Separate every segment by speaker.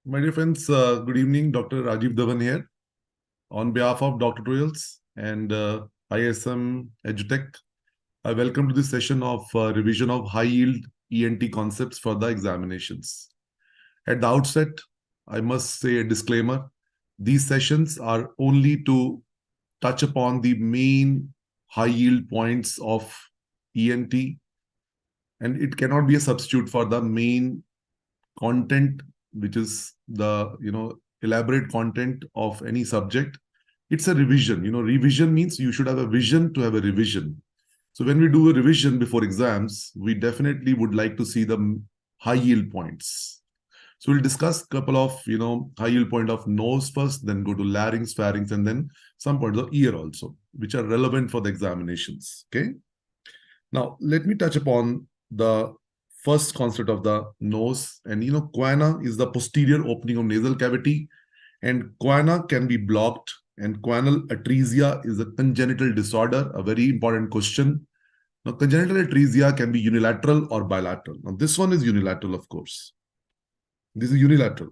Speaker 1: My dear friends, good evening. Dr. Rajiv Dhawan here. On behalf of Dr. Royals and ISM EduTech, I welcome to this session of revision of high yield ENT concepts for the examinations. At the outset, I must say a disclaimer. These sessions are only to touch upon the main high yield points of ENT, and it cannot be a substitute for the main content, which is the elaborate content of any subject. It's a revision. Revision means you should have a vision to have a revision. So when we do a revision before exams, we definitely would like to see the high yield points. So we'll discuss a couple of high yield point of nose first, then go to larynx, pharynx, and then some points of ear also, which are relevant for the examinations. Okay. Now let me touch upon the first concept of the nose. And choana is the posterior opening of nasal cavity, and choana can be blocked. And choanal atresia is a congenital disorder, a very important question. Now, congenital atresia can be unilateral or bilateral. Now, this one is unilateral, of course. This is unilateral.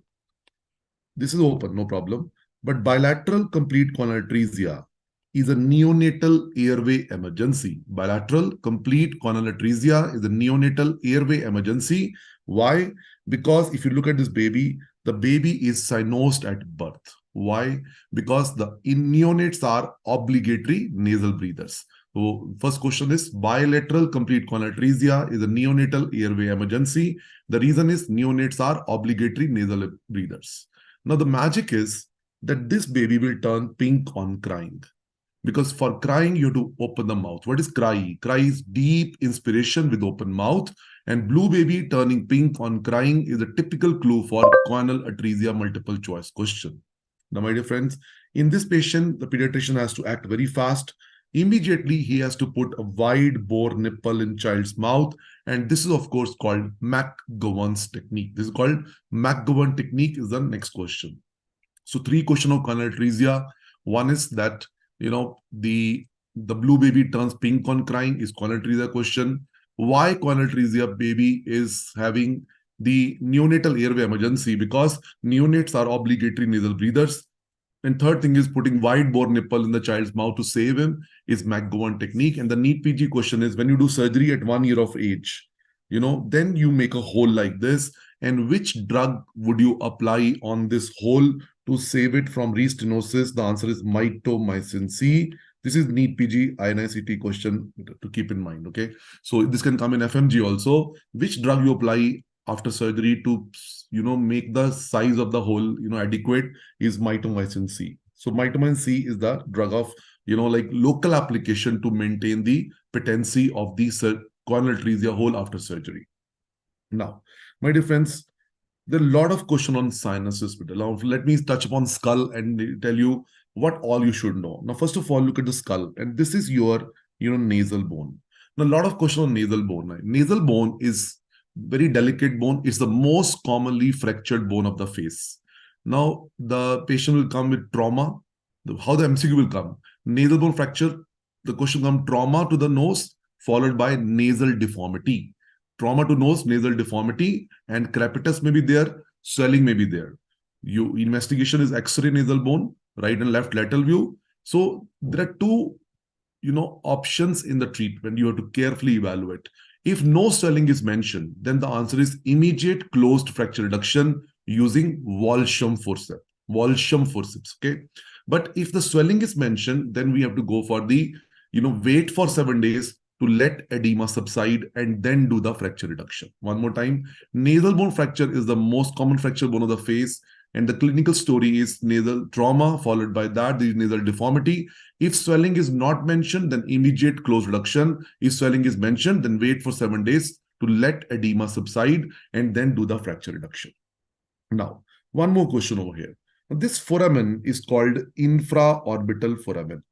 Speaker 1: This is open, no problem. But bilateral complete choanal atresia is a neonatal airway emergency. Bilateral complete choanal atresia is a neonatal airway emergency. Why? Because if you look at this baby, the baby is cyanosed at birth. Why? Because the neonates are obligatory nasal breathers. So first question is bilateral complete choanal atresia is a neonatal airway emergency. The reason is neonates are obligatory nasal breathers. Now the magic is that this baby will turn pink on crying. Because for crying, you have to open the mouth. What is cry? Cry is deep inspiration with open mouth. And blue baby turning pink on crying is a typical clue for choanal atresia multiple choice question. Now, my dear friends, in this patient, the pediatrician has to act very fast. Immediately, he has to put a wide bore nipple in child's mouth. And this is, of course, called McGovern's technique. This is called McGovern technique is the next question. So 3 questions of choanal atresia. One is that, the blue baby turns pink on crying is choanal atresia question. Why choanal atresia baby is having the neonatal airway emergency? Because neonates are obligatory nasal breathers. And third thing is putting wide bore nipple in the child's mouth to save him is McGovern technique. And the NEET PG question is when you do surgery at 1 year of age, then you make a hole like this. And which drug would you apply on this hole to save it from restenosis? The answer is mitomycin C. This is NEET PG INICT question to keep in mind. Okay. So this can come in FMG also. Which drug you apply after surgery to make the size of the hole adequate is mitomycin C. So mitomycin C is the drug of like local application to maintain the patency of the choanal atresia hole after surgery. Now, my dear friends, there are a lot of questions on sinuses. Now, let me touch upon skull and tell you what all you should know. Now, first of all, look at the skull, and this is your nasal bone. Now, a lot of questions on nasal bone. Nasal bone is very delicate bone. It's the most commonly fractured bone of the face. Now, the patient will come with trauma. How the MCQ will come? Nasal bone fracture, the question comes trauma to the nose, followed by nasal deformity. Trauma to nose, nasal deformity, and crepitus may be there, swelling may be there. Investigation is X-ray nasal bone, right and left lateral view. So there are 2 options in the treatment you have to carefully evaluate. If no swelling is mentioned, then the answer is immediate closed fracture reduction using Walsham forceps. Walsham forceps, okay? But if the swelling is mentioned, then we have to go for the, wait for 7 days to let edema subside and then do the fracture reduction. One more time, nasal bone fracture is the most common fracture bone of the face. And the clinical story is nasal trauma, followed by that, the nasal deformity. If swelling is not mentioned, then immediate close reduction. If swelling is mentioned, then wait for 7 days to let edema subside and then do the fracture reduction. Now, one more question over here. This foramen is called infraorbital foramen.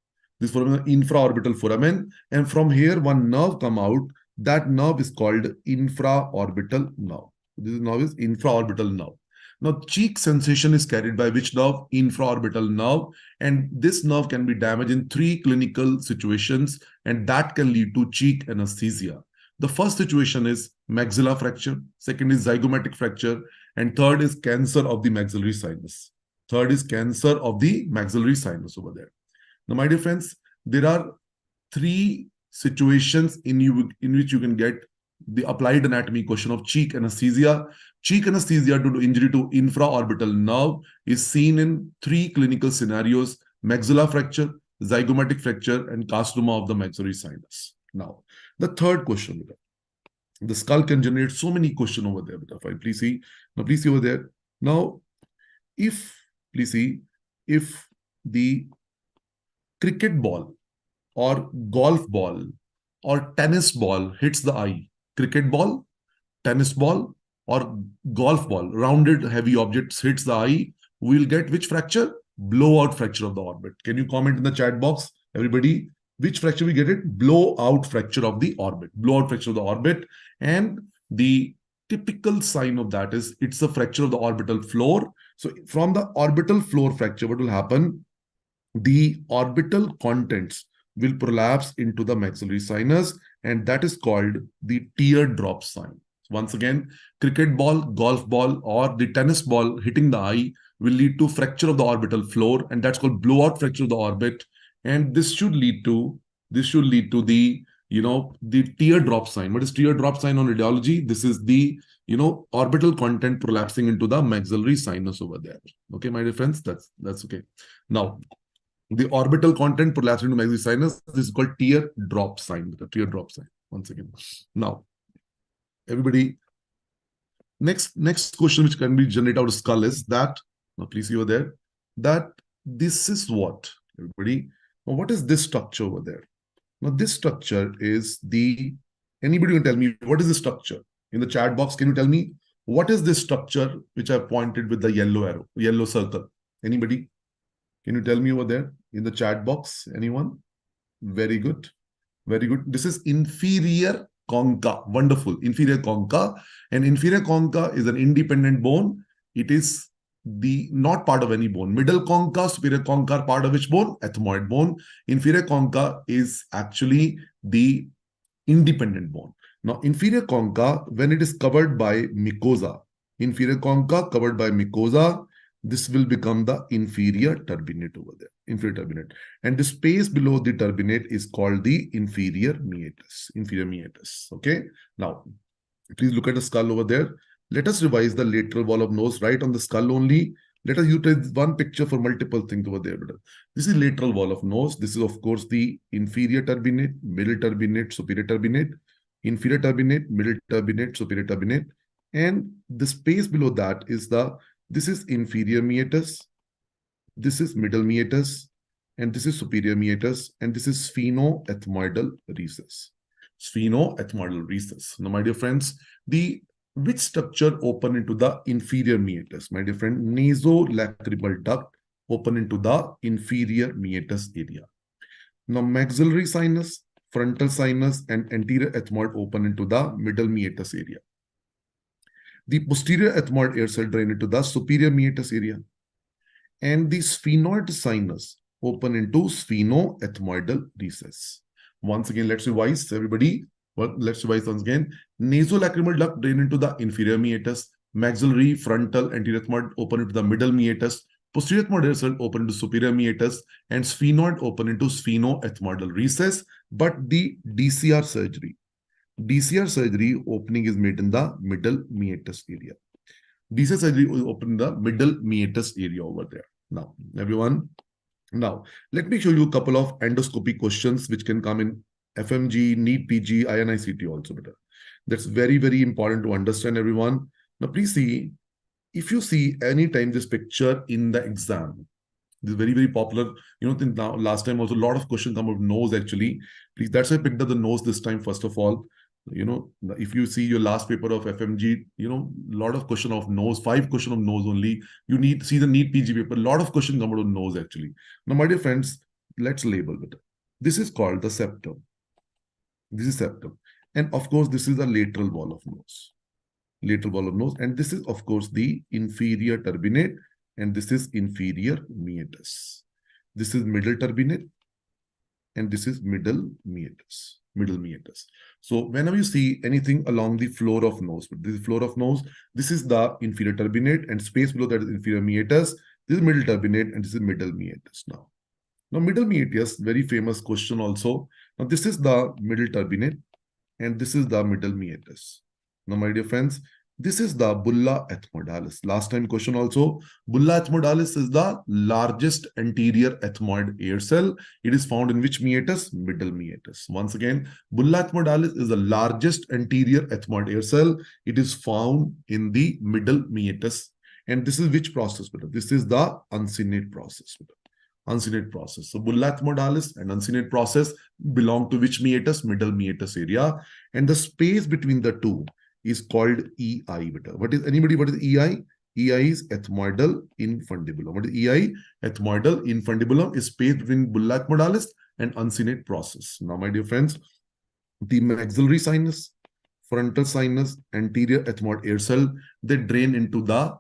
Speaker 1: This foramen is infraorbital foramen. And from here, one nerve come out. That nerve is called infraorbital nerve. This nerve is infraorbital nerve. Now, cheek sensation is carried by which nerve? Infraorbital nerve. And this nerve can be damaged in 3 clinical situations, and that can lead to cheek anesthesia. The first situation is maxilla fracture. Second is zygomatic fracture. And third is cancer of the maxillary sinus. Third is cancer of the maxillary sinus over there. Now, my dear friends, there are three situations in which you can get the applied anatomy question of cheek anesthesia. Cheek anesthesia due to injury to infraorbital nerve is seen in three clinical scenarios: maxilla fracture, zygomatic fracture, and carcinoma of the maxillary sinus. Now, the third question, the skull can generate so many questions over there. Fine. Please see. Now, please see over there. Now, please see, if the cricket ball or golf ball or tennis ball hits the eye, cricket ball, tennis ball, or golf ball, rounded heavy objects hits the eye, we'll get which fracture? Blowout fracture of the orbit. Can you comment in the chat box, everybody? Which fracture we get it? Blowout fracture of the orbit. Blowout fracture of the orbit. And the typical sign of that is it's a fracture of the orbital floor. So from the orbital floor fracture, what will happen? The orbital contents will prolapse into the maxillary sinus, and that is called the teardrop sign. Once again, cricket ball, golf ball, or the tennis ball hitting the eye will lead to fracture of the orbital floor, and that's called blowout fracture of the orbit. And this should lead to the the teardrop sign. What is teardrop sign on radiology? This is the orbital content prolapsing into the maxillary sinus over there. Okay, my dear friends, that's okay. Now, the orbital content prolapsing into maxillary sinus, this is called teardrop sign. The teardrop sign. Once again. Now, everybody, next question which can be generated out of skull is that, now please see over there, that this is what, everybody, now what is this structure over there? Now this structure is anybody can tell me what is the structure? In the chat box, can you tell me what is this structure which I pointed with the yellow arrow, yellow circle? Anybody? Can you tell me over there in the chat box? Anyone? Very good. Very good. This is inferior concha. Wonderful. Inferior concha. And inferior concha is an independent bone. It is not part of any bone. Middle concha, superior concha are part of which bone? Ethmoid bone. Inferior concha is actually the independent bone. Now, inferior concha, when it is covered by mucosa, inferior concha covered by mucosa, this will become the inferior turbinate over there. Inferior turbinate. And the space below the turbinate is called the inferior meatus. Inferior meatus. Okay. Now, please look at the skull over there. Let us revise the lateral wall of nose right on the skull only. Let us utilize one picture for multiple things over there. This is lateral wall of nose. This is, of course, the inferior turbinate, middle turbinate, superior turbinate, inferior turbinate, middle turbinate, superior turbinate. And the space below that is this is inferior meatus, this is middle meatus, and this is superior meatus, and this is sphenoethmoidal recess. Sphenoethmoidal recess. Now, my dear friends, which structure open into the inferior meatus? My dear friend, nasolacrimal duct open into the inferior meatus area. Now, maxillary sinus, frontal sinus, and anterior ethmoid open into the middle meatus area. The posterior ethmoid air cell drain into the superior meatus area. And the sphenoid sinus open into sphenoethmoidal recess. Once again, let's revise, everybody. Let's revise once again. Nasolacrimal duct drain into the inferior meatus. Maxillary, frontal, anterior ethmoid open into the middle meatus. Posterior ethmoid air cell open into superior meatus. And sphenoid open into sphenoethmoidal recess. But the DCR surgery opening is made in the middle meatus area. DCR surgery open in the middle meatus area over there. Now, everyone, now let me show you a couple of endoscopy questions which can come in FMGE, NEET, PG, INICT also. That's very, very important to understand, everyone. Now, please see, if you see anytime this picture in the exam, this is very, very popular. Now, last time also a lot of questions come out of nose actually. Please, that's why I picked up the nose this time, first of all. If you see your last paper of FMG, a lot of question of nose, 5 question of nose only. You need to see the NEET PG paper, a lot of questions come out of nose actually. Now, my dear friends, let's label it. This is called the septum. This is septum. And of course, this is the lateral wall of nose. Lateral wall of nose. And this is, of course, the inferior turbinate. And this is inferior meatus. This is middle turbinate. and this is middle meatus. Middle meatus. So whenever you see anything along the floor of nose, this is floor of nose, this is the inferior turbinate, and space below that is inferior meatus. This is middle turbinate, and this is middle meatus. Now middle meatus, very famous question also. Now this is the middle turbinate, and this is the middle meatus. Now, my dear friends, this is the bulla ethmoidalis. Last time question also, bulla ethmoidalis is the largest anterior ethmoid air cell. It is found in which meatus? Middle meatus. Once again, bulla ethmoidalis is the largest anterior ethmoid air cell. It is found in the middle meatus. And this is which process? This is the uncinate process. Uncinate process. So bulla ethmoidalis and uncinate process belong to which meatus? Middle meatus area. And the space between the two is called EI. What is EI? EI is ethmoidal infundibulum. What is EI? Ethmoidal infundibulum is space between bulla ethmoidalis and uncinate process. Now, my dear friends, the maxillary sinus, frontal sinus, anterior ethmoid air cell, they drain into the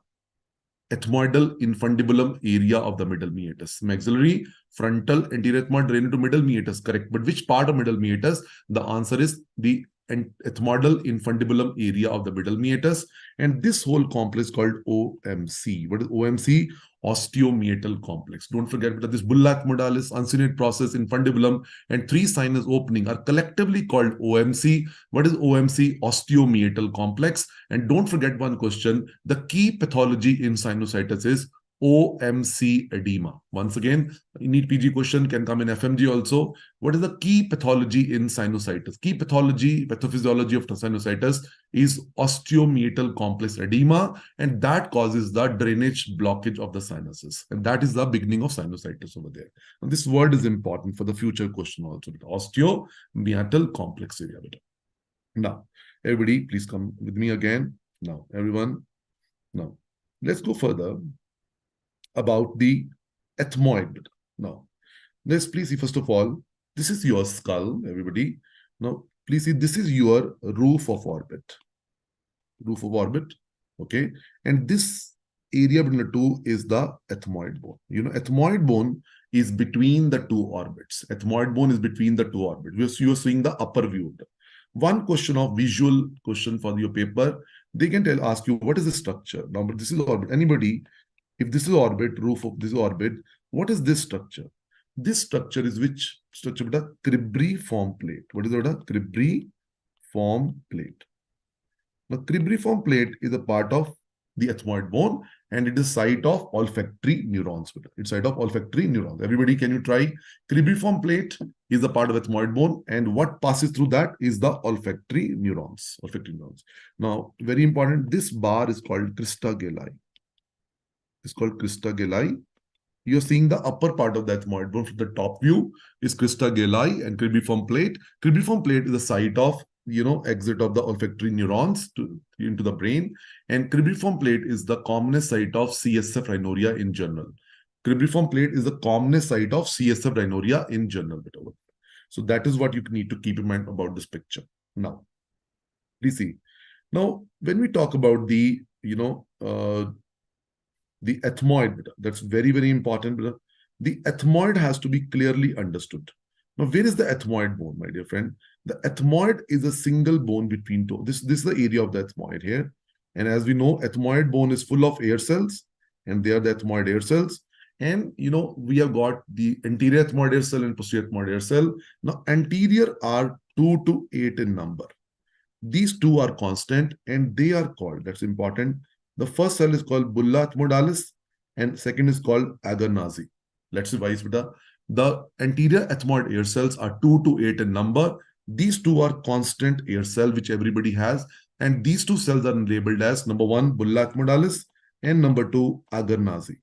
Speaker 1: ethmoidal infundibulum area of the middle meatus. Maxillary, frontal, anterior ethmoid drain into middle meatus, correct. But which part of middle meatus? The answer is the ethmoidal infundibulum area of the middle meatus. And this whole complex called OMC. What is OMC? Osteomeatal complex. Don't forget that this bulla ethmoidalis, uncinate process, infundibulum, and three sinus opening are collectively called OMC. What is OMC? Osteomeatal complex. And don't forget one question. The key pathology in sinusitis is OMC edema. Once again, NEET PG question can come in FMGE also. What is the key pathology in sinusitis? Key pathology, pathophysiology of sinusitis is osteomeatal complex edema, and that causes the drainage blockage of the sinuses. And that is the beginning of sinusitis over there. And this word is important for the future question also. Osteomeatal complex area. Now, everybody, please come with me again. Now, everyone. Now, let's go further about the ethmoid. Now, let's please see, first of all, this is your skull, everybody. Now, please see, this is your roof of orbit. Roof of orbit, okay? And this area between the two is the ethmoid bone. You know, ethmoid bone is between the two orbits. Ethmoid bone is between the two orbits. You are seeing the upper view. One question of visual question for your paper, they can ask you, what is the structure? Now, but this is orbit. Anybody, if this is orbit, roof of this orbit, what is this structure? This structure is which structure? Cribriform plate. What is it? Cribriform plate. Now, cribriform plate is a part of the ethmoid bone, and it is site of olfactory neurons. It's site of olfactory neurons. Everybody, can you try? Cribriform plate is a part of ethmoid bone, and what passes through that is the olfactory neurons. Olfactory neurons. Now, very important, this bar is called crista galli. It's called crista galli. You're seeing the upper part of the ethmoid bone from the top view is crista galli and cribriform plate. Cribriform plate is the site of, exit of the olfactory neurons into the brain. And cribriform plate is the commonest site of CSF rhinorrhea in general. Cribriform plate is the commonest site of CSF rhinorrhea in general. So that is what you need to keep in mind about this picture. Now, please see. Now, when we talk about the, the ethmoid, that's very, very important. The ethmoid has to be clearly understood. Now, where is the ethmoid bone, my dear friend? The ethmoid is a single bone between two. This is the area of the ethmoid here. And as we know, ethmoid bone is full of air cells, and they are the ethmoid air cells. And, we have got the anterior ethmoid air cell and posterior ethmoid air cell. Now, anterior are 2 to 8 in number. These two are constant, and they are called, that's important. The first cell is called bulla ethmoidalis, and second is called Agarnazi. Let's revise with the anterior ethmoid air cells are 2 to 8 in number. These two are constant air cell, which everybody has. And these two cells are labeled as number 1, bulla ethmoidalis, and number 2, Agarnazi.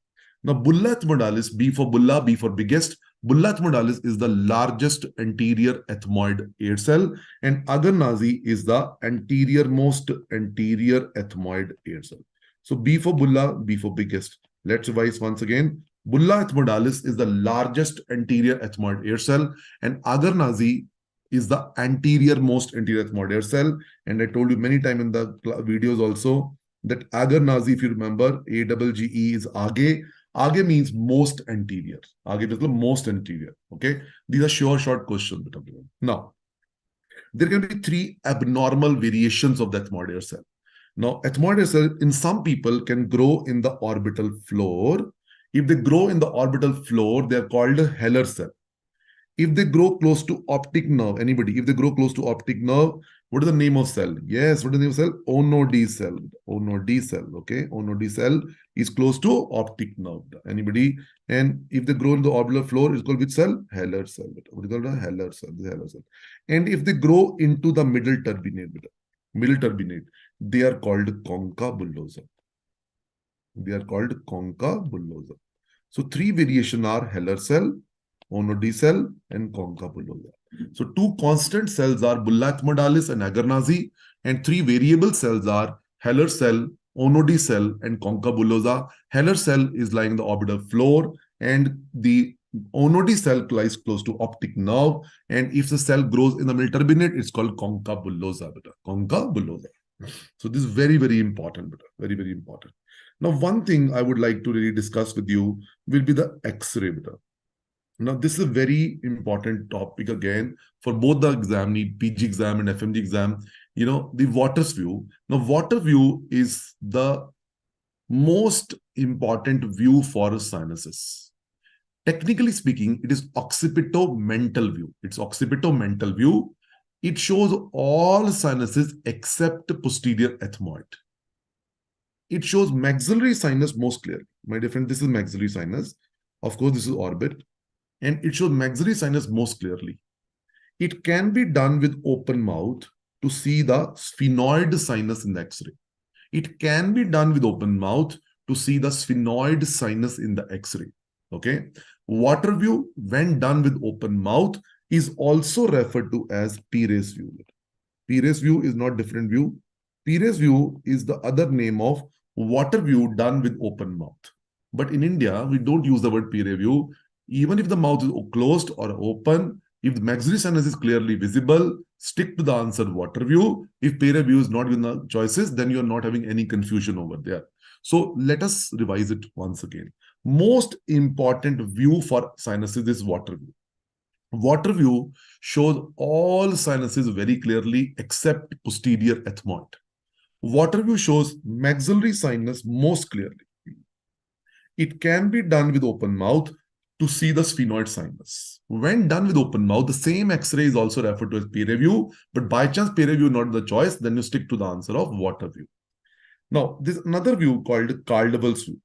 Speaker 1: Now, bulla ethmoidalis, B for bulla, B for biggest. Bulla ethmoidalis is the largest anterior ethmoid air cell, and Agarnazi is the anterior-most anterior ethmoid air cell. So B for bulla, B for biggest. Let's revise once again. Bulla ethmoidalis is the largest anterior ethmoid air cell, and Agarnazi is the anterior-most anterior ethmoid air cell. And I told you many times in the videos also that Agarnazi, if you remember, AGGE is Aage. आगे means most anterior. आगे मतलब most anterior. Okay. These are sure short questions. Now, there can be three abnormal variations of the ethmoid cell. Now, ethmoid cell in some people can grow in the orbital floor. If they grow in the orbital floor, they are called a Heller cell. If they grow close to optic nerve, anybody, if they grow close to optic nerve, what is the name of cell? Yes, what is the name of cell? Ono D cell. Ono D cell. Okay. Ono D cell is close to optic nerve. Anybody? And if they grow in the orbital floor, it's called which cell? Heller cell. What is called a Heller cell? This Heller cell. And if they grow into the middle turbinate, they are called concha bullosa. They are called concha bullosa. So three variation are Heller cell, Ono D cell, and concha bullosa. So two constant cells are bulla ethmodalis and agarnazi, and three variable cells are Heller cell, Ono D cell, and concha bullosa. Heller cell is lying in the orbital floor, and the Ono D cell lies close to optic nerve. And if the cell grows in the middle turbinate, it's called concha bullosa. Concha bullosa. So this is very, very important. Very, very important. Now, one thing I would like to really discuss with you will be the X-ray. Now, this is a very important topic again for both the exam, NEET PG exam and FMG exam. The Waters view. Now, water view is the most important view for sinuses. Technically speaking, it is occipito-mental view. It's occipito-mental view. It shows all sinuses except posterior ethmoid. It shows maxillary sinus most clearly. My dear friend, this is maxillary sinus. Of course, this is orbit. And it shows maxillary sinus most clearly. It can be done with open mouth to see the sphenoid sinus in the X-ray. It can be done with open mouth to see the sphenoid sinus in the X-ray. Okay. Water view, when done with open mouth, is also referred to as Pires view. Pires view is not different view. Pires view is the other name of water view done with open mouth. But in India, we don't use the word Pires view. Even if the mouth is closed or open, if the maxillary sinus is clearly visible, stick to the answer water view. If Pires view is not given the choices, then you are not having any confusion over there. So let us revise it once again. Most important view for sinuses is water view. Water view shows all sinuses very clearly except posterior ethmoid. Water view shows maxillary sinus most clearly. It can be done with open mouth to see the sphenoid sinus. When done with open mouth, the same X-ray is also referred to as Pires view, but by chance Pires view not the choice, then you stick to the answer of water view. Now, there's another view called Caldwell's view.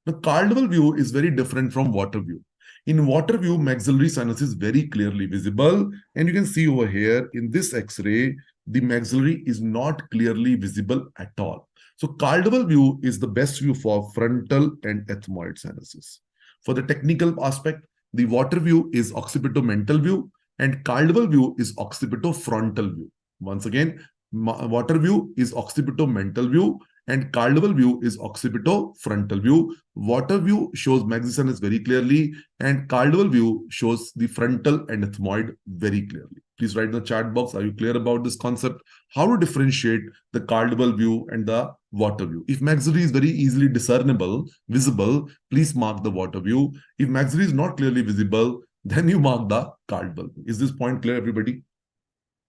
Speaker 1: Now, Caldwell view is very different from water view. In water view, maxillary sinus is very clearly visible. And you can see over here in this X-ray, the maxillary is not clearly visible at all. So Caldwell view is the best view for frontal and ethmoid sinuses. For the technical aspect, the water view is occipito-mental view and Caldwell view is occipito-frontal view. Once again, water view is occipito-mental view and Caldwell view is occipito-frontal view. Water view shows maxillary sinus very clearly and Caldwell view shows the frontal and ethmoid very clearly. Please write in the chat box, are you clear about this concept? How to differentiate the Caldwell view and the water view? If maxillary is very easily discernible, visible, please mark the water view. If maxillary is not clearly visible, then you mark the Caldwell. Is this point clear, everybody?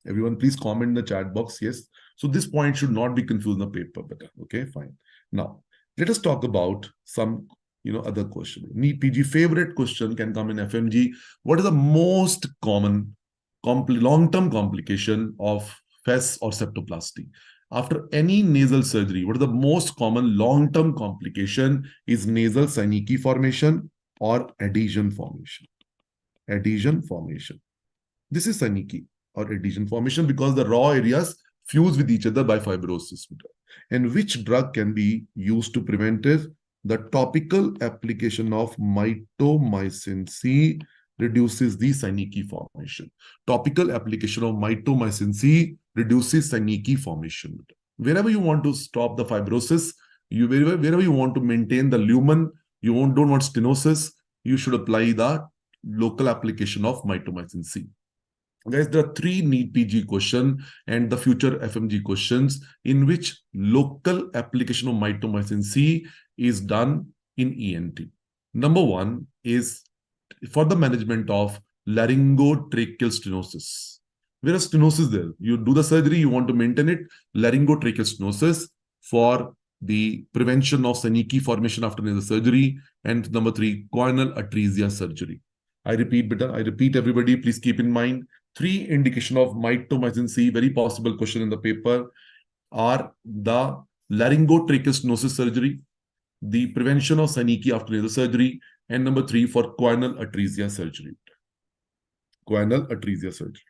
Speaker 1: Everyone, please comment in the chat box. Yes. So this point should not be confused in the paper. Better. Okay, fine. Now, let us talk about some other question. NEET PG favorite question can come in FMG. What is the most common long-term complication of FES or septoplasty? After any nasal surgery, what is the most common long-term complication? Is nasal synecdoche formation or adhesion formation? Adhesion formation. This is synecdoche or adhesion formation because the raw areas fuse with each other by fibrosis. And which drug can be used to prevent it? The topical application of mitomycin C reduces the synecdoche formation. Topical application of mitomycin C reduces synecdoche formation. Wherever you want to stop the fibrosis, wherever you want to maintain the lumen, you don't want stenosis, you should apply the local application of mitomycin C. Guys, there are 3 NEET PG questions and the future FMG questions in which local application of mitomycin C is done in ENT. Number one is for the management of laryngotracheal stenosis. Where is stenosis there? You do the surgery, you want to maintain it, laryngotracheal stenosis for the prevention of Seneca formation after nasal surgery. And number three, choanal atresia surgery. I repeat, beta, I repeat, everybody, please keep in mind three indication of mitomycin C, very possible question in the paper, are the laryngotracheal stenosis surgery, the prevention of Seneca after nasal surgery, and number three, for choanal atresia surgery. Choanal atresia surgery.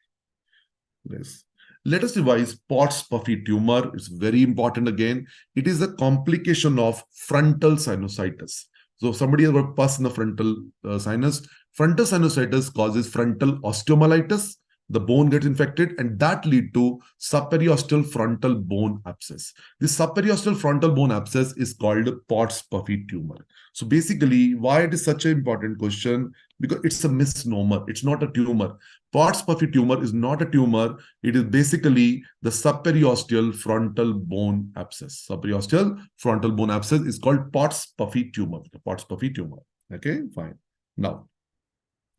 Speaker 1: Yes. Let us revise Pott's puffy tumor. It's very important again. It is a complication of frontal sinusitis. So somebody has got pus in the frontal sinus. Frontal sinusitis causes frontal osteomyelitis. The bone gets infected, and that lead to subperiosteal frontal bone abscess. This subperiosteal frontal bone abscess is called Pott's puffy tumor. So basically, why it is such an important question? Because it's a misnomer. It's not a tumor. Pott's puffy tumor is not a tumor. It is basically the subperiosteal frontal bone abscess. Subperiosteal frontal bone abscess is called Pott's puffy tumor. The Pott's puffy tumor. Okay, fine. Now,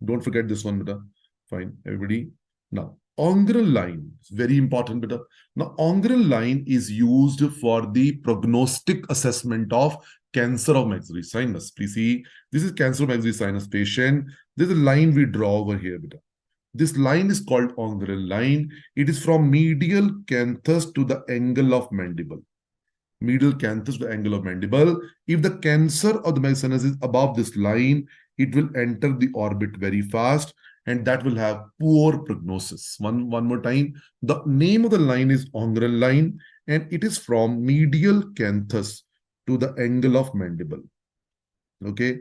Speaker 1: don't forget this one, beta. Fine, everybody. Now, Ongral line is very important, beta. Now, Ongral line is used for the prognostic assessment of cancer of maxillary sinus. Please see, this is cancer of maxillary sinus patient. There's a line we draw over here, beta. This line is called Ongral line. It is from medial canthus to the angle of mandible. Medial canthus to the angle of mandible. If the cancer of the maxillary sinus is above this line, it will enter the orbit very fast, and that will have poor prognosis. One more time. The name of the line is Ongral line, and it is from medial canthus to the angle of mandible. Okay.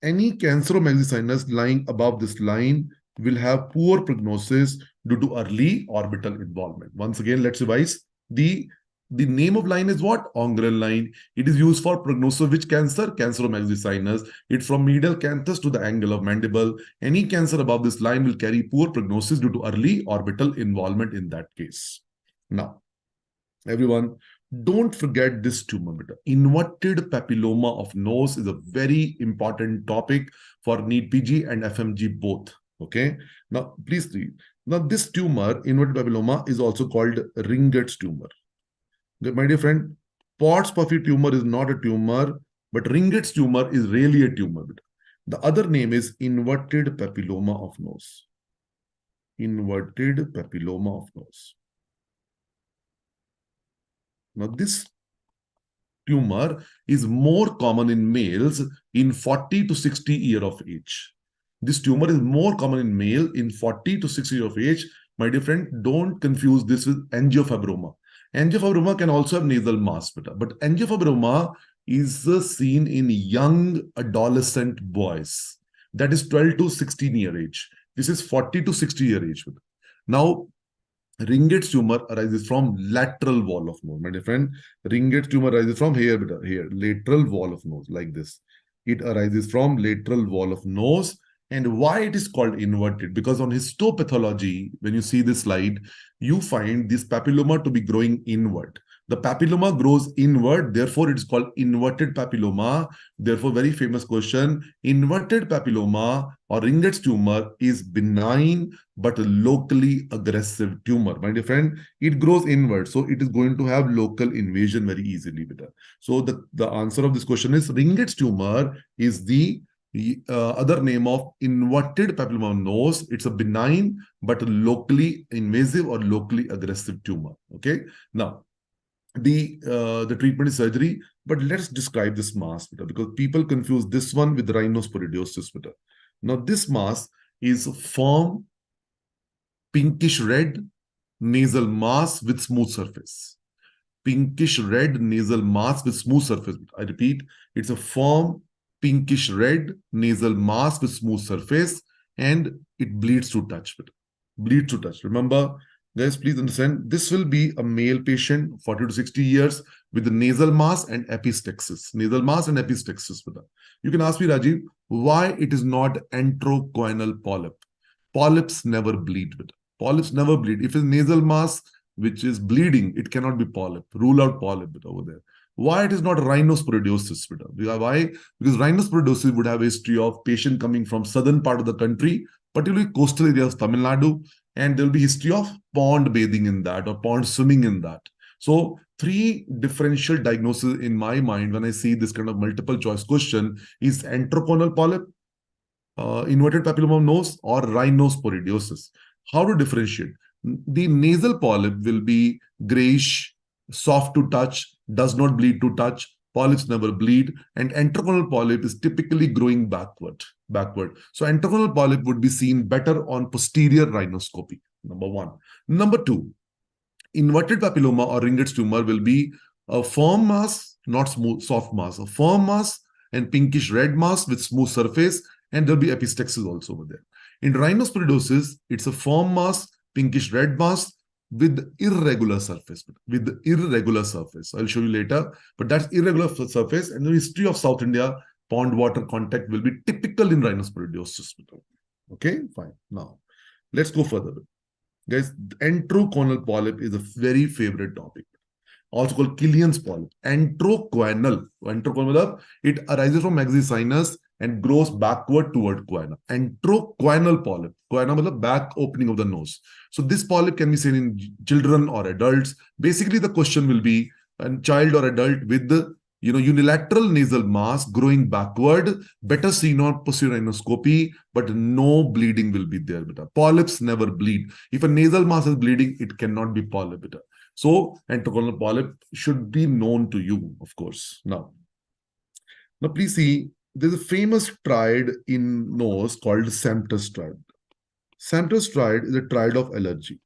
Speaker 1: Any cancer of maxillary sinus lying above this line will have poor prognosis due to early orbital involvement. Once again, let's revise. The name of line is what? Ongral line. It is used for prognosis of which cancer? Cancer of maxillary sinus. It's from medial canthus to the angle of mandible. Any cancer above this line will carry poor prognosis due to early orbital involvement in that case. Now, everyone, don't forget this tumor, beta. Inverted papilloma of nose is a very important topic for NEET PG and FMG both. Okay. Now, please read. Now, this tumor, inverted papilloma, is also called Ringet's tumor. My dear friend, Pott's puffy tumor is not a tumor, but Ringet's tumor is really a tumor. The other name is inverted papilloma of nose. Inverted papilloma of nose. Now, this tumor is more common in males in 40 to 60 years of age. This tumor is more common in male in 40 to 60 years of age. My dear friend, don't confuse this with angiofibroma. Angiofibroma can also have nasal mass, but angiofibroma is seen in young adolescent boys. That is 12 to 16 year age. This is 40 to 60 year age. Now, Ringet's tumor arises from lateral wall of nose. My dear friend, Ringet's tumor arises from here, lateral wall of nose, like this. It arises from lateral wall of nose. And why it is called inverted? Because on histopathology, when you see this slide, you find this papilloma to be growing inward. The papilloma grows inward, therefore it is called inverted papilloma. Therefore, very famous question, inverted papilloma or Ringet's tumor is benign but a locally aggressive tumor. My dear friend, it grows inward, so it is going to have local invasion very easily. So the answer of this question is Ringet's tumor is the other name of inverted papilloma nose. It's a benign but a locally invasive or locally aggressive tumor. Okay. Now, the treatment is surgery, but let's describe this mass because people confuse this one with rhinosporidiosis. Now, this mass is firm, pinkish red nasal mass with smooth surface. Pinkish red nasal mass with smooth surface. I repeat, it's a firm, pinkish red nasal mass with smooth surface, and it bleeds to touch. Bleeds to touch. Remember, guys, please understand, this will be a male patient, 40 to 60 years, with the nasal mass and epistaxis. Nasal mass and epistaxis. You can ask me, Rajiv, why it is not enterochoanal polyp? Polyps never bleed. Polyps never bleed. If it's nasal mass which is bleeding, it cannot be polyp. Rule out polyp over there. Why it is not rhinosporidiosis? Why? Because rhinosporidiosis would have a history of patient coming from southern part of the country, particularly coastal areas of Tamil Nadu, and there will be history of pond bathing in that or pond swimming in that. So three differential diagnoses in my mind when I see this kind of multiple choice question is enteroconal polyp, inverted papilloma of nose, or rhinosporidiosis. How to differentiate? The nasal polyp will be grayish, soft to touch, does not bleed to touch. Polyps never bleed, and enteroconal polyp is typically growing backward. So enteroconal polyp would be seen better on posterior rhinoscopy. Number one. Number two, inverted papilloma or Ringet's tumor will be a firm mass, not smooth, soft mass, a firm mass and pinkish red mass with smooth surface, and there'll be epistaxis also over there. In rhinosporidiosis, it's a firm mass, pinkish red mass with irregular surface. I'll show you later, but that's irregular surface, and the history of South India pond water contact will be typical in rhinosporidiosis. Okay, fine. Now, let's go further. Guys, enteroconal polyp is a very favorite topic, also called Killian's polyp. Enteroconal, it arises from maxilla and grows backward toward choana. Enteroconal polyp. Choana means back opening of the nose. So this polyp can be seen in children or adults. Basically, the question will be a child or adult with the unilateral nasal mass growing backward, better seen on posterior rhinoscopy, but no bleeding will be there. Polyps never bleed. If a nasal mass is bleeding, it cannot be polyp. So enteroconal polyp should be known to you, of course. Now please see, there's a famous tride in nose called Samter's tride. Samter's tride is a tride of allergy.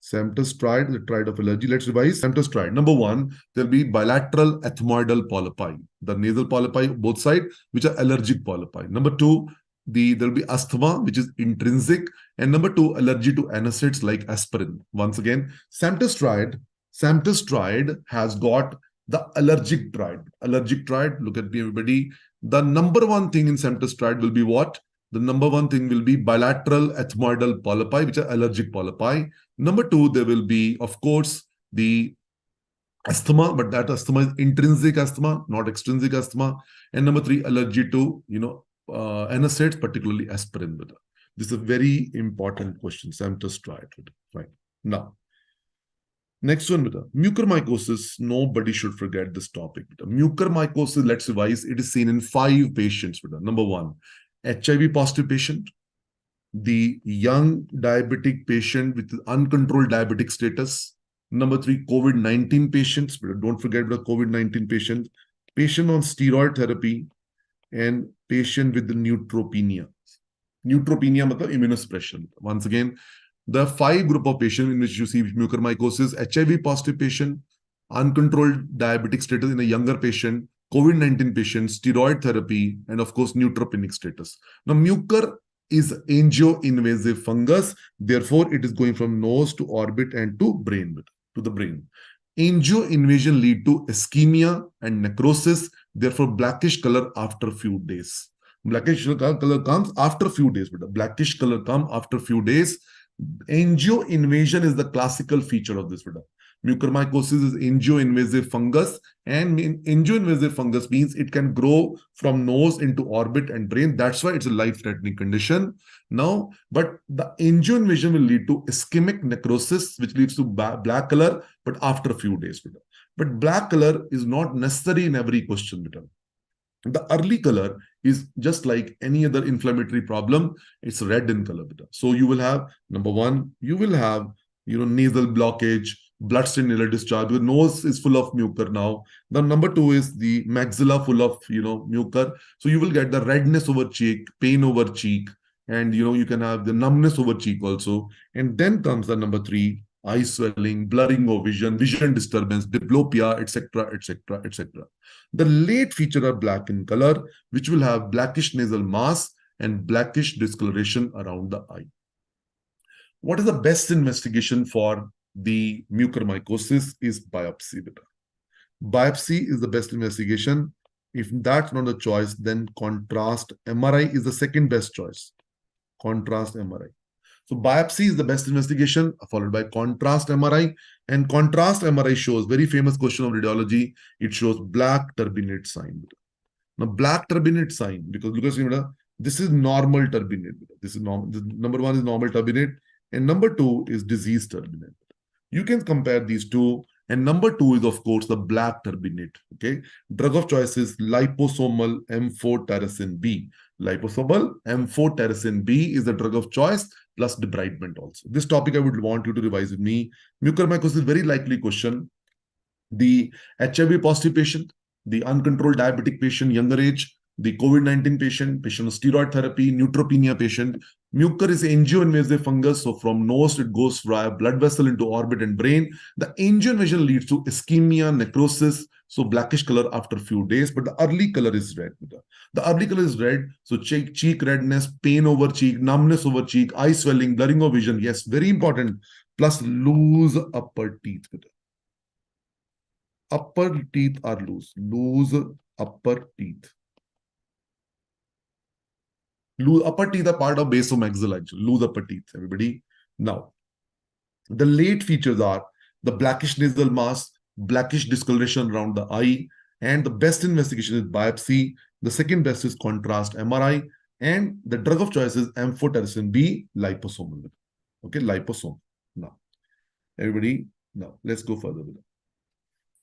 Speaker 1: Samter's tride is a tride of allergy. Let's revise Samter's tride. Number one, there'll be bilateral ethmoidal polypi, the nasal polypi both sides, which are allergic polypi. Number two, there'll be asthma, which is intrinsic. And number two, allergy to NSAIDs like aspirin. Once again, Samter's tride has got the allergic tride. Allergic tride, look at me, everybody. The number one thing in Samter's tride will be what? The number one thing will be bilateral ethmoidal polypi, which are allergic polypi. Number two, there will be, of course, the asthma, but that asthma is intrinsic asthma, not extrinsic asthma. And number three, allergy to, NSAIDs, particularly aspirin. This is a very important question, Samter's tride. Right. Now, next one, mucormycosis. Nobody should forget this topic. Mucormycosis, let's revise. It is seen in 5 patients. Number one, HIV positive patient, the young diabetic patient with uncontrolled diabetic status. Number 3, COVID-19 patients. Don't forget the COVID-19 patient, patient on steroid therapy, and patient with the neutropenia. Neutropenia means immunosuppression. Once again, the 5 group of patients in which you see mucormycosis: HIV positive patient, uncontrolled diabetic status in a younger patient, COVID-19 patient, steroid therapy, and of course, neutropenic status. Now, mucor is angio-invasive fungus. Therefore, it is going from nose to orbit and to the brain. Angio-invasion lead to ischemia and necrosis. Therefore, blackish color after a few days. Blackish color comes after a few days. Blackish color comes after a few days. Angio-invasion is the classical feature of this. Mucormycosis is angio-invasive fungus, and angio-invasive fungus means it can grow from nose into orbit and brain. That's why it's a life-threatening condition. Now, but the angio-invasion will lead to ischemic necrosis, which leads to black color, but after a few days. But black color is not necessary in every question. The early color is just like any other inflammatory problem. It's red in color. So you will have, number one, you will have nasal blockage, bloodstained nasal discharge. The nose is full of mucor now. The number 2 is the maxilla full of mucor. So you will get the redness over cheek, pain over cheek, and you can have the numbness over cheek also. And then comes the number 3, eye swelling, blurring of vision, vision disturbance, diplopia, etc., etc., etc. The late feature are black in color, which will have blackish nasal mass and blackish discoloration around the eye. What is the best investigation for the mucormycosis? Is biopsy. Biopsy is the best investigation. If that's not the choice, then contrast MRI is the second best choice. Contrast MRI. So biopsy is the best investigation, followed by contrast MRI. And contrast MRI shows, very famous question of radiology, it shows black turbinate sign. Now, black turbinate sign, because this is normal turbinate. This is normal. Number one is normal turbinate, and number two is disease turbinate. You can compare these two. And number two is, of course, the black turbinate. Okay. Drug of choice is liposomal M4 tyrosine B. Liposomal M4 tyrosine B is the drug of choice plus debridement also. This topic I would want you to revise with me. Mucormycosis is very likely question. The HIV positive patient, the uncontrolled diabetic patient, younger age, the COVID-19 patient, patient on steroid therapy, neutropenia patient. Mucor is angioinvasive fungus. So from nose, it goes via blood vessel into orbit and brain. The angioinvasion leads to ischemia, necrosis, so blackish color after a few days, but the early color is red. The early color is red, so cheek redness, pain over cheek, numbness over cheek, eye swelling, blurring of vision. Yes, very important. Plus loose upper teeth. Upper teeth are loose. Loose upper teeth. Loose upper teeth are part of basomaxilla, actually. Loose upper teeth, everybody. Now, the late features are the blackish nasal mass, blackish discoloration around the eye, and the best investigation is biopsy. The second best is contrast MRI, and the drug of choice is amphotericin B, liposomal. Okay, liposome. Now, everybody, now let's go further with it.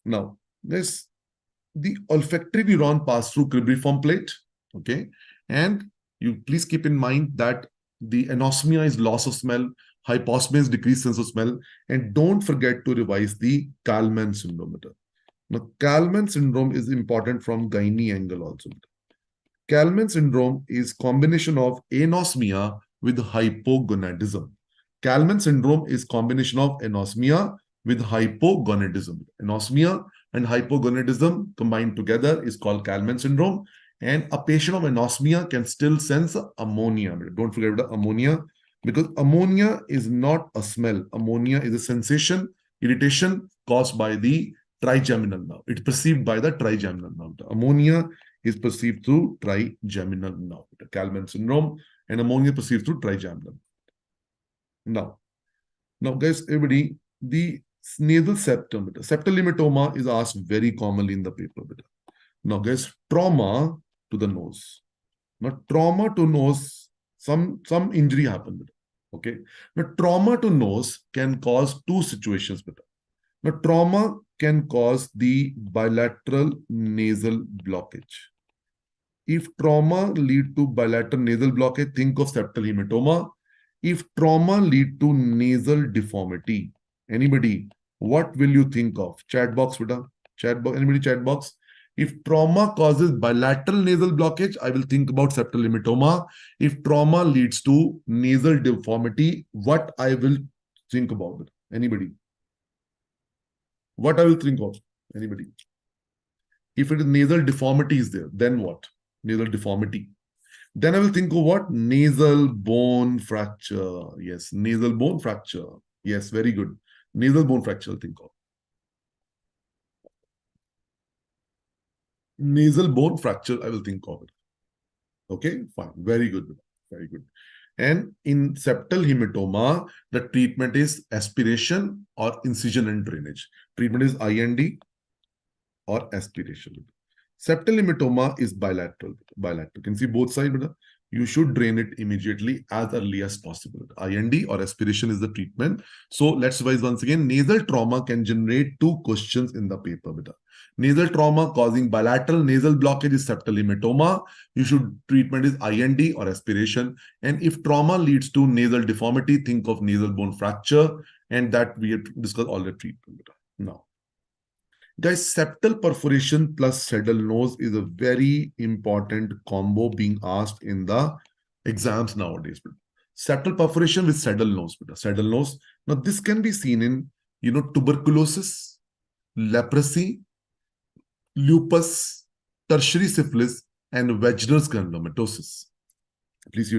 Speaker 1: Now, the olfactory neuron pass through cribriform plate. Okay, and you please keep in mind that the anosmia is loss of smell, hyposmia is decreased sense of smell, and don't forget to revise the Kalman syndrome. Now, Kalman syndrome is important from gynae angle also. Kalman syndrome is combination of anosmia with hypogonadism. Kalman syndrome is combination of anosmia with hypogonadism. Anosmia and hypogonadism combined together is called Kalman syndrome. And a patient of anosmia can still sense ammonia. Don't forget the ammonia, because ammonia is not a smell. Ammonia is a sensation, irritation caused by the trigeminal nerve. It's perceived by the trigeminal nerve. The ammonia is perceived through trigeminal nerve. The Kalman syndrome and ammonia perceived through trigeminal. Now, guys, everybody, the nasal septum, septal hematoma is asked very commonly in the paper. Now, guys, trauma to the nose. Now, trauma to nose, some injury happened. Okay. Now, trauma to nose can cause two situations. Now, trauma can cause the bilateral nasal blockage. If trauma lead to bilateral nasal blockage, think of septal hematoma. If trauma lead to nasal deformity, anybody, what will you think of? Chat box, chat box. Anybody chat box? If trauma causes bilateral nasal blockage, I will think about septal hematoma. If trauma leads to nasal deformity, what I will think about it? Anybody? What I will think of? Anybody? If it is nasal deformity is there, then what? Nasal deformity. Then I will think of what? Nasal bone fracture. Yes, nasal bone fracture. Yes, very good. Nasal bone fracture, I'll think of. Nasal bone fracture, I will think of it. Okay, fine. Very good. Very good. And in septal hematoma, the treatment is aspiration or incision and drainage. Treatment is IND or aspiration. Septal hematoma is bilateral. Bilateral. You can see both sides. You should drain it immediately as early as possible. IND or aspiration is the treatment. So let's revise once again. Nasal trauma can generate two questions in the paper. Nasal trauma causing bilateral nasal blockage is septal hematoma. You should treatment is IND or aspiration. And if trauma leads to nasal deformity, think of nasal bone fracture, and that we have discussed all the treatment. Now, guys, septal perforation plus saddle nose is a very important combo being asked in the exams nowadays. Septal perforation with saddle nose. Saddle nose. Now, this can be seen in, tuberculosis, leprosy, lupus, tertiary syphilis, and vaginal granulomatosis. Please,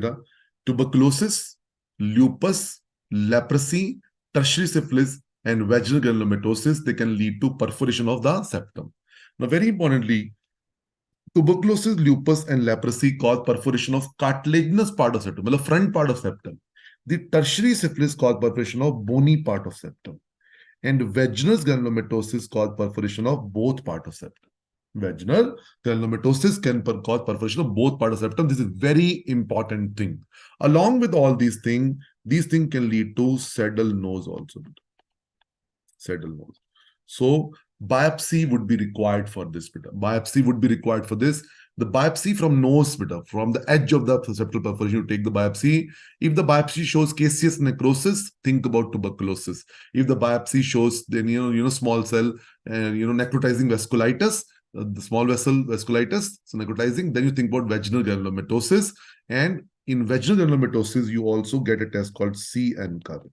Speaker 1: tuberculosis, lupus, leprosy, tertiary syphilis, and vaginal granulomatosis, they can lead to perforation of the septum. Now, very importantly, tuberculosis, lupus, and leprosy cause perforation of cartilaginous part of septum, the front part of septum. The tertiary syphilis cause perforation of bony part of septum. And vaginal granulomatosis cause perforation of both part of septum. Vaginal granulomatosis can cause perforation of both part of septum. This is very important thing. Along with all these things can lead to saddle nose also. Saddle nose. So biopsy would be required for this. Biopsy would be required for this. The biopsy from nose, from the edge of the septal perforation, you take the biopsy. If the biopsy shows caseous necrosis, think about tuberculosis. If the biopsy shows then small cell necrotizing vasculitis, the small vessel vasculitis, so necrotizing, then you think about vaginal granulomatosis. And in vaginal granulomatosis, you also get a test called CNCA.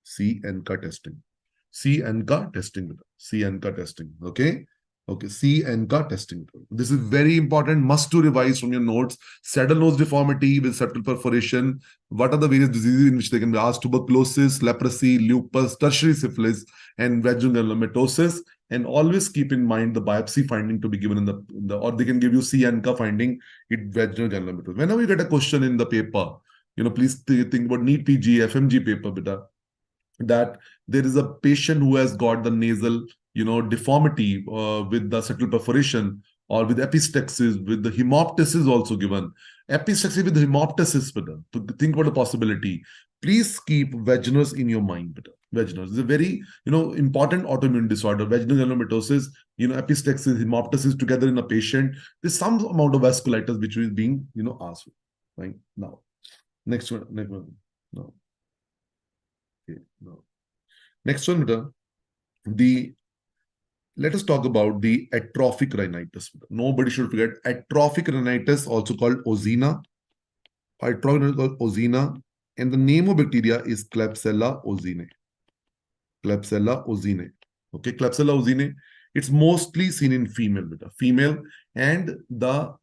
Speaker 1: CNCA testing. CNCA testing. CNCA testing. Okay. Okay, CNCA testing. This is very important, must to revise from your notes. Saddle nose deformity with septal perforation. What are the various diseases in which they can be asked? Tuberculosis, leprosy, lupus, tertiary syphilis, and vaginal granulomatosis. And always keep in mind the biopsy finding to be given in the or they can give you CNCA finding in vaginal granulomatosis. Whenever you get a question in the paper, please think about NEET PG, FMGE paper, beta, that there is a patient who has got the nasal deformity with the septal perforation or with epistaxis, with the hemoptysis also given. Epistaxis with hemoptysis, to think about the possibility. Please keep vaginous in your mind. Vaginous is a very important autoimmune disorder. Vaginal granulomatosis, epistaxis, hemoptysis together in a patient. There's some amount of vasculitis which is being asked. Right now, next one. No. Okay, no. Next one, let us talk about the atrophic rhinitis. Nobody should forget atrophic rhinitis, also called ozena. Atrophic rhinitis called ozena, and the name of bacteria is Klebsiella ozene. Klebsiella ozene. Okay, Klebsiella ozene. It's mostly seen in female, and the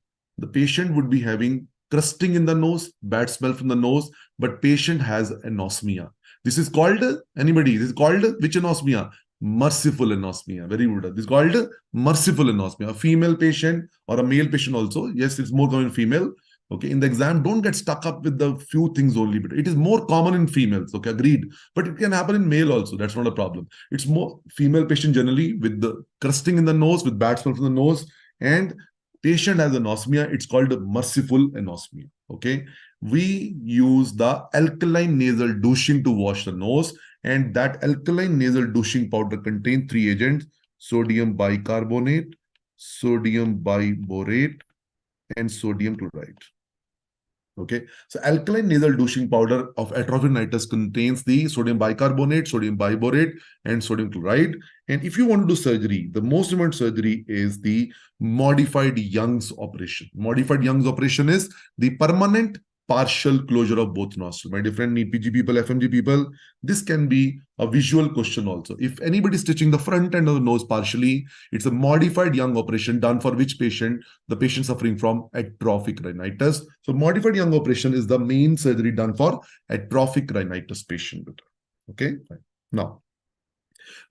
Speaker 1: patient would be having crusting in the nose, bad smell from the nose, but patient has anosmia. This is called, anybody, this is called which anosmia? Merciful anosmia. Very good. This is called merciful anosmia. A female patient or a male patient also. Yes, it's more common in female. Okay, in the exam, don't get stuck up with the few things only, but it is more common in females. Okay, agreed. But it can happen in male also. That's not a problem. It's more female patient generally with the crusting in the nose, with bad smell from the nose, and patient has anosmia. It's called merciful anosmia. Okay, we use the alkaline nasal douching to wash the nose, and that alkaline nasal douching powder contains three agents: sodium bicarbonate, sodium biborate, and sodium chloride. Okay, so alkaline nasal douching powder of atrophic rhinitis contains the sodium bicarbonate, sodium biborate, and sodium chloride. And if you want to do surgery, the most important surgery is the modified Young's operation. Modified Young's operation is the permanent partial closure of both nostrils. My different NEET PG people, FMG people, this can be a visual question also. If anybody is stitching the front end of the nose partially, it's a modified Young operation done for which patient? The patient suffering from atrophic rhinitis. So modified Young operation is the main surgery done for atrophic rhinitis patient. Okay, now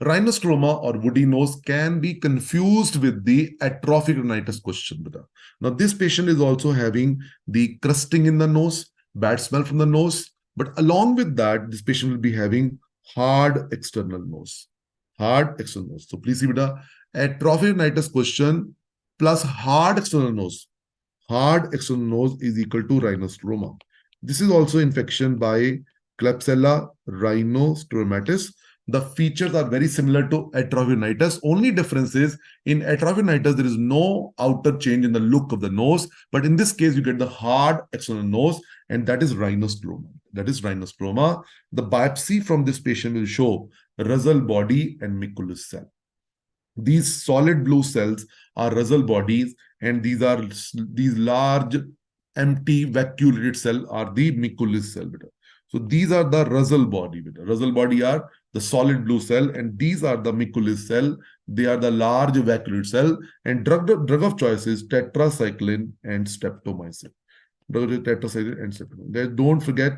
Speaker 1: rhinostoma or woody nose can be confused with the atrophic rhinitis question. Now, this patient is also having the crusting in the nose, bad smell from the nose, but along with that, this patient will be having hard external nose. Hard external nose. So please see, atrophic rhinitis question plus hard external nose. Hard external nose is equal to rhinostoma. This is also infection by Klebsiella rhinostromatis. The features are very similar to atrophic rhinitis. Only difference is in atrophic rhinitis, there is no outer change in the look of the nose. But in this case, you get the hard external nose, and that is rhinostoma. That is rhinostoma. The biopsy from this patient will show Russell body and Miculus cell. These solid blue cells are Russell bodies, and these large empty vacuolated cell are the Miculus cell. So these are the Russell body. Russell body are the solid blue cell, and these are the Miculus cell. They are the large vacuolated cell, and drug of choice is tetracycline and streptomycin. Tetracycline and streptomycin. Don't forget,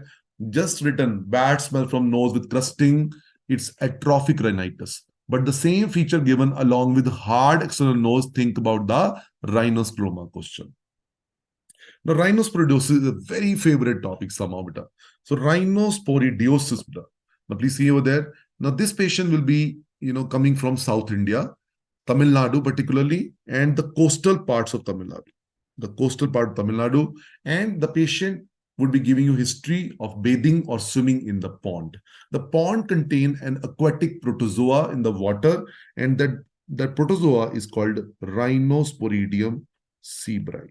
Speaker 1: just written bad smell from nose with crusting. It's atrophic rhinitis. But the same feature given along with hard external nose, think about the rhinostoma question. Now, rhinosporidiosis is a very favorite topic somehow, beta. So, rhinosporidiosis, beta. Now, please see over there. Now, this patient will be, coming from South India, Tamil Nadu particularly, and the coastal parts of Tamil Nadu. The coastal part of Tamil Nadu, and the patient would be giving you history of bathing or swimming in the pond. The pond contain an aquatic protozoa in the water, and that protozoa is called Rhinosporidium seabrai.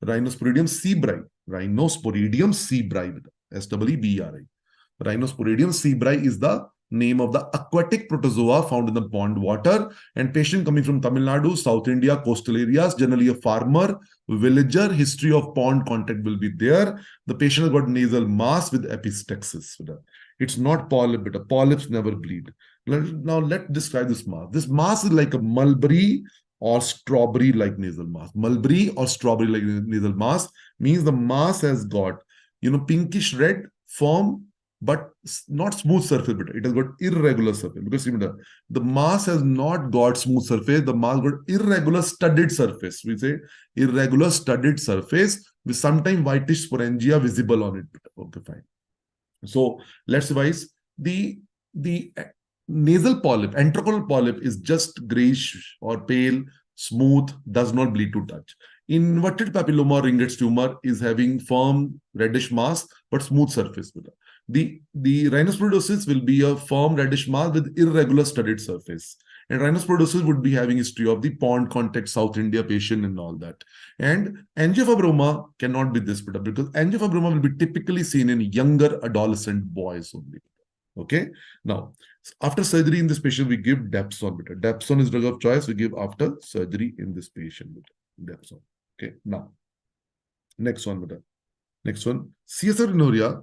Speaker 1: Rhinosporidium seabrai. Rhinosporidium seabrai. SEEBRI. Rhinosporidium seabrai is the name of the aquatic protozoa found in the pond water, and patient coming from Tamil Nadu, South India, coastal areas, generally a farmer, villager, history of pond contact will be there. The patient has got nasal mass with epistaxis. It's not polyp, but polyps never bleed. Now let's describe this mass. This mass is like a mulberry or strawberry like nasal mass. Mulberry or strawberry like nasal mass means the mass has got, pinkish red, firm, but not smooth surface. But it has got irregular surface, because the mass has not got smooth surface. The mass got irregular studded surface. We say irregular studded surface with sometimes whitish sporangia visible on it. Okay, fine. So let's revise. The nasal polyp, enterocolal polyp, is just grayish or pale, smooth, does not bleed to touch. Inverted papilloma or ringlet's tumor is having firm reddish mass but smooth surface. The rhinosporidiosis will be a firm reddish mass with irregular studded surface. And rhinosporidiosis would be having history of the pond contact, South India patient and all that. And angiofibroma cannot be this, because angiofibroma will be typically seen in younger adolescent boys only. Okay. Now, after surgery in this patient, we give Dapsone. Dapsone is drug of choice we give after surgery in this patient. Dapsone. Okay. Now, next one. Next one. CSF rhinorrhea.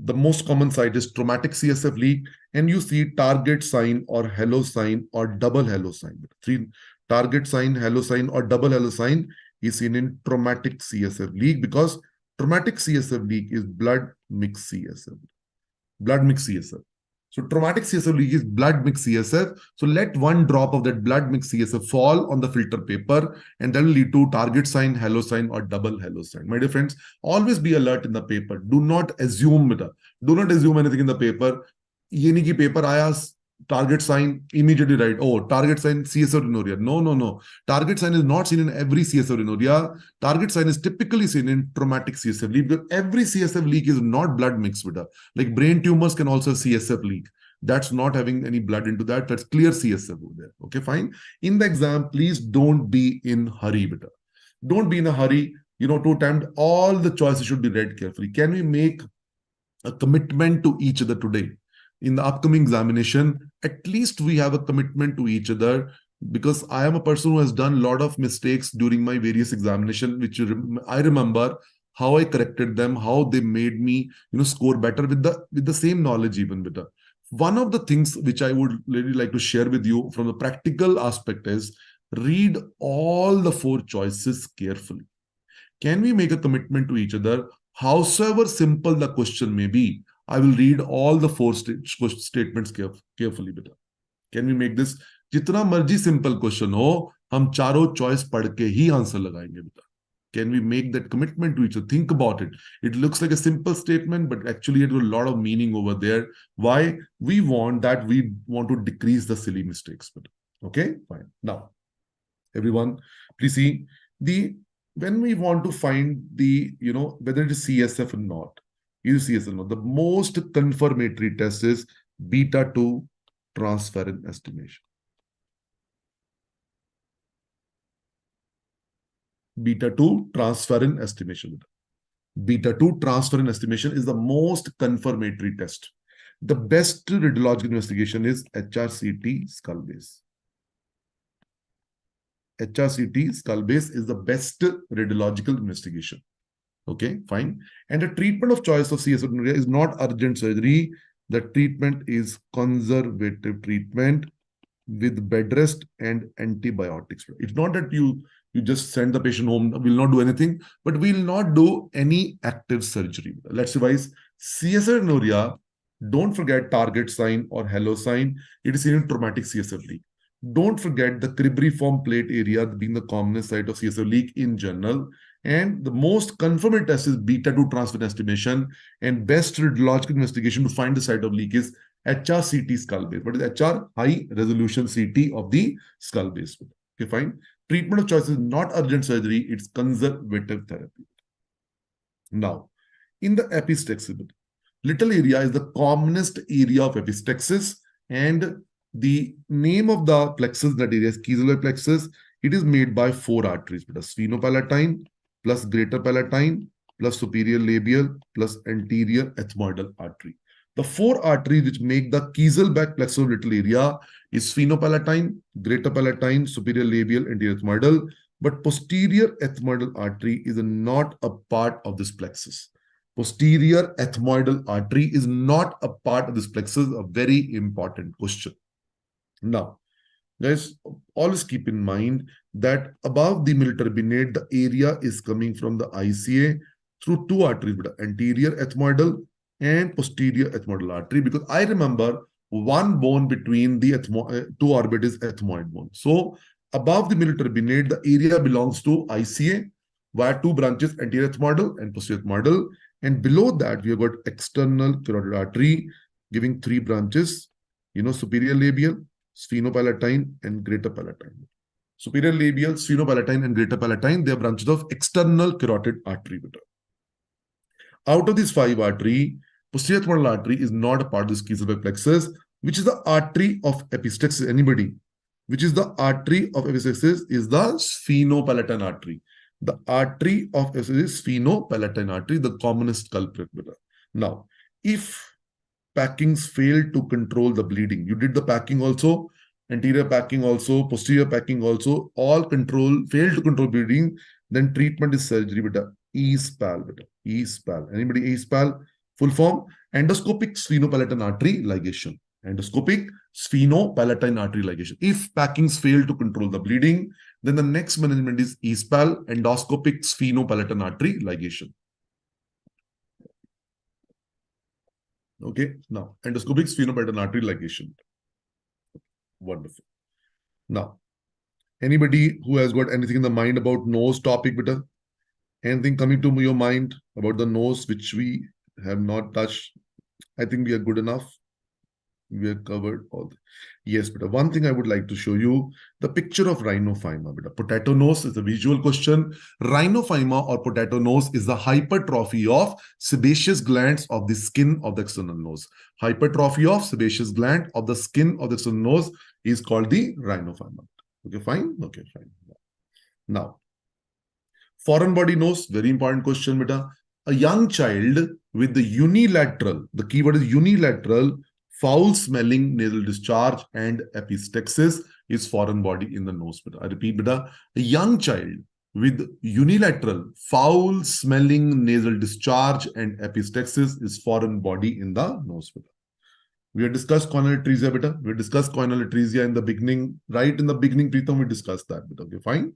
Speaker 1: The most common site is traumatic CSF leak, and you see target sign or halo sign or double halo sign. Three target sign, halo sign, or double halo sign is seen in traumatic CSF leak, because traumatic CSF leak is blood mixed CSF. Blood mixed CSF. So traumatic CSF leak is blood mixed CSF. So let one drop of that blood mixed CSF fall on the filter paper, and that will lead to target sign, halo sign, or double halo sign. My dear friends, always be alert in the paper. Do not assume it. Do not assume anything in the paper. ये नहीं कि paper आया, target sign, immediately write, oh, target sign CSF rhinorrhea. No. Target sign is not seen in every CSF rhinorrhea. Target sign is typically seen in traumatic CSF leak, because every CSF leak is not blood mixed with it. Like brain tumors can also CSF leak. That's not having any blood into that. That's clear CSF over there. Okay, fine. In the exam, please don't be in hurry, beta. Don't be in a hurry. To attempt all the choices should be read carefully. Can we make a commitment to each other today? In the upcoming examination, at least we have a commitment to each other, because I am a person who has done a lot of mistakes during my various examinations, which I remember how I corrected them, how they made me, score better with the same knowledge even better. One of the things which I would really like to share with you from the practical aspect is read all the 4 choices carefully. Can we make a commitment to each other? Howsoever simple the question may be, I will read all the 4 statements carefully. Beta. Can we make this? जितना मर्जी simple question हो, हम चारों choice पढ़ के ही answer लगाएंगे बेटा. Can we make that commitment to each other? Think about it. It looks like a simple statement, but actually it has a lot of meaning over there. Why? We want to decrease the silly mistakes. Okay, fine. Now, everyone, please see when we want to find whether it is CSF or not. The most confirmatory test is beta-2 transferrin estimation. Beta-2 transferrin estimation. Beta-2 transferrin estimation is the most confirmatory test. The best radiological investigation is HRCT skull base. HRCT skull base is the best radiological investigation. Okay, fine. And the treatment of choice of CSF rhinorrhea is not urgent surgery. The treatment is conservative treatment with bed rest and antibiotics. It's not that you just send the patient home, will not do anything, but we will not do any active surgery. Let's revise. CSF rhinorrhea, don't forget target sign or halo sign. It is seen in traumatic CSF leak. Don't forget the cribriform plate area being the commonest site of CSF leak in general. And the most confirming test is beta-2 transfer estimation, and best radiological investigation to find the site of leak is HRCT skull base. What is HR? High resolution CT of the skull base. Okay, fine. Treatment of choice is not urgent surgery, it's conservative therapy. Now, in the epistaxis, little area is the commonest area of epistaxis, and the name of the plexus, that area is Kieselberg plexus. It is made by four arteries: sphenopalatine plus greater palatine plus superior labial plus anterior ethmoidal artery. The four arteries which make the Kieselberg plexus of little area is sphenopalatine, greater palatine, superior labial, anterior ethmoidal. But posterior ethmoidal artery is not a part of this plexus. Posterior ethmoidal artery is not a part of this plexus. A very important question. Now, guys, always keep in mind that above the middle turbinate, the area is coming from the ICA through two arteries, anterior ethmoidal and posterior ethmoidal artery, because I remember one bone between the two orbit is ethmoid bone. So above the middle turbinate, the area belongs to ICA via two branches, anterior ethmoidal and posterior ethmoidal. And below that, we have got external carotid artery giving three branches, superior labial, sphenopalatine, and greater palatine. Superior labial, sphenopalatine, and greater palatine, they are branches of external carotid artery. Out of these five arteries, posterior ethmoidal artery is not a part of this Kieselberg plexus, which is the artery of epistaxis. Anybody? Which is the artery of epistaxis is the sphenopalatine artery. The artery of epistaxis is sphenopalatine artery, the commonest culprit. Now, if packings fail to control the bleeding, you did the packing also, anterior packing also, posterior packing also, all fail to control bleeding, then treatment is surgery. ESPAL. ESPAL. Anybody ESPAL? Full form: endoscopic sphenopalatine artery ligation. Endoscopic sphenopalatine artery ligation. If packings fail to control the bleeding, then the next management is ESPAL, endoscopic sphenopalatine artery ligation. Okay, now endoscopic sphenopalatine artery ligation. Wonderful. Now, anybody who has got anything in the mind about nose topic, beta? Anything coming to your mind about the nose which we have not touched? I think we are good enough. We have covered all. Yes, but one thing I would like to show you, the picture of rhinophyma. Potato nose is a visual question. Rhinophyma or potato nose is the hypertrophy of sebaceous glands of the skin of the external nose. Hypertrophy of sebaceous gland of the skin of the external nose is called the rhinophyma. Okay, fine? Okay, fine. Now, foreign body nose, very important question, beta. A young child with the unilateral, the keyword is unilateral, foul-smelling nasal discharge and epistaxis is foreign body in the nose. I repeat, beta. A young child with unilateral, foul-smelling nasal discharge and epistaxis is foreign body in the nose. Beta. We have discussed corneal atresia, beta. We discussed corneal atresia in the beginning. Right in the beginning, Preetham, we discussed that. Beta. Okay, fine.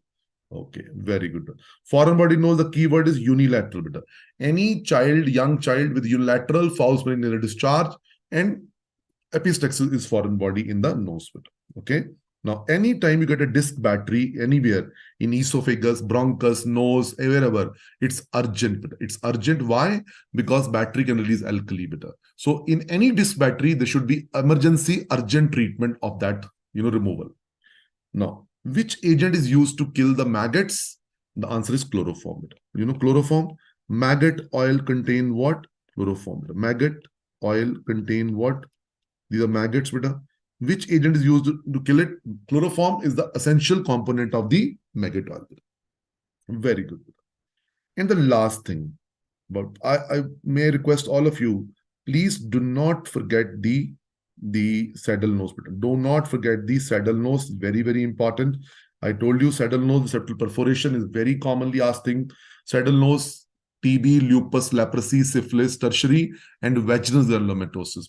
Speaker 1: Okay, very good. Foreign body nose, the keyword is unilateral. Beta. Any child, young child with unilateral foul-smelling nasal discharge and epistaxis is foreign body in the nose. Beta. Okay. Now, anytime you get a disc battery anywhere in esophagus, bronchus, nose, wherever, it's urgent. Beta. It's urgent. Why? Because battery can release alkali. Beta. So, in any disc battery, there should be emergency, urgent treatment of that, removal. Now, which agent is used to kill the maggots? The answer is chloroform. Chloroform. Maggot oil contain what? Chloroform. Maggot oil contain what? These are maggots, beta. Which agent is used to kill it? Chloroform is the essential component of the maggot oil. Very good. And the last thing, but I may request all of you, please do not forget the saddle nose. Do not forget the saddle nose. Very, very important. I told you saddle nose, the septal perforation is very commonly asked thing. Saddle nose, TB, lupus, leprosy, syphilis, tertiary, and vaginal granulomatosis.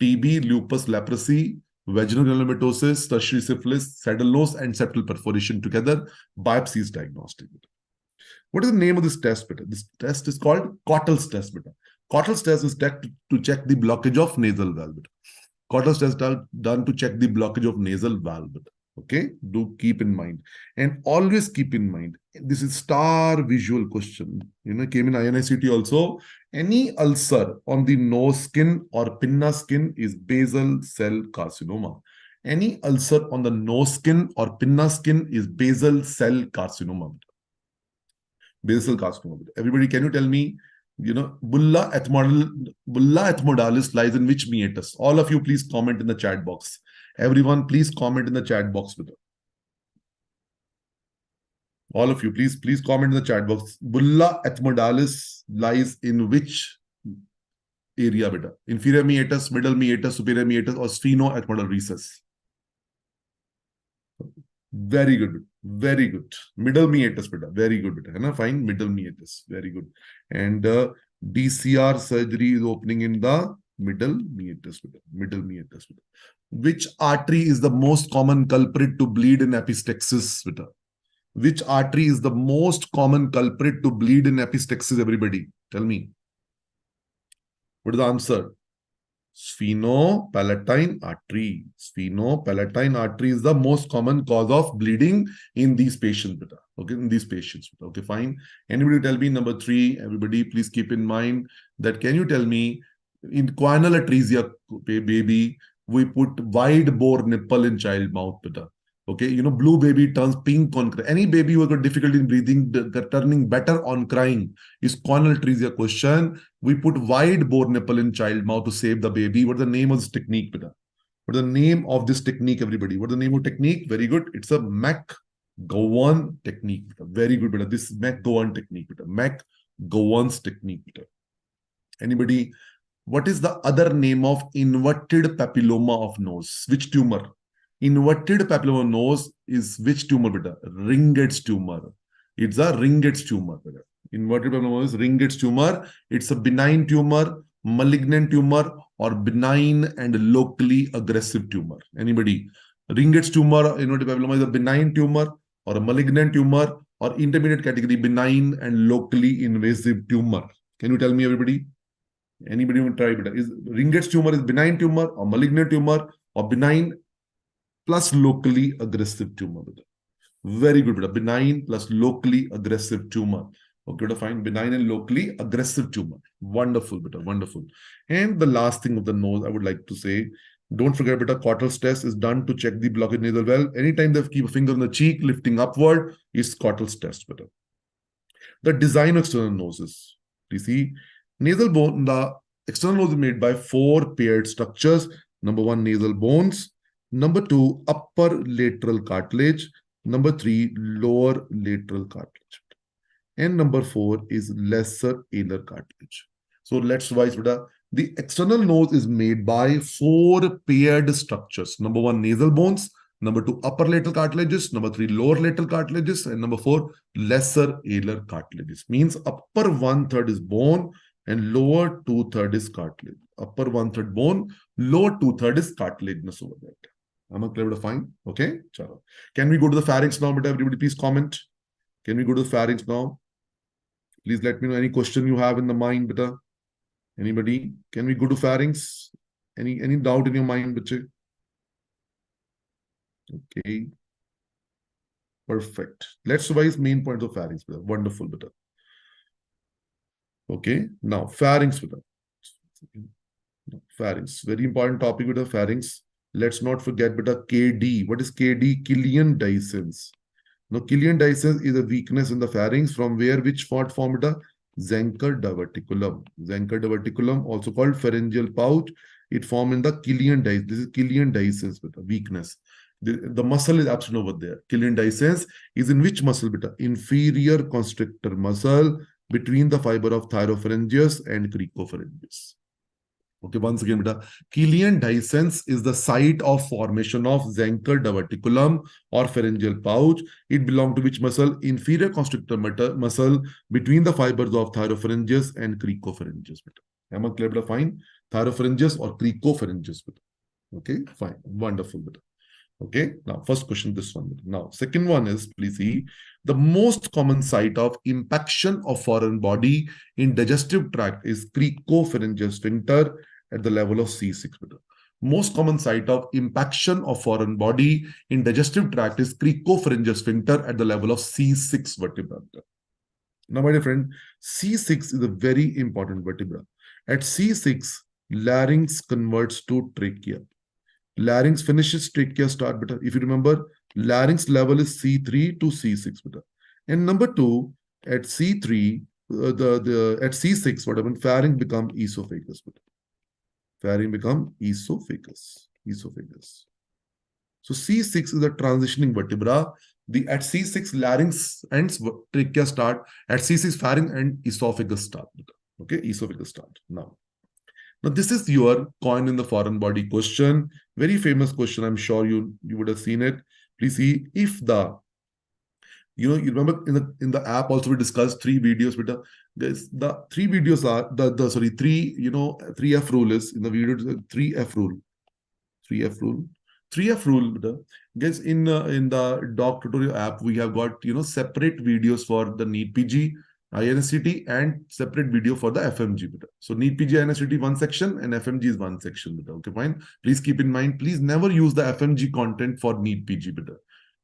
Speaker 1: TB, lupus, leprosy, vaginal granulomatosis, tertiary syphilis, saddle nose, and septal perforation together. Biopsy is diagnostic. What is the name of this test? This test is called Cottel's test. Cottel's test is to check the blockage of nasal valve. Cottel's test is done to check the blockage of nasal valve. Okay, do keep in mind. And always keep in mind, this is star visual question. Came in INICT also. Any ulcer on the nose skin or pinna skin is basal cell carcinoma. Any ulcer on the nose skin or pinna skin is basal cell carcinoma. Basal carcinoma. Everybody, can you tell me, bulla ethmodalis lies in which meatus? All of you, please comment in the chat box. Everyone, please comment in the chat box with it. All of you, please comment in the chat box. Bulla ethmodalis lies in which area, beta? Inferior meatus, middle meatus, superior meatus, or sphenoethmoidal recess? Very good. Very good. Middle meatus, beta. Very good, beta. Fine. Middle meatus. Very good. And DCR surgery is opening in the middle meatus, beta. Middle meatus, beta. Which artery is the most common culprit to bleed in epistaxis, beta? Which artery is the most common culprit to bleed in epistaxis, everybody? Tell me. What is the answer? Sphenopalatine artery. Sphenopalatine artery is the most common cause of bleeding in these patients. Beta. Okay, in these patients. Beta. Okay, fine. Anybody tell me number 3? Everybody, please keep in mind that. Can you tell me, in choanal atresia baby, we put wide bore nipple in child mouth. Beta. Okay, blue baby turns pink on crying. Any baby who has got difficulty in breathing, the turning better on crying is choanal atresia question. We put wide bore nipple in child mouth to save the baby. What's the name of this technique, beta? What's the name of this technique, everybody? What's the name of technique? Very good. It's a McGowan technique. Beta. Very good, beta. This is McGowan technique, beta. McGowan's technique, beta. Anybody? What is the other name of inverted papilloma of nose? Which tumor? Inverted papilloma nose is which tumor, beta? Ringett's tumor. It's a Ringett's tumor, beta. Inverted papilloma is Ringett's tumor. It's a benign tumor, malignant tumor, or benign and locally aggressive tumor. Anybody? Ringett's tumor, inverted papilloma is a benign tumor or a malignant tumor, or intermediate category, benign and locally invasive tumor. Can you tell me, everybody? Anybody will try, beta? Is Ringett's tumor is benign tumor or malignant tumor or benign plus locally aggressive tumor? Very good, beta. Benign plus locally aggressive tumor. Okay, to find benign and locally aggressive tumor. Wonderful, beta. Wonderful. And the last thing of the nose, I would like to say, don't forget, beta, Cotterell's test is done to check the blockage nasal valve. Anytime they keep a finger on the cheek, lifting upward, is Cotterell's test, beta. The design of external noses. You see, nasal bone, the external nose is made by 4 paired structures. Number 1, nasal bones. Number 2, upper lateral cartilage. Number 3, lower lateral cartilage. And number 4 is lesser alar cartilage. So let's revise, beta. The external nose is made by 4 paired structures. Number 1, nasal bones. Number 2, upper lateral cartilages. Number 3, lower lateral cartilages. And number 4, lesser alar cartilages. Means upper 1/3 is bone and lower 2/3 is cartilage. Upper 1/3 bone, lower 2/3 is cartilaginous over there. Am I clear to find? Okay. Chalo. Can we go to the pharynx now, beta? Everybody, please comment. Can we go to the pharynx now? Please let me know any question you have in the mind, beta. Anybody? Can we go to pharynx? Any doubt in your mind, beta? Okay. Perfect. Let's revise main points of pharynx, beta. Wonderful, beta. Okay. Now, pharynx, beta. Pharynx. Very important topic, beta. Pharynx. Let's not forget, beta, KD. What is KD? Killian dehiscence. Now, Killian dehiscence is a weakness in the pharynx from where which part form, beta? Zenker diverticulum. Zenker diverticulum, also called pharyngeal pouch. It formed in the Killian dehiscence. This is Killian dehiscence, beta, weakness. The muscle is absent over there. Killian dehiscence is in which muscle, beta? Inferior constrictor muscle between the fiber of thyropharyngeus and cricopharyngeus. Okay, once again, beta, Killian dehiscence is the site of formation of Zenker diverticulum or pharyngeal pouch. It belongs to which muscle? Inferior constrictor muscle between the fibers of thyropharyngeus and cricopharyngeus. Beta. Am I clear, beta? Fine. Thyropharyngeus or cricopharyngeus. Beta. Okay, fine. Wonderful, beta. Okay, now first question, this one. Now, second one is, please see, the most common site of impaction of foreign body in digestive tract is cricopharyngeal sphincter at the level of C6. most common site of impaction of foreign body in digestive tract is cricopharyngeal sphincter at the level of C6 vertebra. Now, my dear friend, C6 is a very important vertebra. At C6, larynx converts to trachea. Larynx finishes, trachea start, beta. If you remember, larynx level is C3 to C6, beta. And number two, at C3, at C6, what happened? Pharynx become esophagus, beta. Pharynx become esophagus. Esophagus. So C6 is a transitioning vertebra. At C6 larynx ends, trachea start. At C6 pharynx and esophagus start. Okay, esophagus start. Now this is your coin in the foreign body question. Very famous question. I'm sure you would have seen it. Please see if you remember in the app also we discussed three videos. But guys, the three videos are three F rule is in the video. 3F rule. 3F rule. 3F rule, guys, in the doc tutorial app, we have got separate videos for the NEET PG, INSCT, and separate video for the FMG. So NEET PG, INSCT one section, and FMG is one section. Okay, fine. Please keep in mind, please never use the FMG content for NEET PG.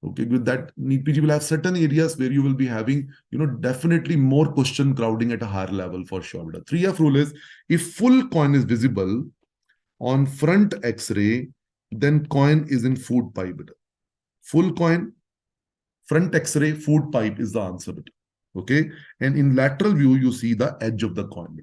Speaker 1: Okay, with that, NEET PG will have certain areas where you will be having, definitely more question crowding at a higher level for sure. 3F rule is if full coin is visible on front X-ray, then coin is in food pipe. Full coin, front X-ray, food pipe is the answer. Okay, and in lateral view, you see the edge of the coin.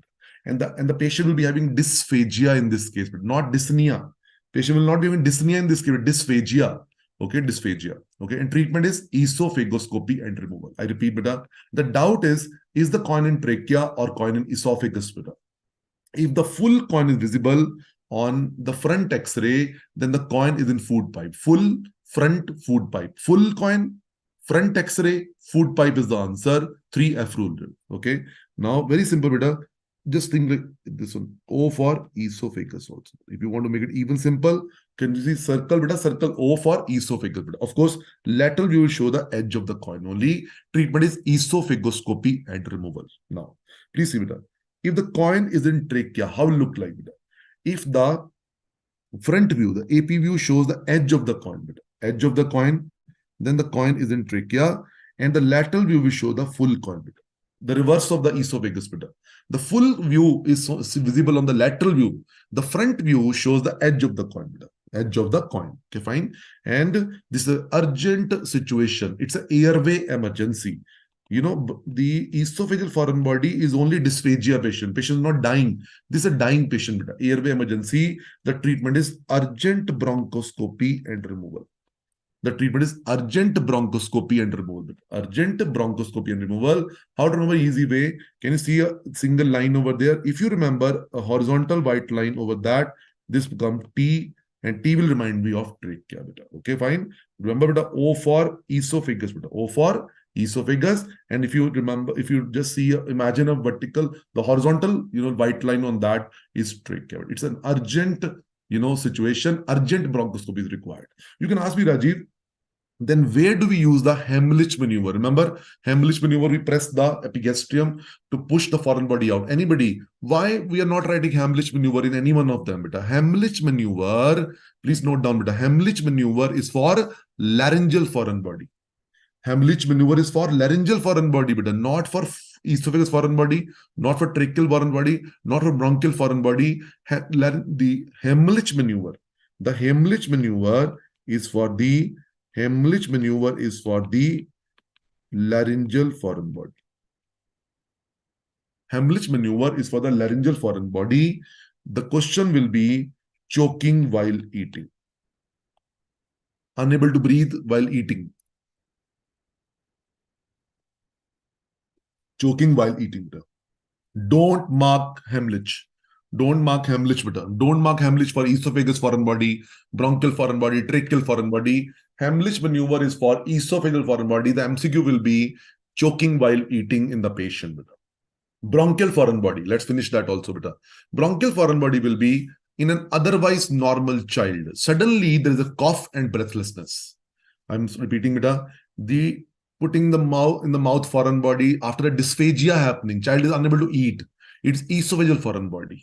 Speaker 1: And the patient will be having dysphagia in this case, but not dyspnea. Patient will not be having dyspnea in this case, but dysphagia. Okay, dysphagia. Okay, and treatment is esophagoscopy and removal. I repeat, beta. The doubt is the coin in trachea or coin in esophagus, beta? If the full coin is visible on the front X-ray, then the coin is in food pipe. Full front food pipe. Full coin, front X-ray, food pipe is the answer. 3F rule. Okay. Now, very simple, beta. Just think like this one. O for esophagus also. If you want to make it even simple, can you see circle, beta? Circle O for esophagus, beta. Of course, lateral view will show the edge of the coin. Only treatment is esophagoscopy and removal. Now, please see, beta. If the coin is in trachea, how will it look like, beta? If the front view, the AP view shows the edge of the coin, edge of the coin, then the coin is in trachea, and the lateral view will show the full coin, the reverse of the esophagus. The full view is visible on the lateral view. The front view shows the edge of the coin, edge of the coin. Okay, fine. And this is an urgent situation. It's an airway emergency. The esophageal foreign body is only dysphagia patient. Patient is not dying. This is a dying patient. Airway emergency. The treatment is urgent bronchoscopy and removal. The treatment is urgent bronchoscopy and removal. Urgent bronchoscopy and removal. How to remember? Easy way. Can you see a single line over there? If you remember a horizontal white line over that, this becomes T, and T will remind me of trachea. Okay, fine. Remember, O for esophagus. O for esophagus. And if you remember, if you just imagine a vertical, the horizontal, white line on that is trachea. It's an urgent, situation. Urgent bronchoscopy is required. You can ask me, Rajiv, then where do we use the Heimlich maneuver? Remember, Heimlich maneuver, we press the epigastrium to push the foreign body out. Anybody? Why we are not writing Heimlich maneuver in any one of them? Heimlich maneuver, please note down, Heimlich maneuver is for laryngeal foreign body. Heimlich maneuver is for laryngeal foreign body, not for esophagus foreign body, not for tracheal foreign body, not for bronchial foreign body. The Heimlich maneuver. The Heimlich maneuver is for the laryngeal foreign body. Heimlich maneuver is for the laryngeal foreign body. The question will be choking while eating. Unable to breathe while eating. Choking while eating. Don't mark Heimlich. Don't mark Heimlich. Don't mark Heimlich for esophagus foreign body, bronchial foreign body, tracheal foreign body. Heimlich maneuver is for esophageal foreign body. The MCQ will be choking while eating in the patient. Bronchial foreign body. Let's finish that also. Bronchial foreign body will be in an otherwise normal child. Suddenly there is a cough and breathlessness. I'm repeating. The putting the mouth in the mouth foreign body after a dysphagia happening. Child is unable to eat. It's esophageal foreign body.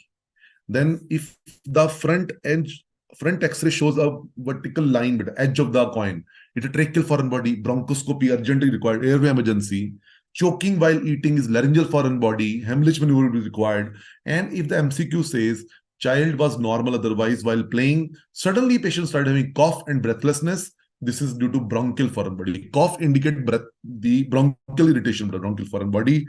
Speaker 1: Then if the front edge front X-ray shows a vertical line with the edge of the coin. It's a tracheal foreign body, bronchoscopy urgently required, airway emergency. Choking while eating is laryngeal foreign body, hemorrhage maneuver will be required. And if the MCQ says child was normal otherwise while playing, suddenly patient started having cough and breathlessness, this is due to bronchial foreign body. Cough indicate the bronchial irritation of the bronchial foreign body.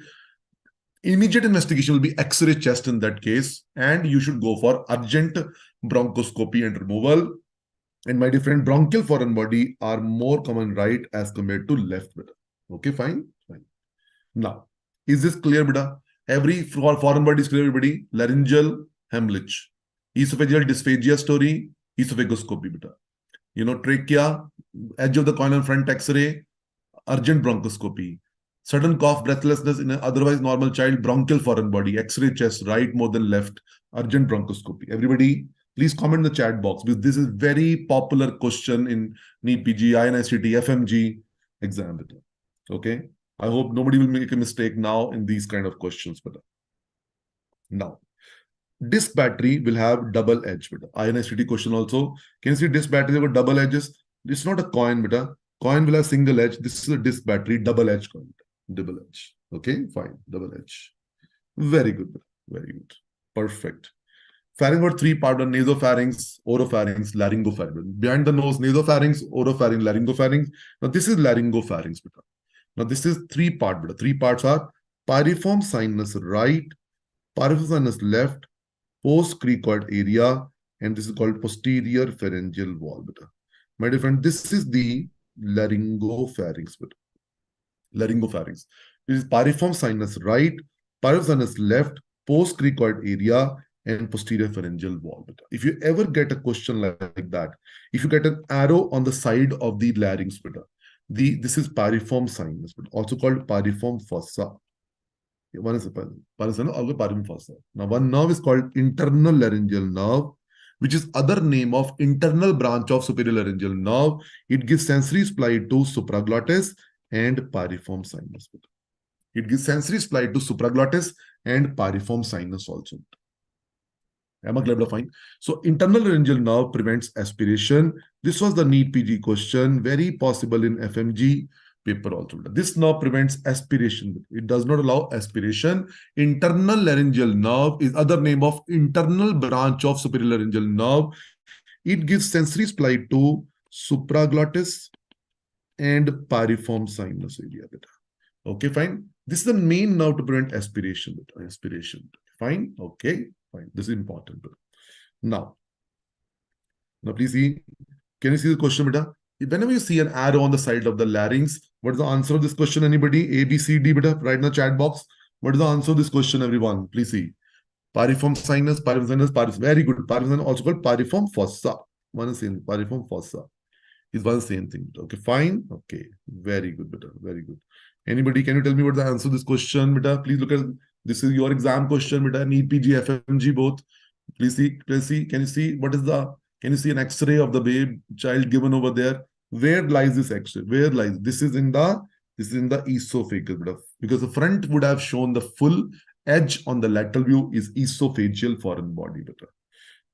Speaker 1: Immediate investigation will be X-ray chest in that case, and you should go for urgent bronchoscopy and removal. And my different bronchial foreign body are more common right as compared to left. Beta. Okay, fine. Now, is this clear, beta? Every foreign body is clear, everybody. Laryngeal hemorrhage, esophageal dysphagia story, esophagoscopy, beta. Trachea, edge of the coin and front X-ray, urgent bronchoscopy. Sudden cough, breathlessness in an otherwise normal child, bronchial foreign body, X-ray chest, right more than left, urgent bronchoscopy. Everybody, please comment in the chat box because this is very popular question in NEET PG, INICT, FMGE exam. Okay. I hope nobody will make a mistake now in these kind of questions. Now, disk battery will have double edge. INICT question also. Can you see disk battery have double edges? It's not a coin. Coin will have single edge. This is a disk battery, double edge coin. Double edge. Okay, fine. Double edge. Very good. Very good. Perfect. Pharynx were three-part: nasopharynx, oropharynx, laryngopharynx. Behind the nose, nasopharynx, oropharynx, laryngopharynx. Now this is laryngopharynx. Now this is three-part. Three parts are piriform sinus right, piriform sinus left, post-cricoid area, and this is called posterior pharyngeal wall. My dear friend, this is the laryngopharynx. Laryngopharynx. This is piriform sinus right, piriform sinus left, post-cricoid area, and posterior pharyngeal wall. If you ever get a question like that, if you get an arrow on the side of the larynx, this is piriform sinus, also called piriform fossa. One is piriform fossa. Now, one nerve is called internal laryngeal nerve, which is other name of internal branch of superior laryngeal nerve. It gives sensory supply to supraglottis and piriform sinus. It gives sensory supply to supraglottis and piriform sinus also. Am I clear? Fine. So internal laryngeal nerve prevents aspiration. This was the NEET PG question, very possible in FMG paper also. This nerve prevents aspiration. It does not allow aspiration. Internal laryngeal nerve is other name of internal branch of superior laryngeal nerve. It gives sensory supply to supraglottis and piriform sinus area. Okay, fine. This is the main nerve to prevent aspiration. Aspiration. Fine. Okay. Fine. This is important. Now please see. Can you see the question, beta? Whenever you see an arrow on the side of the larynx, what is the answer of this question? Anybody? A, B, C, D, beta? Write in the chat box. What is the answer of this question, everyone? Please see. Piriform sinus, piriform. Very good. Piriform sinus, also called piriform fossa. One is same. Piriform fossa is one same thing. Okay, fine. Okay, very good, beta. Very good. Anybody? Can you tell me what the answer of this question, beta? Please look at. This is your exam question, beta. NEET PG, FMG both. Please see. Please see. Can you see what is the? Can you see an X-ray of the babe child given over there? Where lies this X-ray? Where lies? This is in the esophagus, beta. Because the front would have shown the full edge on the lateral view is esophageal foreign body, beta.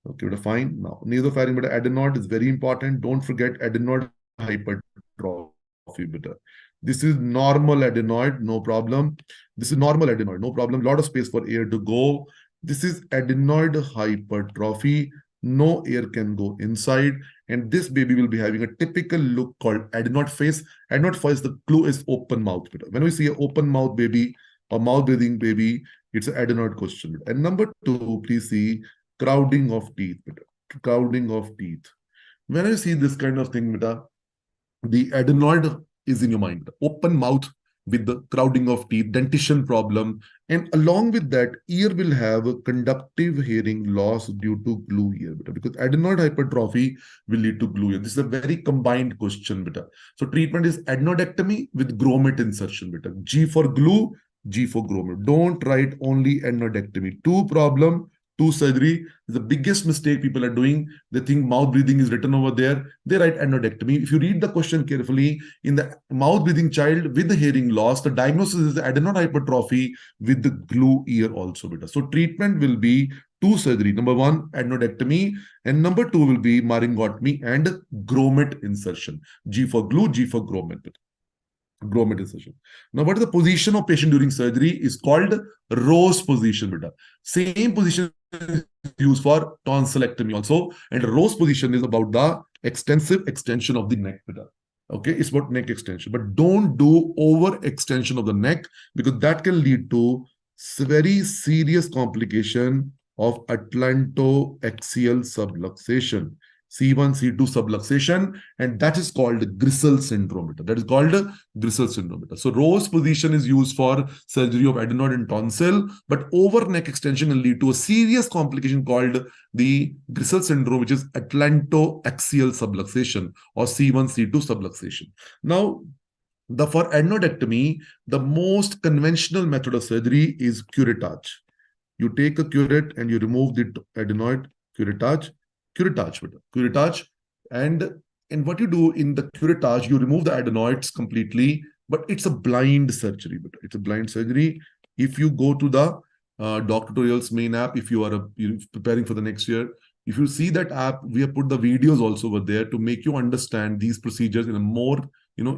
Speaker 1: Okay, beta. Fine. Now nasopharynx, beta. Adenoid is very important. Don't forget adenoid hypertrophy, beta. This is normal adenoid, no problem. This is normal adenoid, no problem. Lot of space for air to go. This is adenoid hypertrophy. No air can go inside. And this baby will be having a typical look called adenoid face. Adenoid face, the clue is open mouth. When we see an open mouth baby or mouth breathing baby, it's an adenoid question. And number two, please see crowding of teeth. Crowding of teeth. When I see this kind of thing, the adenoid is in your mind. Open mouth with the crowding of teeth, dentition problem, and along with that, ear will have a conductive hearing loss due to glue ear, because adenoid hypertrophy will lead to glue ear. This is a very combined question, beta. So treatment is adenoidectomy with grommet insertion, beta. G for glue, G for grommet. Don't write only adenoidectomy. Two problem, two surgery. The biggest mistake people are doing, they think mouth breathing is written over there. They write adenoidectomy. If you read the question carefully, in the mouth breathing child with the hearing loss, the diagnosis is adenoid hypertrophy with the glue ear also, beta. So treatment will be two surgery. Number one, adenodectomy, and number two will be myringotomy and grommet insertion. G for glue, G for grommet. Grommet insertion. Now, what is the position of patient during surgery? Is called Rose position, beta. Same position is used for tonsillectomy also, and Rose position is about the extensive extension of the neck, beta. Okay, it's about neck extension, but don't do over extension of the neck because that can lead to very serious complication of atlantoaxial subluxation, C1, C2 subluxation, and that is called Gristle syndrome. That is called Gristle syndrome. So Rose position is used for surgery of adenoid and tonsil, but over neck extension can lead to a serious complication called the Gristle syndrome, which is atlantoaxial subluxation or C1, C2 subluxation. Now, for adenodectomy, the most conventional method of surgery is curettage. You take a curette and you remove the adenoid, curettage, and what you do in the curettage, you remove the adenoids completely, but it's a blind surgery. It's a blind surgery. If you go to the Dr. Tutorials main app, if you are preparing for the next year, if you see that app, we have put the videos also over there to make you understand these procedures in a more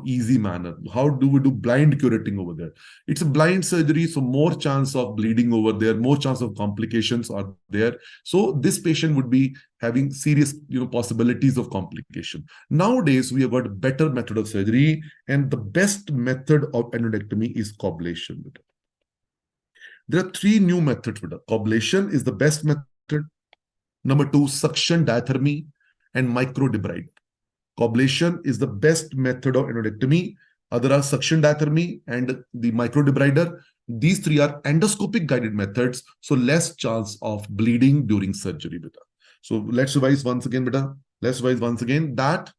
Speaker 1: easy manner. How do we do blind curating over there? It's a blind surgery, so more chance of bleeding over there, more chance of complications are there. So this patient would be having serious possibilities of complication. Nowadays, we have got a better method of surgery, and the best method of adenodectomy is coblation. There are three new methods. Coblation is the best method. Number two, suction diathermy and microdebride. Coblation is the best method of adenodectomy. Other are suction diathermy and the microdebrider. These three are endoscopic guided methods, so less chance of bleeding during surgery, beta. So let's revise once again, beta. Let's revise once again that,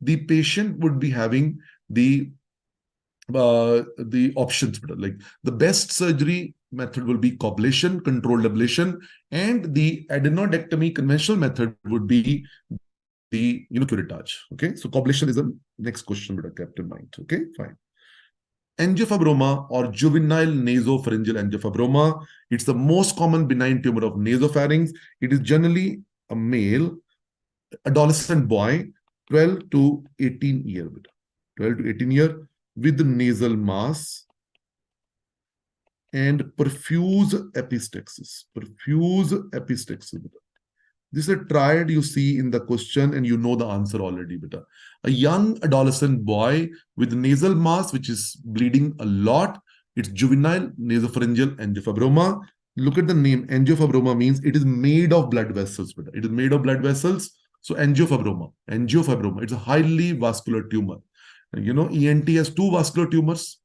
Speaker 1: the patient would be having the options, like the best surgery method will be coblation, controlled ablation, and the adenodectomy conventional method would be the curettage. Okay, so coblation is the next question, but kept in mind. Okay, fine. Angiofibroma or juvenile nasopharyngeal angiofibroma. It's the most common benign tumor of nasopharynx. It is generally a male, adolescent boy, 12 to 18 year, 12 to 18 year, with nasal mass and perfuse epistaxis. Perfuse epistaxis. This is a triad you see in the question, and you know the answer already, beta. A young adolescent boy with nasal mass, which is bleeding a lot. It's juvenile nasopharyngeal angiofibroma. Look at the name. Angiofibroma means it is made of blood vessels, beta. It is made of blood vessels. So angiofibroma. It's a highly vascular tumor. ENT has two vascular tumors,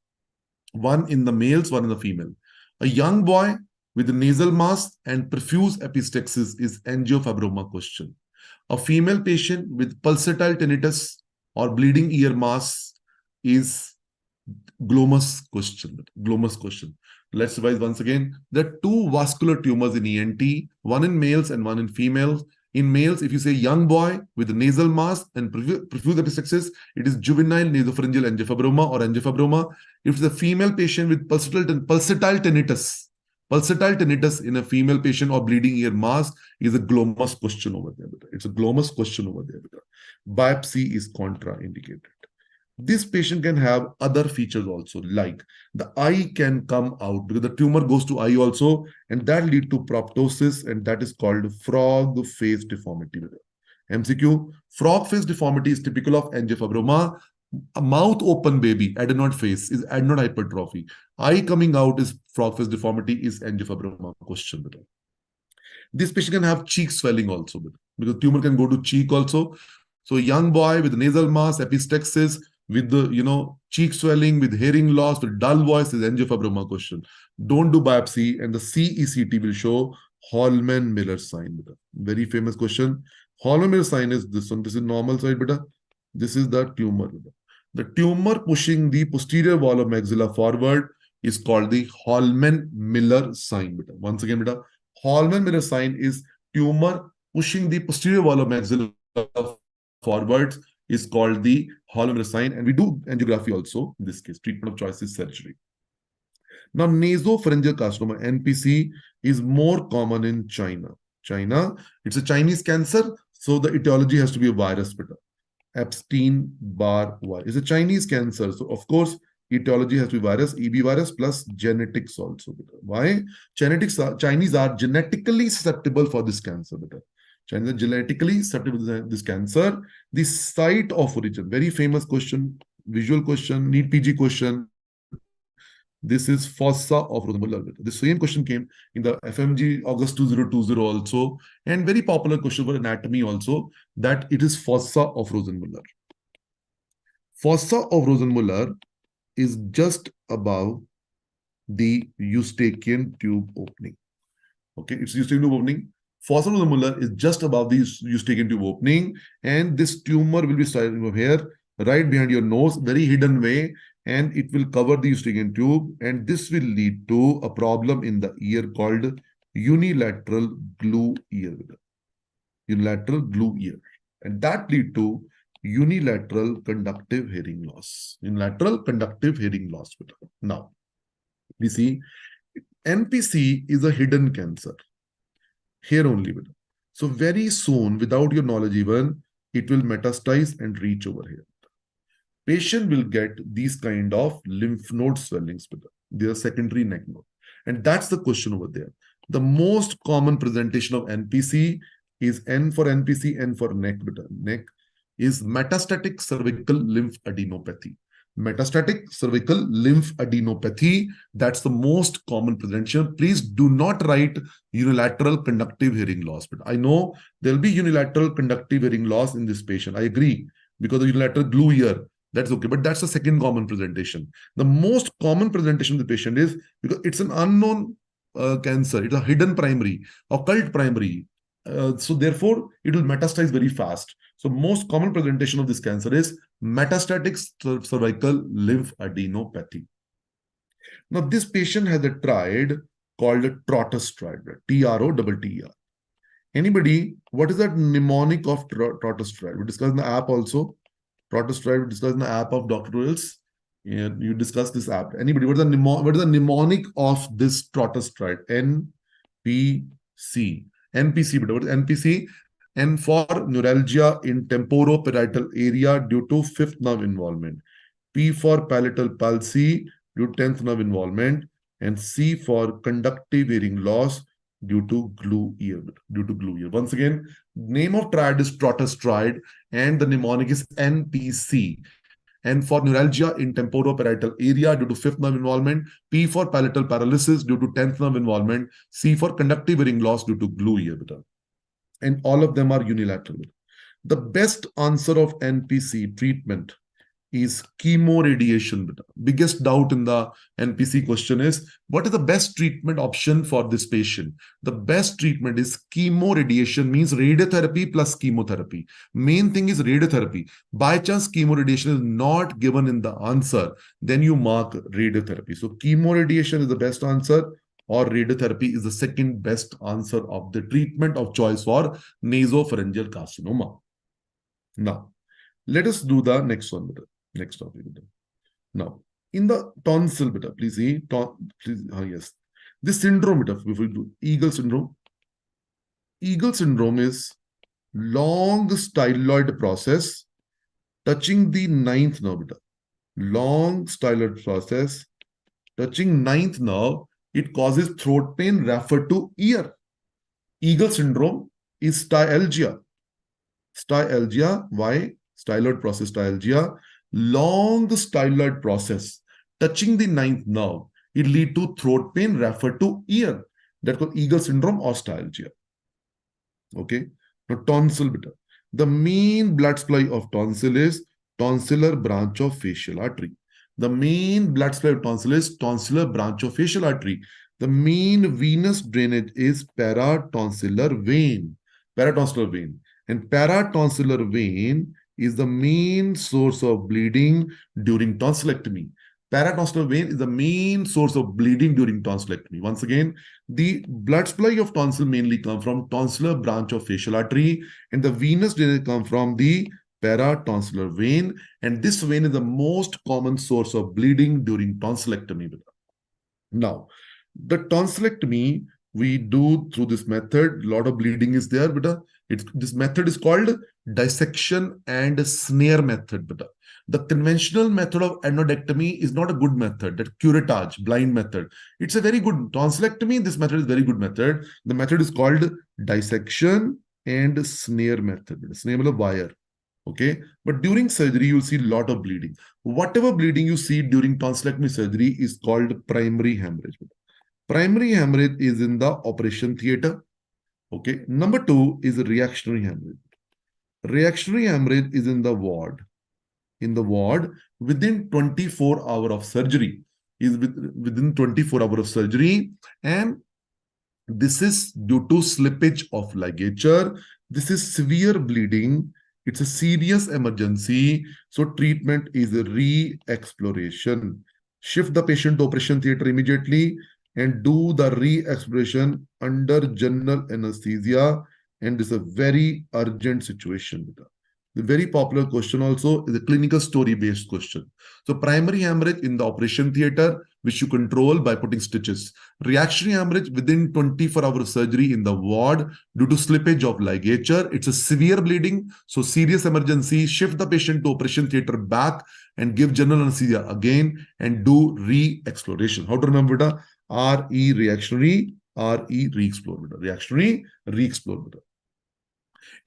Speaker 1: one in the males, one in the female. A young boy with nasal mass and perfuse epistaxis is angiofibroma question. A female patient with pulsatile tinnitus or bleeding ear mass is glomus question. Glomus question. Let's revise once again. There are two vascular tumors in ENT, one in males and one in females. In males, if you say young boy with nasal mass and perfuse epistaxis, it is juvenile nasopharyngeal angiofibroma or angiofibroma. If it's a female patient with pulsatile tinnitus in a female patient or bleeding ear mass is a glomus question over there. It's a glomus question over there. Biopsy is contraindicated. This patient can have other features also, like the eye can come out because the tumor goes to eye also, and that lead to proptosis, and that is called frog face deformity. MCQ, frog face deformity is typical of angiofibroma. A mouth open baby, adenoid face, is adenoid hypertrophy. Eye coming out is frog face deformity, is angiofibroma question. This patient can have cheek swelling also, because tumor can go to cheek also. So young boy with nasal mass, epistaxis, with the cheek swelling, with hearing loss, with dull voice is angiofibroma question. Don't do biopsy, and the CECT will show Hallman-Miller sign. Very famous question. Hallman-Miller sign is this one. This is normal side, beta. This is the tumor. The tumor pushing the posterior wall of maxilla forward is called the Hallman-Miller sign, beta. Once again, beta, Hallman-Miller sign is tumor pushing the posterior wall of maxilla forwards is called the Hallman-Miller sign, and we do angiography also in this case. Treatment of choice is surgery. Now, nasopharyngeal carcinoma, NPC, is more common in China. China, it's a Chinese cancer, so the etiology has to be a virus. Epstein-Barr virus. It's a Chinese cancer. So, of course, etiology has to be virus, EB virus plus genetics also. Why? Chinese are genetically susceptible for this cancer. Chinese are genetically susceptible to this cancer. The site of origin, very famous question, visual question, NEET PG question. This is fossa of Rosenmuller. The same question came in the FMGE August 2020 also, and very popular question for anatomy also, that it is fossa of Rosenmuller. Fossa of Rosenmuller is just above the Eustachian tube opening. Okay, it's Eustachian tube opening. Fossa of Rosenmuller is just above the Eustachian tube opening, and this tumor will be starting over here, right behind your nose, very hidden way, and it will cover the Eustachian tube, and this will lead to a problem in the ear called unilateral glue ear. Unilateral glue ear, and that lead to unilateral conductive hearing loss. Unilateral conductive hearing loss. Now, we see NPC is a hidden cancer. Here only. So very soon, without your knowledge even, it will metastasize and reach over here. Patient will get these kind of lymph node swellings. They are secondary neck node. And that's the question over there. The most common presentation of NPC is N for NPC, N for neck. Neck is metastatic cervical lymphadenopathy. Metastatic cervical lymphadenopathy, that's the most common presentation. Please do not write unilateral conductive hearing loss. But I know there'll be unilateral conductive hearing loss in this patient. I agree, because of unilateral glue ear. That's okay, but that's the second common presentation. The most common presentation of the patient is because it's an unknown cancer. It's a hidden primary, occult primary. So therefore, it will metastasize very fast. So most common presentation of this cancer is metastatic cervical lymphadenopathy. Now, this patient has a tride called a Trotter's tride, T-R-O-T-T-E-R. Anybody, what is that mnemonic of Trotter's tride? We discussed in the app also. Trotter's tride, we discussed in the app of Dr. Rajiv. You discussed this app. Anybody, what is the mnemonic of this Trotter's tride? NPC. NPC, but what is NPC? N for neuralgia in temporoparietal area due to fifth nerve involvement. P for palatal palsy due to 10th nerve involvement. And C for conductive hearing loss due to glue ear. Once again, name of triad is Trotter's tride, and the mnemonic is NPC. N for neuralgia in temporoparietal area due to fifth nerve involvement. P for palatal paralysis due to 10th nerve involvement. C for conductive hearing loss due to glue ear. And all of them are unilateral. The best answer of NPC treatment is chemoradiation. Biggest doubt in the NPC question is, what is the best treatment option for this patient? The best treatment is chemoradiation, means radiotherapy plus chemotherapy. Main thing is radiotherapy. By chance, chemoradiation is not given in the answer, then you mark radiotherapy. So chemoradiation is the best answer, or radiotherapy is the second best answer of the treatment of choice for nasopharyngeal carcinoma. Now, let us do the next one. Next topic. Now, in the tonsil, please see. Yes. This syndrome, if we do Eagle syndrome. Eagle syndrome is long styloid process touching the ninth nerve. Long styloid process touching ninth nerve. It causes throat pain referred to ear. Eagle syndrome is styalgia. Styalgia, why? Styloid process, styalgia. Long styloid process touching the ninth nerve, it lead to throat pain referred to ear. That's called Eagle syndrome or styalgia. Okay. Now tonsil. The main blood supply of tonsil is tonsillar branch of facial artery. The main blood supply of tonsil is tonsillar branch of facial artery. The main venous drainage is paratonsillar vein. Paratonsillar vein. And paratonsillar vein is the main source of bleeding during tonsillectomy. Paratonsillar vein is the main source of bleeding during tonsillectomy. Once again, the blood supply of tonsil mainly comes from tonsillar branch of facial artery, and the venous drainage comes from the paratonsillar vein, and this vein is the most common source of bleeding during tonsillectomy. Now, the tonsillectomy we do through this method. A lot of bleeding is there, but this method is called dissection and snare method. But the conventional method of endodectomy is not a good method. That curettage, blind method. It's a very good tonsillectomy. This method is very good method. The method is called dissection and snare method. Snare means wire. Okay, but during surgery you'll see a lot of bleeding. Whatever bleeding you see during tonsillectomy surgery is called primary hemorrhage. Primary hemorrhage is in the operation theater. Okay, number two is reactionary hemorrhage. Reactionary hemorrhage is in the ward. In the ward within 24 hours of surgery, is within 24 hours of surgery, and this is due to slippage of ligature. This is severe bleeding. It's a serious emergency. So treatment is a re-exploration. Shift the patient to operation theater immediately and do the re-exploration under general anesthesia. And this is a very urgent situation. The very popular question also is a clinical story-based question. So primary hemorrhage in the operation theater, which you control by putting stitches. Reactionary hemorrhage within 24 hours of surgery in the ward due to slippage of ligature. It's a severe bleeding, so serious emergency. Shift the patient to operation theater back and give general anesthesia again and do re-exploration. How to remember it? RE reactionary, RE re-explore. Reactionary, re-explore.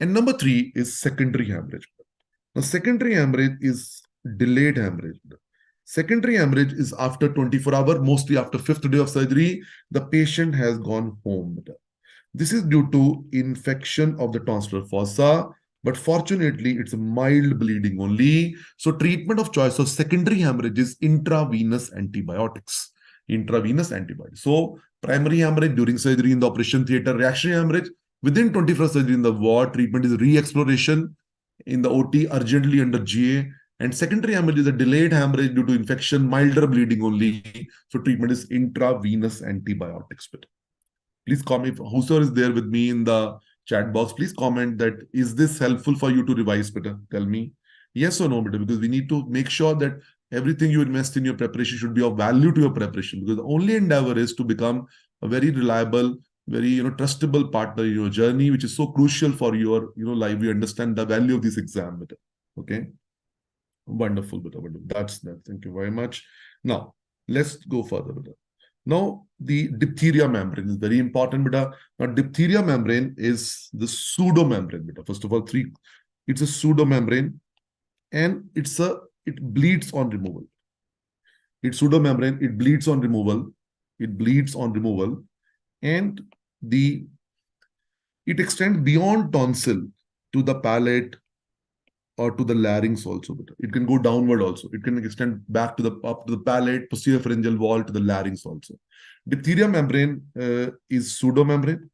Speaker 1: And number three is secondary hemorrhage. Now, secondary hemorrhage is delayed hemorrhage. Secondary hemorrhage is after 24 hours, mostly after 5th day of surgery, the patient has gone home. This is due to infection of the tonsillar fossa, but fortunately, it's a mild bleeding only. So treatment of choice of secondary hemorrhage is intravenous antibiotics. Intravenous antibiotics. So primary hemorrhage during surgery in the operation theater, reactionary hemorrhage within 24 surgery in the ward, treatment is re-exploration. In the OT, urgently under GA. And secondary hemorrhage is a delayed hemorrhage due to infection, milder bleeding only. So treatment is intravenous antibiotics. Please comment, whoever is there with me in the chat box, please comment that, is this helpful for you to revise better? Tell me yes or no, better, because we need to make sure that everything you invest in your preparation should be of value to your preparation, because the only endeavor is to become a very reliable, very trustable partner in your journey, which is so crucial for your life. We understand the value of this exam better. Okay, wonderful, better, wonderful. That's that. Thank you very much. Now let's go further, better. Now the diphtheria membrane is very important, beta. Now diphtheria membrane is the pseudo membrane, beta. First of all, it's a pseudo membrane, and it bleeds on removal. It's pseudo membrane. It bleeds on removal. It bleeds on removal, and it extends beyond tonsil to the palate or to the larynx also. It can go downward also. It can extend back to up to the palate, posterior pharyngeal wall, to the larynx also. Diphtheria membrane is pseudomembrane.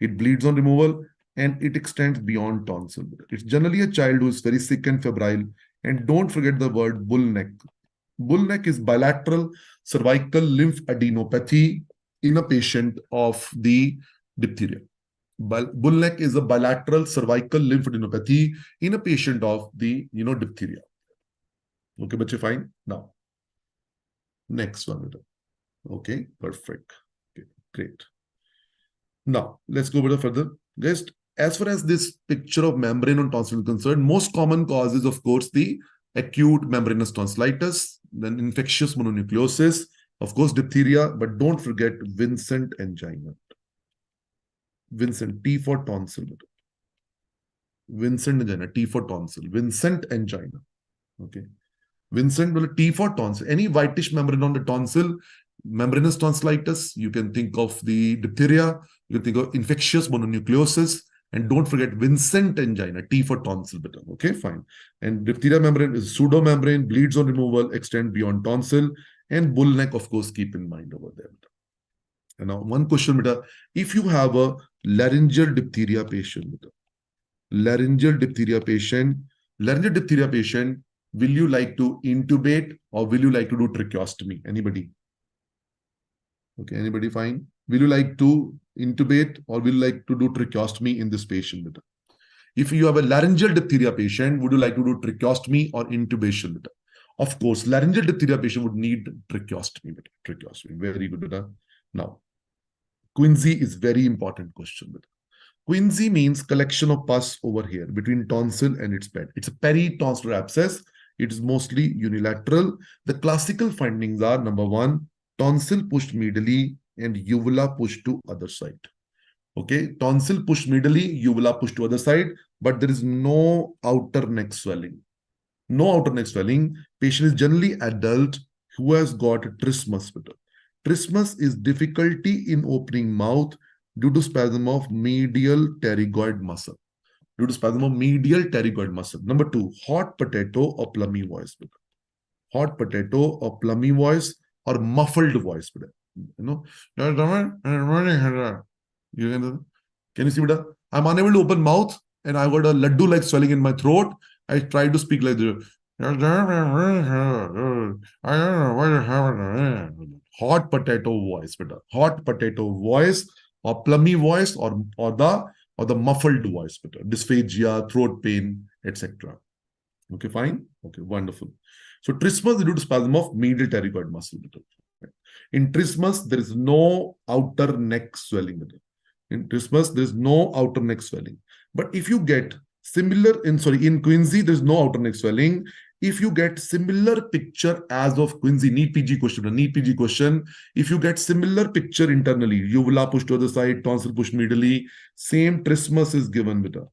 Speaker 1: It bleeds on removal and it extends beyond tonsil. It's generally a child who is very sick and febrile. And don't forget the word bull neck. Bull neck is bilateral cervical lymphadenopathy in a patient of the diphtheria. Bull neck is a bilateral cervical lymphadenopathy in a patient of the diphtheria. Okay, bache, fine. Now, next one. Okay, perfect. Okay, great. Now, let's go a bit further. Guys, as far as this picture of membrane on tonsil is concerned, most common causes, of course, the acute membranous tonsillitis, then infectious mononucleosis, of course, diphtheria, but don't forget Vincent angina. Vincent, T for tonsil. Vincent angina, T for tonsil. Vincent angina. Okay. Vincent will T for tonsil. Any whitish membrane on the tonsil, membranous tonsillitis, you can think of the diphtheria, you can think of infectious mononucleosis, and don't forget Vincent angina, T for tonsil. Okay, fine. And diphtheria membrane is pseudomembrane, bleeds on removal, extend beyond tonsil, and bull neck, of course, keep in mind over there. And now, one question, if you have a laryngeal diphtheria patient, laryngeal diphtheria patient, will you like to intubate or will you like to do tracheostomy? Anybody? Okay, anybody fine? Will you like to intubate or will you like to do tracheostomy in this patient? If you have a laryngeal diphtheria patient, would you like to do tracheostomy or intubation? Of course, laryngeal diphtheria patient would need tracheostomy. Tracheostomy, very good. Now, quinsy is very important question. Quinsy means collection of pus over here between tonsil and its bed. It's a peritonsillar abscess. It is mostly unilateral. The classical findings are number one, tonsil pushed medially and uvula pushed to other side. Okay, tonsil pushed medially, uvula pushed to other side, but there is no outer neck swelling. No outer neck swelling. Patient is generally adult who has got trismus. Trismus is difficulty in opening mouth due to spasm of medial pterygoid muscle. Due to spasm of medial pterygoid muscle. Number two, hot potato or plummy voice. Hot potato or plummy voice or muffled voice. You know, can you see it? I'm unable to open mouth and I got a laddu like swelling in my throat. I try to speak like this. Hot potato voice, hot potato voice or plummy voice or the muffled voice, dysphagia, throat pain, etc. Okay, fine. Okay, wonderful. So trismus is due to spasm of medial pterygoid muscle. In trismus, there is no outer neck swelling. In trismus, there is no outer neck swelling. But if you get similar in quinsy, there is no outer neck swelling. If you get similar picture as of quinsy, NEET PG question, if you get similar picture internally, uvula pushed to the side, tonsil pushed medially, same trismus is given with a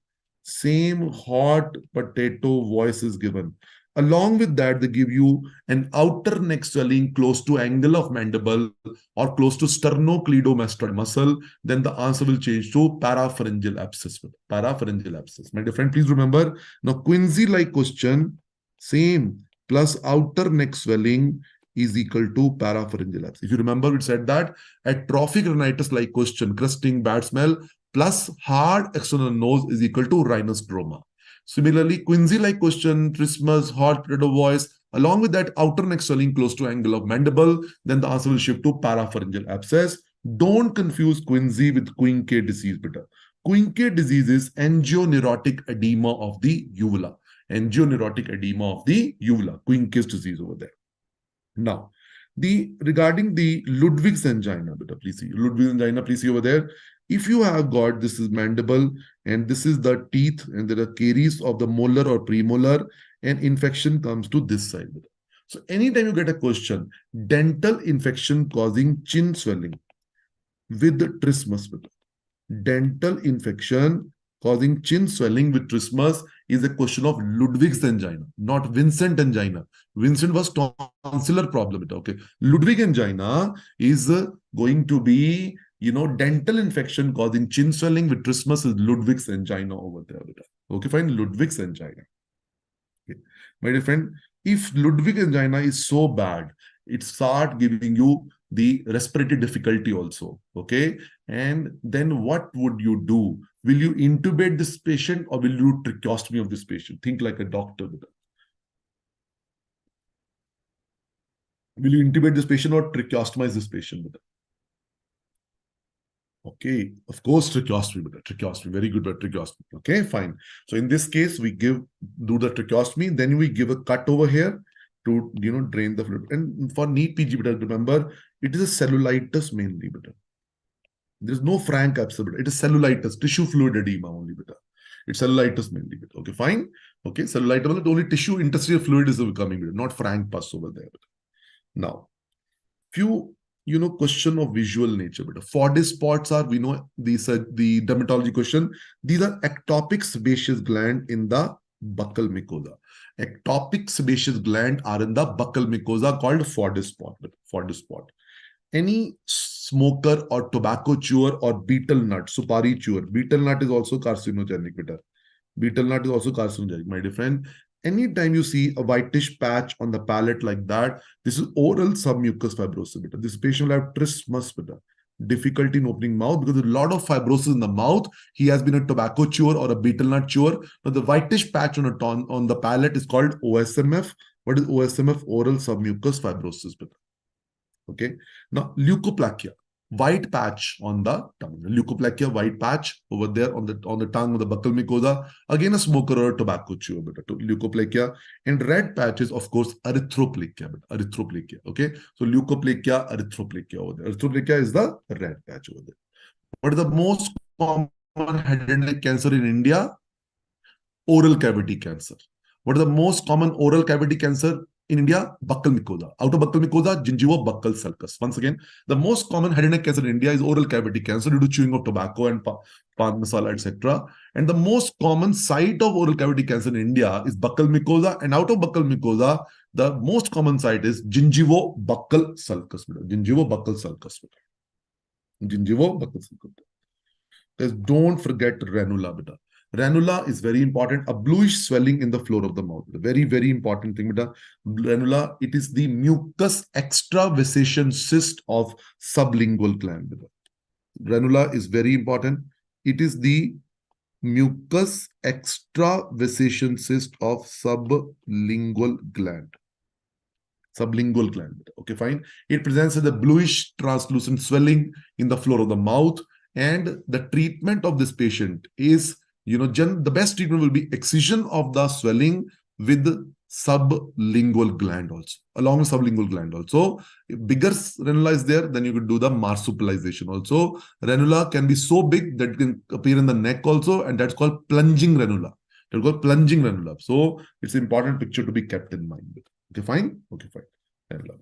Speaker 1: same hot potato voice is given. Along with that, they give you an outer neck swelling close to angle of mandible or close to sternocleidomastoid muscle. Then the answer will change to parapharyngeal abscess. Parapharyngeal abscess. My dear friend, please remember, now quinsy-like question, same plus outer neck swelling is equal to parapharyngeal abscess. If you remember, we said that atrophic rhinitis-like question, crusting, bad smell, plus hard external nose is equal to rhinostroma. Similarly, quinsy-like question, trismus, hot potato voice, along with that outer neck swelling close to angle of mandible, then the answer will shift to parapharyngeal abscess. Don't confuse quinsy with Quincke disease, beta. Quincke disease is angioneurotic edema of the uvula. Angioneurotic edema of the uvula. Quincke's disease over there. Now, regarding the Ludwig's angina, beta, please see. Ludwig's angina, please see over there. If you have got, this is mandible and this is the teeth and there are caries of the molar or premolar and infection comes to this side. So anytime you get a question, dental infection causing chin swelling with trismus. Dental infection causing chin swelling with trismus is a question of Ludwig's angina, not Vincent angina. Vincent was tonsillar problem. Okay, Ludwig angina is going to be dental infection causing chin swelling with trismus is Ludwig's angina over there. Okay, fine. Ludwig's angina. Okay. My dear friend, if Ludwig angina is so bad, it start giving you the respiratory difficulty also. Okay. And then what would you do? Will you intubate this patient or will you do tracheostomy of this patient? Think like a doctor. Will you intubate this patient or tracheostomize this patient? Okay, of course, tracheostomy, very good at tracheostomy. Okay, fine. So in this case, we do the tracheostomy, then we give a cut over here to drain the fluid. And for NEET PG, remember, it is a cellulitis mainly. There is no frank abscess. It is cellulitis, tissue fluid edema only. It's cellulitis mainly. Okay, fine. Okay, cellulitis, only tissue interstitial fluid is coming, not frank pus over there. Now, few question of visual nature. But Foddy spots are, we know these are the dermatology question. These are ectopic sebaceous gland in the buccal mucosa. Ectopic sebaceous gland are in the buccal mucosa called Foddy spot. Foddy spot. Any smoker or tobacco chewer or betel nut, supari chewer. Betel nut is also carcinogenic. Betel nut is also carcinogenic, my dear friend. Anytime you see a whitish patch on the palate like that, this is oral submucous fibrosis. This patient will have trismus, difficulty in opening mouth because there's a lot of fibrosis in the mouth. He has been a tobacco chewer or a betel nut chewer, but the whitish patch on the palate is called OSMF. What is OSMF? Oral submucous fibrosis. Okay. Now, leukoplakia. white patch on the tongue. Leukoplakia, white patch over there on the tongue of the buccal mucosa. Again, a smoker or a tobacco chewer. Leukoplakia. And red patch is, of course, erythroplakia. Erythroplakia. Okay. So leukoplakia, erythroplakia over there. Erythroplakia is the red patch over there. What is the most common head and neck cancer in India? Oral cavity cancer. What is the most common oral cavity cancer in India? Buccal mucosa. Outer buccal mucosa, gingivo-buccal sulcus. Once again, the most common head and neck cancer in India is oral cavity cancer due to chewing of tobacco and pan masala, etc. And the most common site of oral cavity cancer in India is buccal mucosa. And out of buccal mucosa, the most common site is gingivo-buccal sulcus. Gingivo-buccal sulcus. Gingivo-buccal sulcus. Guys, don't forget ranula, beta. Ranula is very important. A bluish swelling in the floor of the mouth. Very, very important thing, beta. Ranula, it is the mucus extravasation cyst of sublingual gland. Beta. Ranula is very important. It is the mucus extravasation cyst of sublingual gland. Sublingual gland. Okay, fine. It presents as a bluish translucent swelling in the floor of the mouth. And the treatment of this patient is, the best treatment will be excision of the swelling with sublingual gland also, along with sublingual gland also. If bigger ranula is there, then you could do the marsupialization also. Ranula can be so big that it can appear in the neck also, and that's called plunging ranula. That's called plunging ranula. So it's an important picture to be kept in mind. Okay, fine? Okay, fine. Ranula.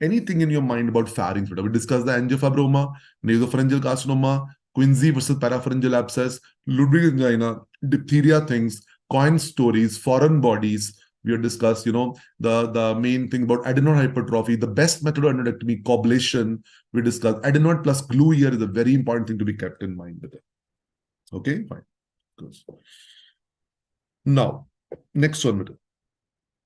Speaker 1: Anything in your mind about pharynx? We discussed the angiofibroma, nasopharyngeal carcinoma, quinsy versus parapharyngeal abscess, Ludwig angina, diphtheria things, coin stories, foreign bodies. We have discussed, the main thing about adenoid hypertrophy, the best method of adenectomy, coblation. We discussed adenoid plus glue here is a very important thing to be kept in mind with it. Okay, fine. Good. Now, next one.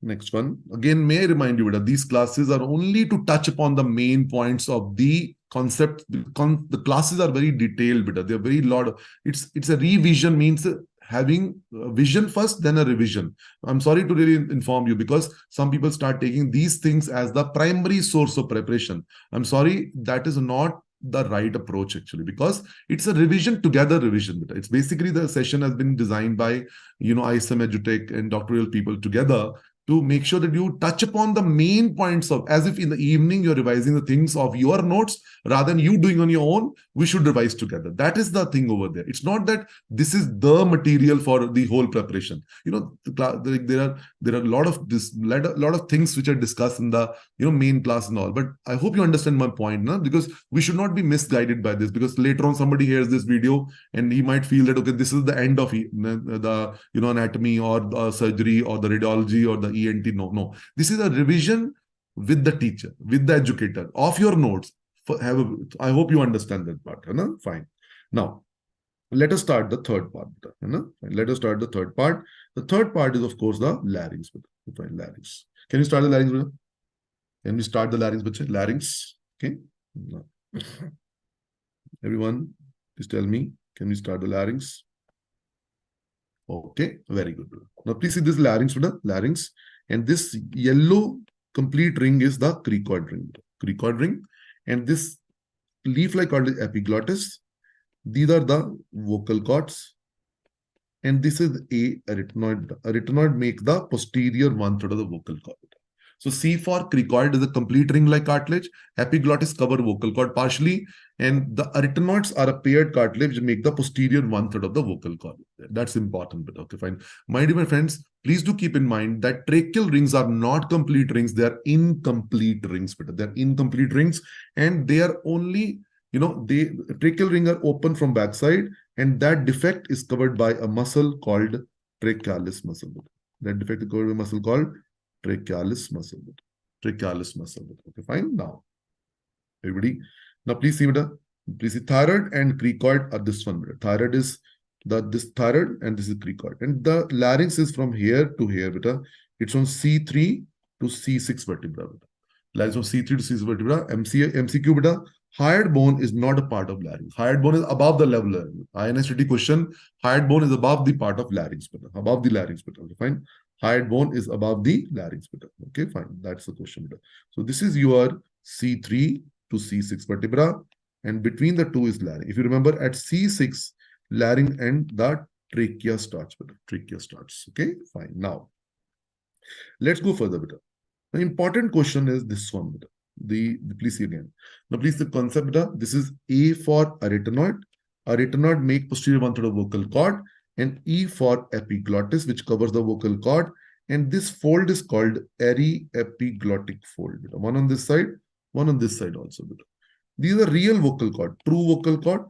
Speaker 1: Next one. Again, may I remind you that these classes are only to touch upon the main points of the concept. The classes are very detailed, but they're very lot. It's a revision, means having a vision first, then a revision. I'm sorry to really inform you, because some people start taking these things as the primary source of preparation. I'm sorry, that is not the right approach actually, because it's a revision together revision. It's basically the session has been designed by ISM Edutech and doctoral people together to make sure that you touch upon the main points of, as if in the evening you're revising the things of your notes rather than you doing on your own. We should revise together. That is the thing over there. It's not that this is the material for the whole preparation. There are a lot of things which are discussed in the main class and all. But I hope you understand my point, no? Because we should not be misguided by this, because later on somebody hears this video and he might feel that, okay, this is the end of the anatomy or the surgery or the radiology or the ENT. No. This is a revision with the teacher, with the educator of your notes. I hope you understand that part. Fine. Now, let us start the third part. Let us start the third part. The third part is, of course, the larynx. Fine, larynx. Can you start the larynx? Can we start the larynx? Larynx. Okay. No. Everyone, please tell me. Can we start the larynx? Okay, very good. Now, please see this larynx, larynx, and this yellow complete ring is the cricoid ring. Cricoid ring, and this leaf-like cord is epiglottis. These are the vocal cords, and this is a arytenoid. Arytenoid make the posterior 1/3 of the vocal cord. So C for cricoid is a complete ring-like cartilage. Epiglottis cover vocal cord partially, and the arytenoids are a paired cartilage which make the posterior 1/3 of the vocal cord. That's important. But okay, fine. My dear friends, please do keep in mind that tracheal rings are not complete rings; they are incomplete rings. They're incomplete rings, and they are only tracheal ring are open from backside, and that defect is covered by a muscle called trachealis muscle. That defect is covered by a muscle called trachealis muscle. Trachealis muscle. Okay, fine. Now, everybody. Now, please see, please see, thyroid and cricoid are this one. Thyroid is this thyroid, and this is cricoid. And the larynx is from here to here. It's from C3 to C6 vertebra. Larynx from C3 to C6 vertebra. MCQ. Hyoid bone is not a part of larynx. Hyoid bone is above the level. INSTT question. Hyoid bone is above the part of larynx. Above the larynx. Okay, fine. Hyoid bone is above the larynx. Okay, fine. That's the question. So this is your C3 to C6 vertebra. and between the two is larynx. If you remember, at C6, larynx and the trachea starts. Trachea starts. Okay, fine. Now, let's go further. The important question is this one. Please see again. Now, please the concept. This is A for arytenoid. Arytenoid make posterior one third of vocal cord, and E for epiglottis, which covers the vocal cord. And this fold is called aryepiglottic fold. One on this side, one on this side also. These are real vocal cord, true vocal cord,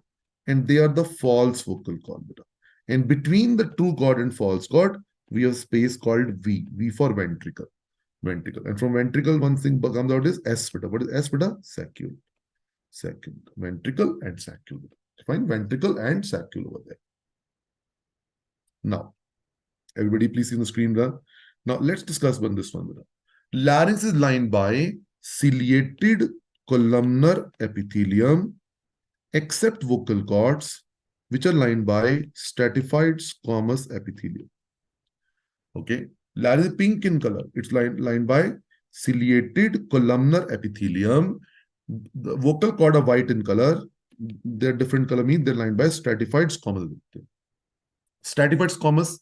Speaker 1: and they are the false vocal cord. And between the true cord and false cord, we have space called V. V for ventricle. Ventricle. And from ventricle, one thing comes out is S. What is S? Saccule. Saccule. Ventricle and saccule. Fine. Ventricle and saccule over there. Now, everybody please see on the screen. Now, let's discuss this one. Larynx is lined by ciliated columnar epithelium, except vocal cords, which are lined by stratified squamous epithelium. Okay. Larynx is pink in color. It's lined by ciliated columnar epithelium. The vocal cord are white in color. They're different color, means they're lined by stratified squamous epithelium. Stratified squamous,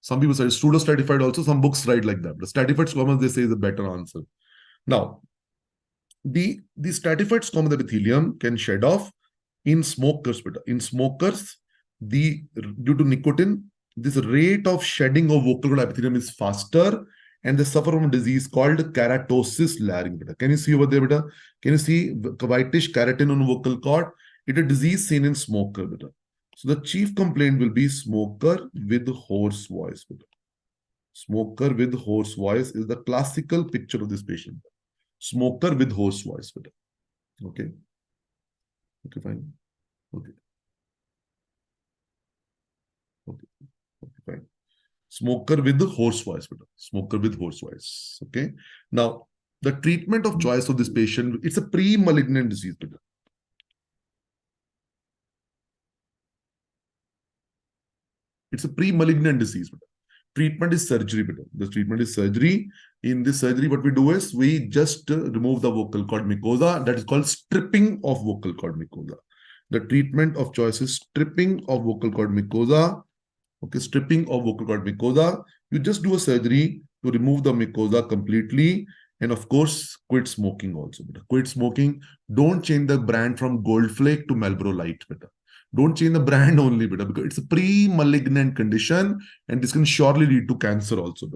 Speaker 1: some people say pseudo-stratified also, some books write like that. The stratified squamous, they say, is a better answer. Now, the stratified squamous epithelium can shed off in smokers. In smokers, due to nicotine, this rate of shedding of vocal cord epithelium is faster, and they suffer from a disease called keratosis larynx. Can you see over there? Can you see whitish keratin on vocal cord? It's a disease seen in smoker. So the chief complaint will be smoker with hoarse voice. Smoker with hoarse voice is the classical picture of this patient. Smoker with hoarse voice. Okay. Okay, fine. Okay. Okay. Okay, fine. Smoker with the hoarse voice. Smoker with hoarse voice. Okay. Now, the treatment of choice of this patient, it's a pre-malignant disease. It's a pre-malignant disease. Treatment is surgery. The treatment is surgery. In this surgery, what we do is we just remove the vocal cord mucosa. That is called stripping of vocal cord mucosa. The treatment of choice is stripping of vocal cord mucosa. Okay, stripping of vocal cord mucosa. You just do a surgery to remove the mucosa completely. And of course, quit smoking also. Quit smoking. Don't change the brand from Gold Flake to Marlboro Light. Don't change the brand only, because it's a pre-malignant condition, and this can surely lead to cancer also.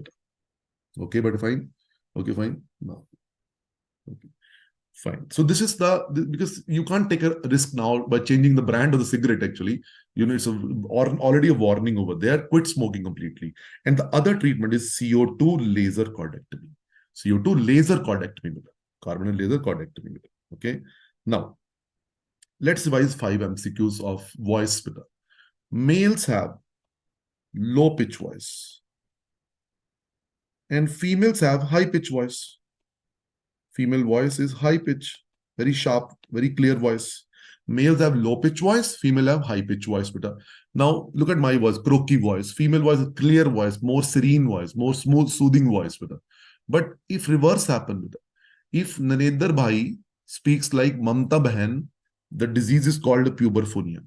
Speaker 1: Okay, but fine. Okay, fine. No. Okay, fine. So this is because you can't take a risk now by changing the brand of the cigarette. Actually, it's already a warning over there. Quit smoking completely. And the other treatment is CO2 laser cordectomy. CO2 laser cordectomy. Carbon laser cordectomy. Okay. Now, let's revise 5 MCQs of voice. Males have low pitch voice, and females have high pitch voice. Female voice is high pitch, very sharp, very clear voice. Males have low pitch voice, female have high pitch voice. Now look at my voice, croaky voice. Female voice is clear voice, more serene voice, more smooth, soothing voice. But if reverse happen, if Narendra Bhai speaks like Mamta Bahan, the disease is called puberphonia.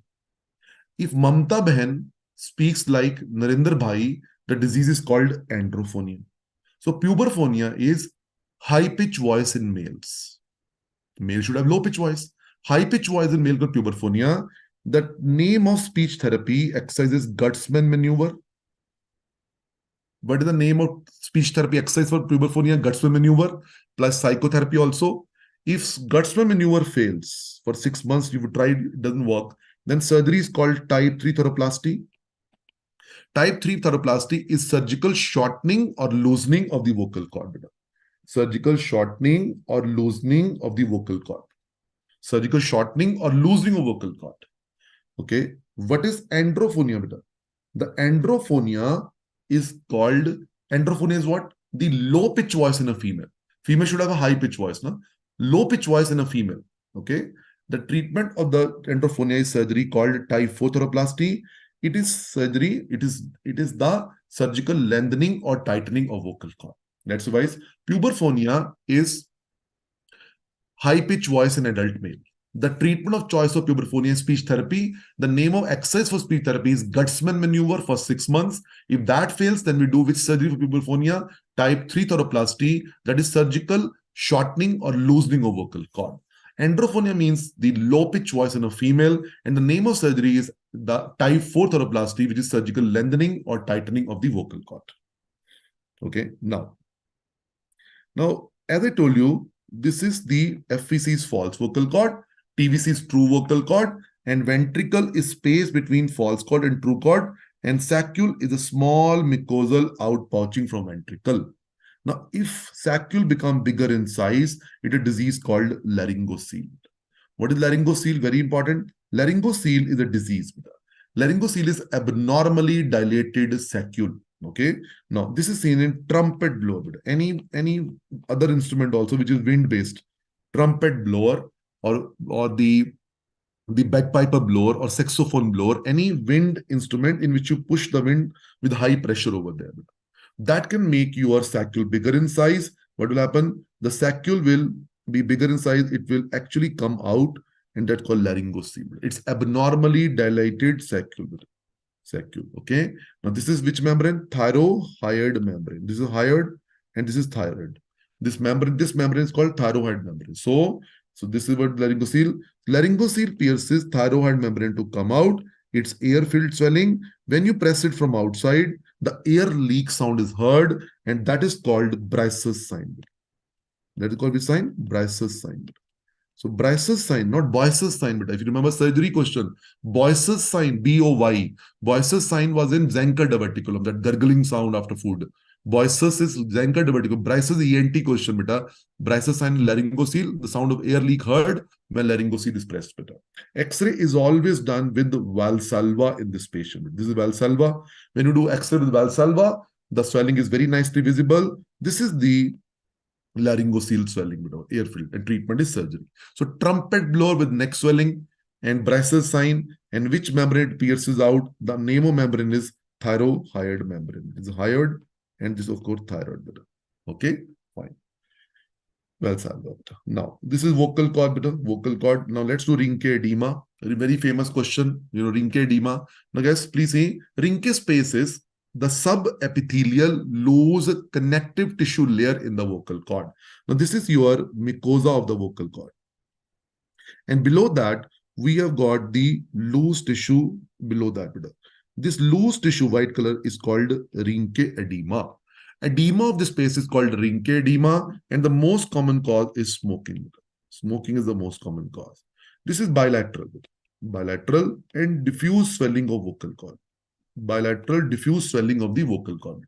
Speaker 1: If Mamta Bahan speaks like Narendra Bhai, the disease is called androphonia. So puberphonia is high pitch voice in males. Male should have low pitch voice. High pitch voice in male called puberphonia. The name of speech therapy exercise is Gutsman maneuver. What is the name of speech therapy exercise for puberphonia? Gutsman maneuver plus psychotherapy also. If Gutsman maneuver fails for 6 months, you've tried, it doesn't work, then surgery is called type 3 thoroplasty. Type 3 thoroplasty is surgical shortening or loosening of the vocal cord. Surgical shortening or loosening of the vocal cord. Surgical shortening or loosening of vocal cord. Okay. What is androphonia? The androphonia is what? The low pitch voice in a female. Female should have a high pitch voice. No? Low pitch voice in a female. Okay. The treatment of the androphonia is surgery called type 4 thoroplasty. It is surgery. It is the surgical lengthening or tightening of vocal cord. That's why puberphonia is high pitch voice in adult male. The treatment of choice of puberphonia is speech therapy. The name of exercise for speech therapy is Gutsman maneuver for 6 months. If that fails, then we do which surgery for puberphonia? Type 3 thoroplasty, that is surgical shortening or loosening of vocal cord. Androphonia means the low pitch voice in a female, and the name of surgery is the type 4 thoroplasty, which is surgical lengthening or tightening of the vocal cord. Okay, now, as I told you, this is the FVC is false vocal cord, TVC is true vocal cord, and ventricle is space between false cord and true cord, and saccule is a small mucosal outpouching from ventricle. Now, if saccule become bigger in size, it is a disease called laryngocele. What is laryngocele? Very important. Laryngocele is a disease. Laryngocele is abnormally dilated saccule. Okay. Now, this is seen in trumpet blower. Any other instrument also which is wind based, trumpet blower or the bagpiper blower or saxophone blower, any wind instrument in which you push the wind with high pressure over there. That can make your saccule bigger in size. What will happen? The saccule will be bigger in size. It will actually come out, and that's called laryngocele. It's abnormally dilated saccule. Okay. Now this is which membrane? Thyroid membrane. This is hyoid and this is thyroid. This membrane is called thyroid membrane. So this is what laryngocele. Laryngocele pierces thyroid membrane to come out. It's air-filled swelling. When you press it from outside, the air leak sound is heard, and that is called Bryce's sign. That is called which sign? Bryce's sign. So Bryce's sign, not Boyce's sign, but if you remember surgery question, Boyce's sign, B-O-Y. Boyce's sign was in Zenker diverticulum, that gurgling sound after food. Boyce's is Zenker diverticulum. Bryce's ENT question, beta. Bryce's sign, laryngocele, the sound of air leak heard when laryngocele is pressed, beta. X-ray is always done with Valsalva in this patient. This is Valsalva. When you do X-ray with Valsalva, the swelling is very nicely visible. This is the laryngocele swelling, air-filled, and treatment is surgery. So trumpet blower with neck swelling and Bryce's sign, and which membrane it pierces out? The name of membrane is thyroid membrane. It's hyoid, and this of course thyroid. Okay, fine. Well, now this is vocal cord. Vocal cord. Now let's do Rinke edema. Very famous question. Rinke edema. Now guys, please see Rinke space is the subepithelial loose connective tissue layer in the vocal cord. Now, this is your mucosa of the vocal cord. And below that, we have got the loose tissue below that. This loose tissue, white color, is called Rinke edema. Edema of this space is called Rinke edema, and the most common cause is smoking. Smoking is the most common cause. This is bilateral. Bilateral and diffuse swelling of vocal cord. Bilateral diffuse swelling of the vocal cord.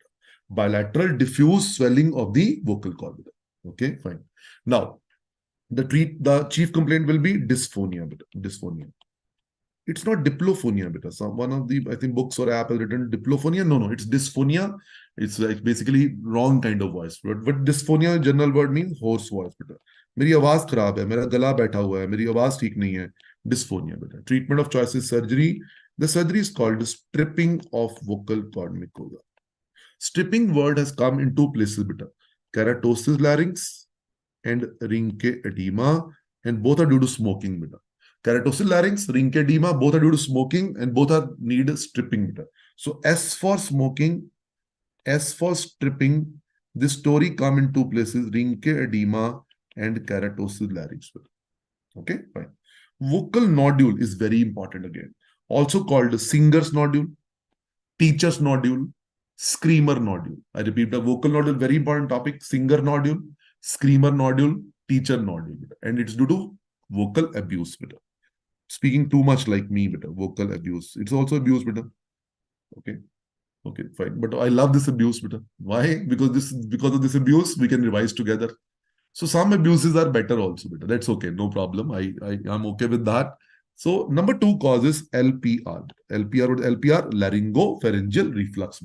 Speaker 1: Bilateral diffuse swelling of the vocal cord. Okay, fine. Now, the chief complaint will be dysphonia. Dysphonia. It's not diplophonia, because one of the, I think, books or app has written diplophonia. No, it's dysphonia. It's like basically wrong kind of voice. But dysphonia, general word means hoarse voice. मेरी आवाज खराब है, मेरा गला बैठा हुआ है, मेरी आवाज ठीक नहीं है. Dysphonia. Treatment of choice is surgery. The surgery is called stripping of vocal cord mucosa. Stripping word has come in two places, keratosis larynx and Rinke edema, and both are due to smoking. Keratosis larynx, Rinke edema, both are due to smoking, and both are need stripping. So S for smoking, S for stripping. This story come in two places, Rinke edema and keratosis larynx. Okay, fine. Vocal nodule is very important again. Also called singer's nodule, teacher's nodule, screamer nodule. I repeat, the vocal nodule, very important topic. Singer nodule, screamer nodule, teacher nodule. And it's due to vocal abuse. Speaking too much like me, vocal abuse. It's also abuse. Okay, fine. But I love this abuse. Why? Because of this abuse, we can revise together. So some abuses are better also. That's okay. No problem. I'm okay with that. So number 2 cause is LPR. LPR, laryngopharyngeal reflux.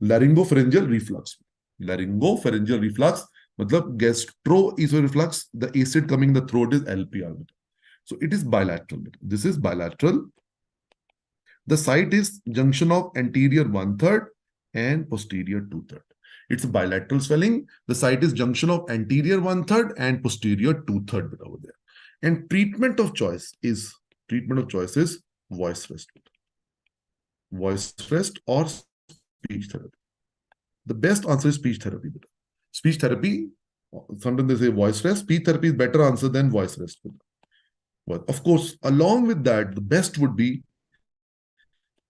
Speaker 1: Laryngopharyngeal reflux. Laryngopharyngeal reflux, matlab gastroesophageal, the acid coming in the throat is LPR. So it is bilateral. This is bilateral. The site is junction of anterior 1/3 and posterior 2/3. It's bilateral swelling. The site is junction of anterior 1/3 and posterior 2/3 over there. And treatment of choice is voice rest. Voice rest or speech therapy. The best answer is speech therapy. Speech therapy, sometimes they say voice rest. Speech therapy is better answer than voice rest. But of course, along with that, the best would be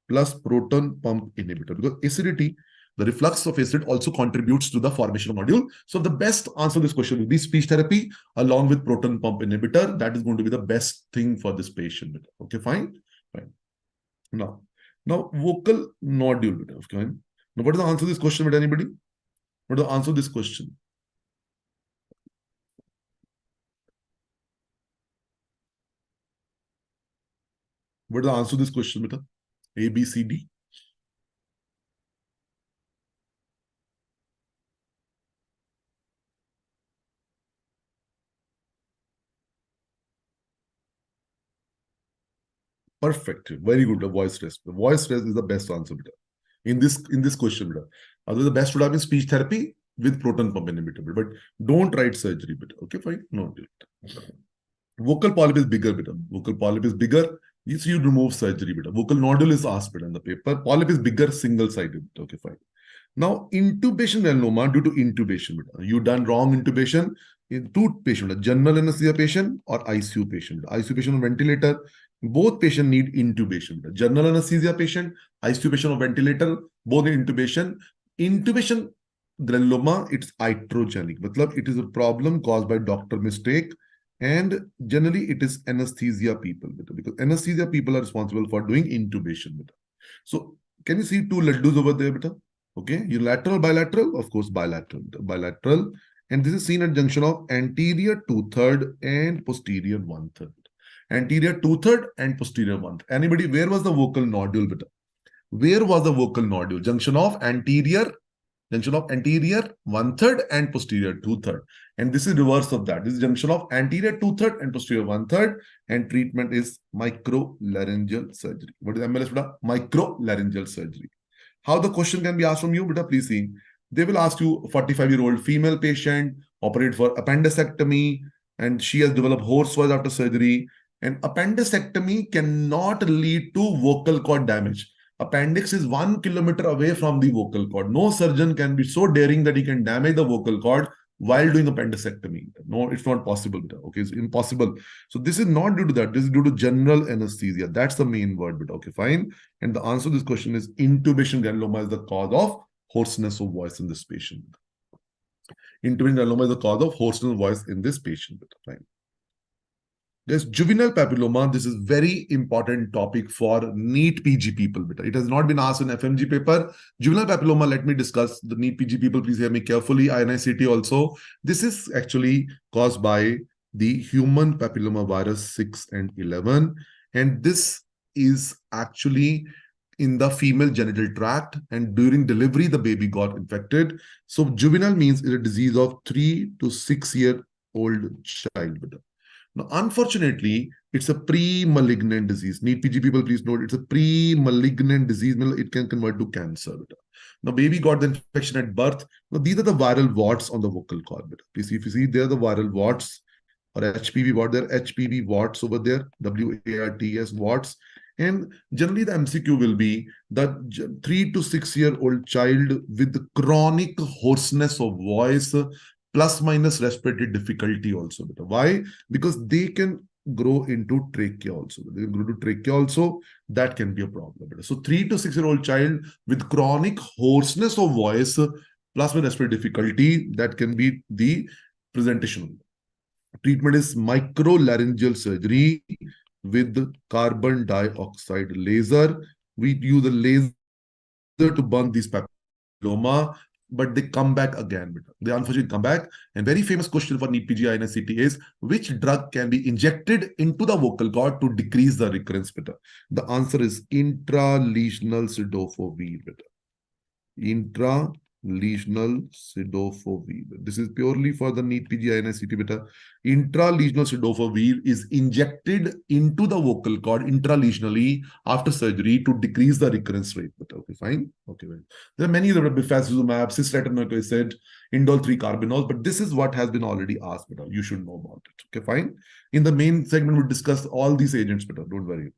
Speaker 1: plus proton pump inhibitor, because acidity, the reflux of acid also contributes to the formation of nodule. So the best answer to this question will be speech therapy along with proton pump inhibitor. That is going to be the best thing for this patient. Okay, fine. Now vocal nodule. Okay. Now, what is the answer to this question with anybody? What is the answer to this question? What is the answer to this question, beta? A, B, C, D. Perfect. Very good. The voice rest. The voice rest is the best answer, beta. In this question, beta. Otherwise, the best would have been speech therapy with proton pump inhibitor. But don't write surgery, beta. Okay, fine. No. Vocal polyp is bigger, beta. Vocal polyp is bigger. You remove surgery, beta. Vocal nodule is asked, beta, in the paper. Polyp is bigger, single-sided. Okay, fine. Now, intubation melanoma due to intubation. You done wrong intubation in two patients, general anesthesia patient or ICU patient. ICU patient on ventilator, both patients need intubation. General anesthesia patient, ICU patient on ventilator, both need intubation. Intubation granuloma, it's iatrogenic. Matlab, it is a problem caused by doctor mistake, and generally it is anesthesia people, because anesthesia people are responsible for doing intubation. So can you see two laddus over there, beta? Okay, unilateral, bilateral, of course, bilateral. And this is seen at junction of anterior 2/3 and posterior 1/3. Anterior 2/3 and posterior 1/3. Anybody, where was the vocal nodule, beta? Where was the vocal nodule? Junction of anterior 1/3 and posterior 2/3. And this is reverse of that. This is junction of anterior 2/3 and posterior 1/3. And treatment is microlaryngeal surgery. What is MLS, beta? Microlaryngeal surgery. How the question can be asked from you, beta, please see. They will ask you, 45-year-old female patient, operate for appendectomy, and she has developed hoarse voice after surgery. And appendectomy cannot lead to vocal cord damage. Appendix is 1 kilometer away from the vocal cord. No surgeon can be so daring that he can damage the vocal cord while doing appendectomy. No, it's not possible. Okay, it's impossible. So this is not due to that. This is due to general anesthesia. That's the main word. Okay, fine. And the answer to this question is intubation granuloma is the cause of hoarseness of voice in this patient. Intubation granuloma is the cause of hoarseness of voice in this patient. Fine. There's juvenile papilloma. This is very important topic for NEET PG people. It has not been asked in FMG paper. Juvenile papilloma, let me discuss. The NEET PG people, please hear me carefully. INICT also. This is actually caused by the human papilloma virus 6 and 11. And this is actually in the female genital tract. And during delivery, the baby got infected. So juvenile means it's a disease of 3 to 6 year old child. Now, unfortunately, it's a pre-malignant disease. NEET PG people, please note, it's a pre-malignant disease. It can convert to cancer. Now, baby got the infection at birth. Now, these are the viral warts on the vocal cord. Please see, if you see, there are the viral warts or HPV wart. There are HPV warts over there, WARTS warts. And generally, the MCQ will be that 3 to 6 year old child with chronic hoarseness of voice, plus minus respiratory difficulty also. Why? Because they can grow into trachea also. They can grow to trachea also. That can be a problem. So 3 to 6 year old child with chronic hoarseness of voice, plus minus respiratory difficulty, that can be the presentation. Treatment is microlaryngeal surgery with carbon dioxide laser. We use a laser to burn these papilloma, but they come back again. They unfortunately come back. And very famous question for NEET PG INICT is, which drug can be injected into the vocal cord to decrease the recurrence? The answer is intralesional cidofovir. Intralesional lesional cidophovir. This is purely for the NEET PG INICT beta. Intralesional cidophovir is injected into the vocal cord intralesionally after surgery to decrease the recurrence rate. But okay, fine. Okay, well. There are many other bifazimab, cisplatin acid, indole 3 carbinol, but this is what has been already asked. Beta. You should know about it. Okay, fine. In the main segment, we discuss all these agents. Beta. Don't worry.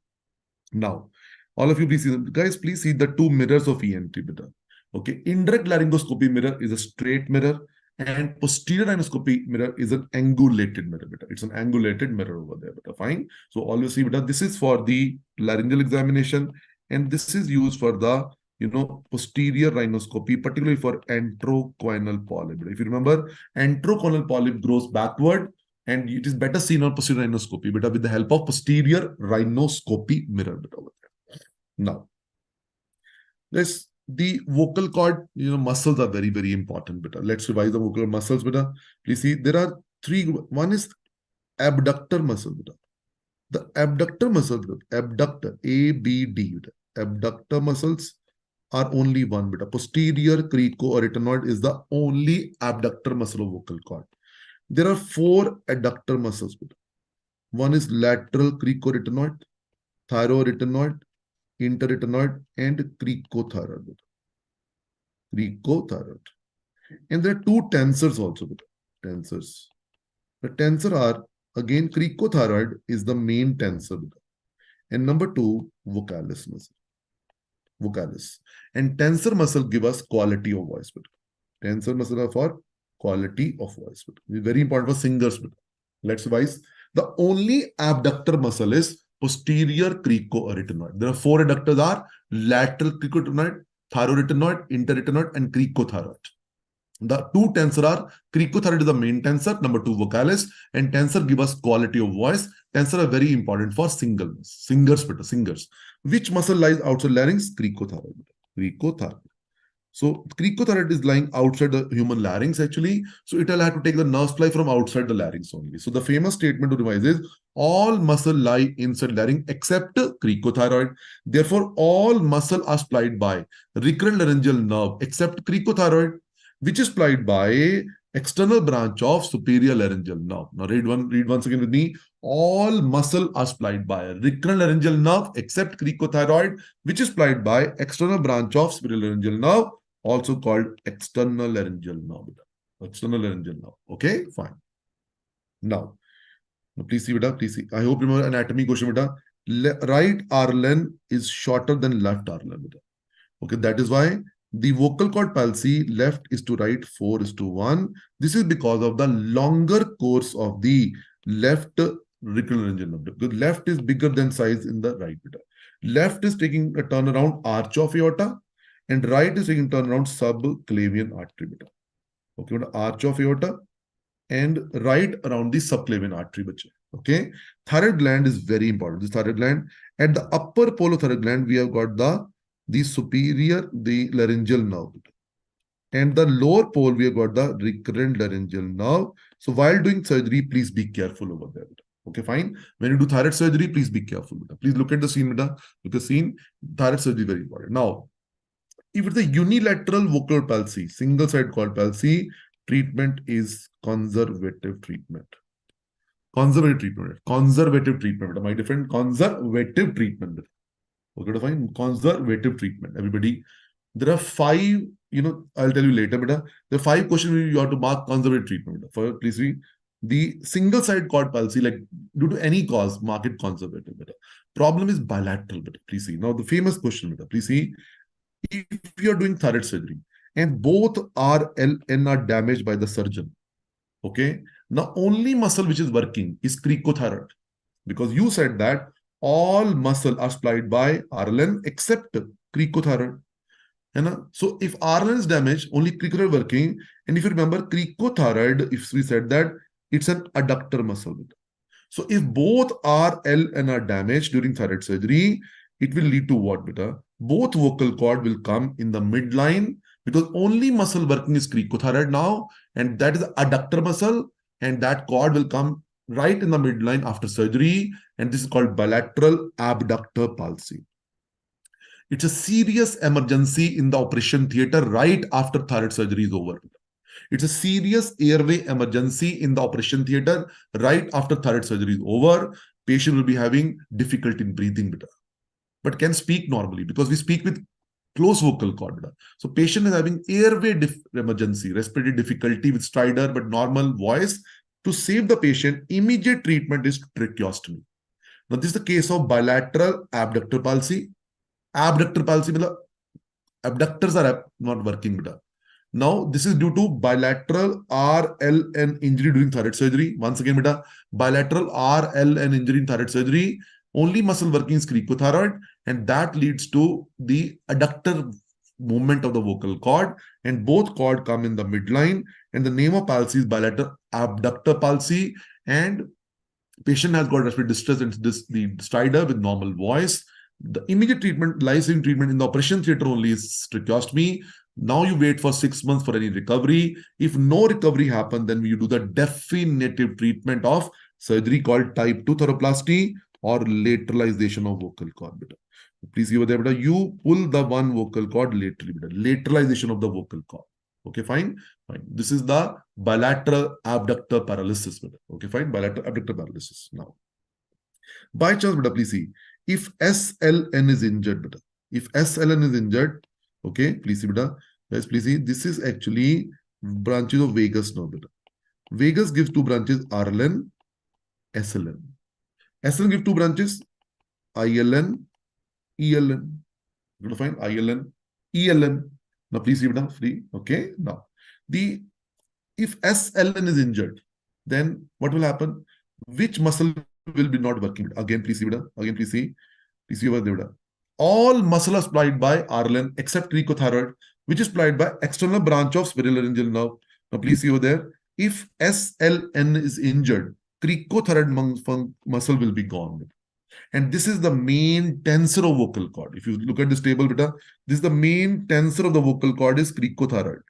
Speaker 1: Now, all of you, please see them. Guys, please see the two mirrors of ENT. Beta. Okay, indirect laryngoscopy mirror is a straight mirror, and posterior rhinoscopy mirror is an angulated mirror. Beta. It's an angulated mirror over there. Beta. Fine. So all you see, beta, this is for the laryngeal examination, and this is used for the posterior rhinoscopy, particularly for enterocoinal polyp. If you remember, enterocoinal polyp grows backward, and it is better seen on posterior rhinoscopy, beta, with the help of posterior rhinoscopy mirror. Beta, over there. Now, the vocal cord, muscles are very, very important. Beta. Let's revise the vocal muscles. Beta. Please see, there are three. One is abductor muscle. Beta. The abductor muscle, abductor, ABD. Beta. Abductor muscles are only one. Beta. Posterior cricoarytenoid is the only abductor muscle of vocal cord. There are four adductor muscles. Beta. One is lateral cricoarytenoid, thyroarytenoid, interarytenoid, and cricothyroid. Cricothyroid. And there are two tensors also. Tensors. The tensor are, again, cricothyroid is the main tensor. And number two, vocalis muscle. Vocalis. And tensor muscle give us quality of voice. Tensor muscle are for quality of voice. Very important for singers. Let's revise. The only abductor muscle is posterior cricoarytenoid. There are four adductors are lateral cricoarytenoid, thyroarytenoid, interarytenoid, and cricothyroid. The two tensor are cricothyroid is the main tensor, number two vocalis, and tensor give us quality of voice. Tensor are very important for singers. Which muscle lies outside larynx? Cricothyroid. Cricothyroid. So cricothyroid is lying outside the human larynx actually. So it will have to take the nerve supply from outside the larynx only. So the famous statement to revise is all muscle lie inside larynx except cricothyroid. Therefore, all muscle are supplied by recurrent laryngeal nerve except cricothyroid, which is supplied by external branch of superior laryngeal nerve. Now read once again with me. All muscle are supplied by recurrent laryngeal nerve except cricothyroid, which is supplied by external branch of superior laryngeal nerve, also called external laryngeal nerve. External laryngeal nerve. Okay, fine. Now, please see, beta. Please see. I hope you remember anatomy question, beta. Right R-len is shorter than left R-len, beta. Okay, that is why the vocal cord palsy left is to right 4:1. This is because of the longer course of the left recurrent laryngeal nerve. Because left is bigger than size in the right, beta. Left is taking a turn around arch of aorta, and right is taking turn around subclavian artery. Beta. Okay, arch of aorta and right around the subclavian artery. Bache. Okay, thyroid gland is very important. This thyroid gland, at the upper pole of thyroid gland, we have got the superior, the laryngeal nerve. And the lower pole, we have got the recurrent laryngeal nerve. So while doing surgery, please be careful over there. Okay, fine. When you do thyroid surgery, please be careful. Please look at the scene. Look at the scene. Thyroid surgery is very important. Now, if it's a unilateral vocal palsy, single-side cord palsy, treatment is conservative treatment. Conservative treatment. My different conservative treatment. Okay, fine. Conservative treatment. Everybody, there are five, I'll tell you later, but there are five questions you have to mark conservative treatment. For, please read. The single-side cord palsy, like due to any cause, mark it conservative. Problem is bilateral. Please see. Now, the famous question, please see. If you are doing thyroid surgery and both RLN are damaged by the surgeon, okay, now only muscle which is working is cricothyroid, because you said that all muscle are supplied by RLN except cricothyroid. So if RLN is damaged, only cricothyroid working. And if you remember, cricothyroid, if we said that, it's an adductor muscle. So if both RLN are damaged during thyroid surgery, it will lead to what, beta? Both vocal cord will come in the midline, because only muscle working is cricothyroid now, and that is the adductor muscle, and that cord will come right in the midline after surgery, and this is called bilateral abductor palsy. It's a serious emergency in the operation theater right after thyroid surgery is over. It's a serious airway emergency in the operation theater right after thyroid surgery is over. Patient will be having difficulty in breathing, but can speak normally because we speak with close vocal cord. So patient is having airway emergency, respiratory difficulty with stridor but normal voice. To save the patient, immediate treatment is tracheostomy. Now this is the case of bilateral abductor palsy. Abductor palsy means abductors are not working. Now, this is due to bilateral RLN injury during thyroid surgery. Once again, bilateral RLN injury in thyroid surgery, only muscle working is cricothyroid, and that leads to the adductor movement of the vocal cord, and both cord come in the midline, and the name of palsy is bilateral abductor palsy, and patient has got respiratory distress and the stridor with normal voice. The immediate treatment, life-saving treatment in the operation theater only is tracheostomy. Now you wait for 6 months for any recovery. If no recovery happens, then you do the definitive treatment of surgery called type 2 thyroplasty or lateralization of vocal cord. Please give it there. You pull the one vocal cord laterally. Lateralization of the vocal cord. Okay, fine. Fine. This is the bilateral abductor paralysis. Okay, fine. Bilateral abductor paralysis. Now, by chance, please see. If SLN is injured, if SLN is injured, okay, please see, guys, please see, this is actually branches of vagus nerve. Vagus gives two branches, RLN, SLN. SLN gives two branches, ILN, ELN. You're going to find ILN, ELN. Now, please see, free. Okay, now, if SLN is injured, then what will happen? Which muscle will be not working? Again, please see, again, please see. Please see over there. All muscle are supplied by RLN except cricothyroid, which is supplied by external branch of spinolaryngeal nerve. Now, please see over there. If SLN is injured, cricothyroid muscle will be gone. And this is the main tensor of vocal cord. If you look at this table, this is the main tensor of the vocal cord is cricothyroid.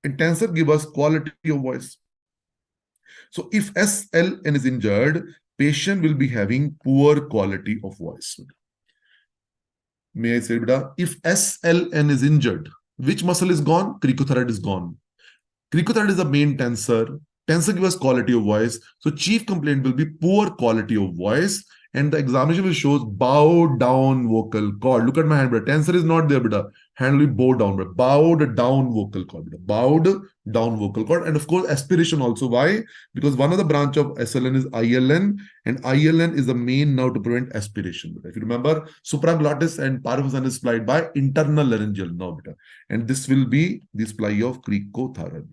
Speaker 1: And tensor gives us quality of voice. So if SLN is injured, patient will be having poor quality of voice. May I say, if SLN is injured, which muscle is gone? Cricothyroid is gone. Cricothyroid is the main tensor. Tensor gives us quality of voice. So chief complaint will be poor quality of voice. And the examination will show bowed down vocal cord. Look at my hand, tensor is not there, hand will be bowed down, bowed down vocal cord, bowed down vocal cord. And of course, aspiration also. Why? Because one of the branch of SLN is ILN, and ILN is the main nerve to prevent aspiration. If you remember, supraglottis and paraphysian is supplied by internal laryngeal nerve, and this will be the supply of cricothyroid.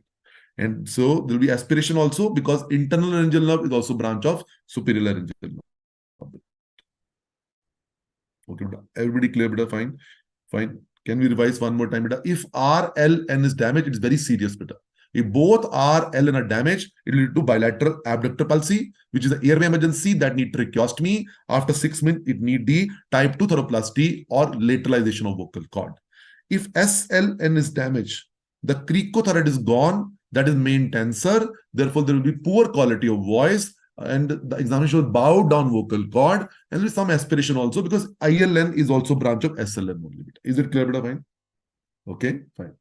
Speaker 1: And so there will be aspiration also because internal laryngeal nerve is also branch of superior laryngeal nerve. Okay, everybody clear, fine. Fine. Can we revise one more time, If RLN is damaged, it's very serious, If both RLN are damaged, it will lead to bilateral abductor palsy, which is an airway emergency that need tracheostomy. After 6 months, it need the type 2 thyroplasty or lateralization of vocal cord. If SLN is damaged, the cricothyroid is gone. That is main tensor. Therefore, there will be poor quality of voice. And the examination will bow down vocal cord and with some aspiration also because ILN is also branch of SLN only. Is it clear, fine? Okay, fine.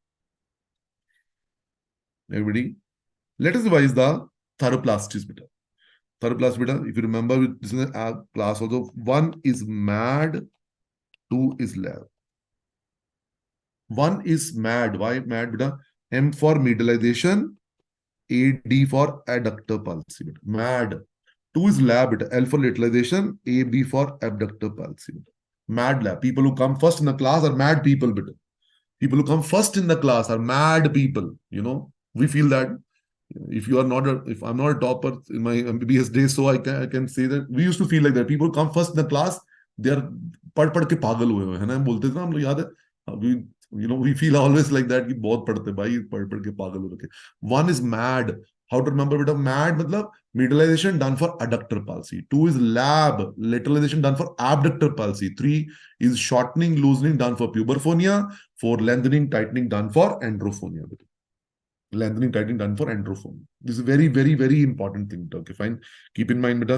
Speaker 1: Everybody, let us revise the thyroplasties, Thyroplasty, if you remember, this is a class also. 1 is MAD, 2 is LAB. 1 is MAD. Why MAD, M for medialization, AD for adductor palsy. MAD. 2 is LAB. L for lateralization, AB for abductor palsy. MAD lab. People who come first in the class are mad people. People who come first in the class are mad people. We feel that. If I'm not a topper in my MBBS days, so I can say that we used to feel like that. People who come first in the class, they are पढ़ के पागल हुए हैं ना बोलते थे ना हम लोग याद है we feel always like that कि बहुत पढ़ते भाई पढ़ के पागल हो रखे. One is MAD. How to remember MAD मतलब medialization done for adductor palsy. 2 is LAB, lateralization done for abductor palsy. 3 is shortening, loosening done for puberphonia. 4 lengthening, tightening done for androphonia. Lengthening, tightening done for androphonia. This is very, very, very important thing. Okay, fine. Keep in mind,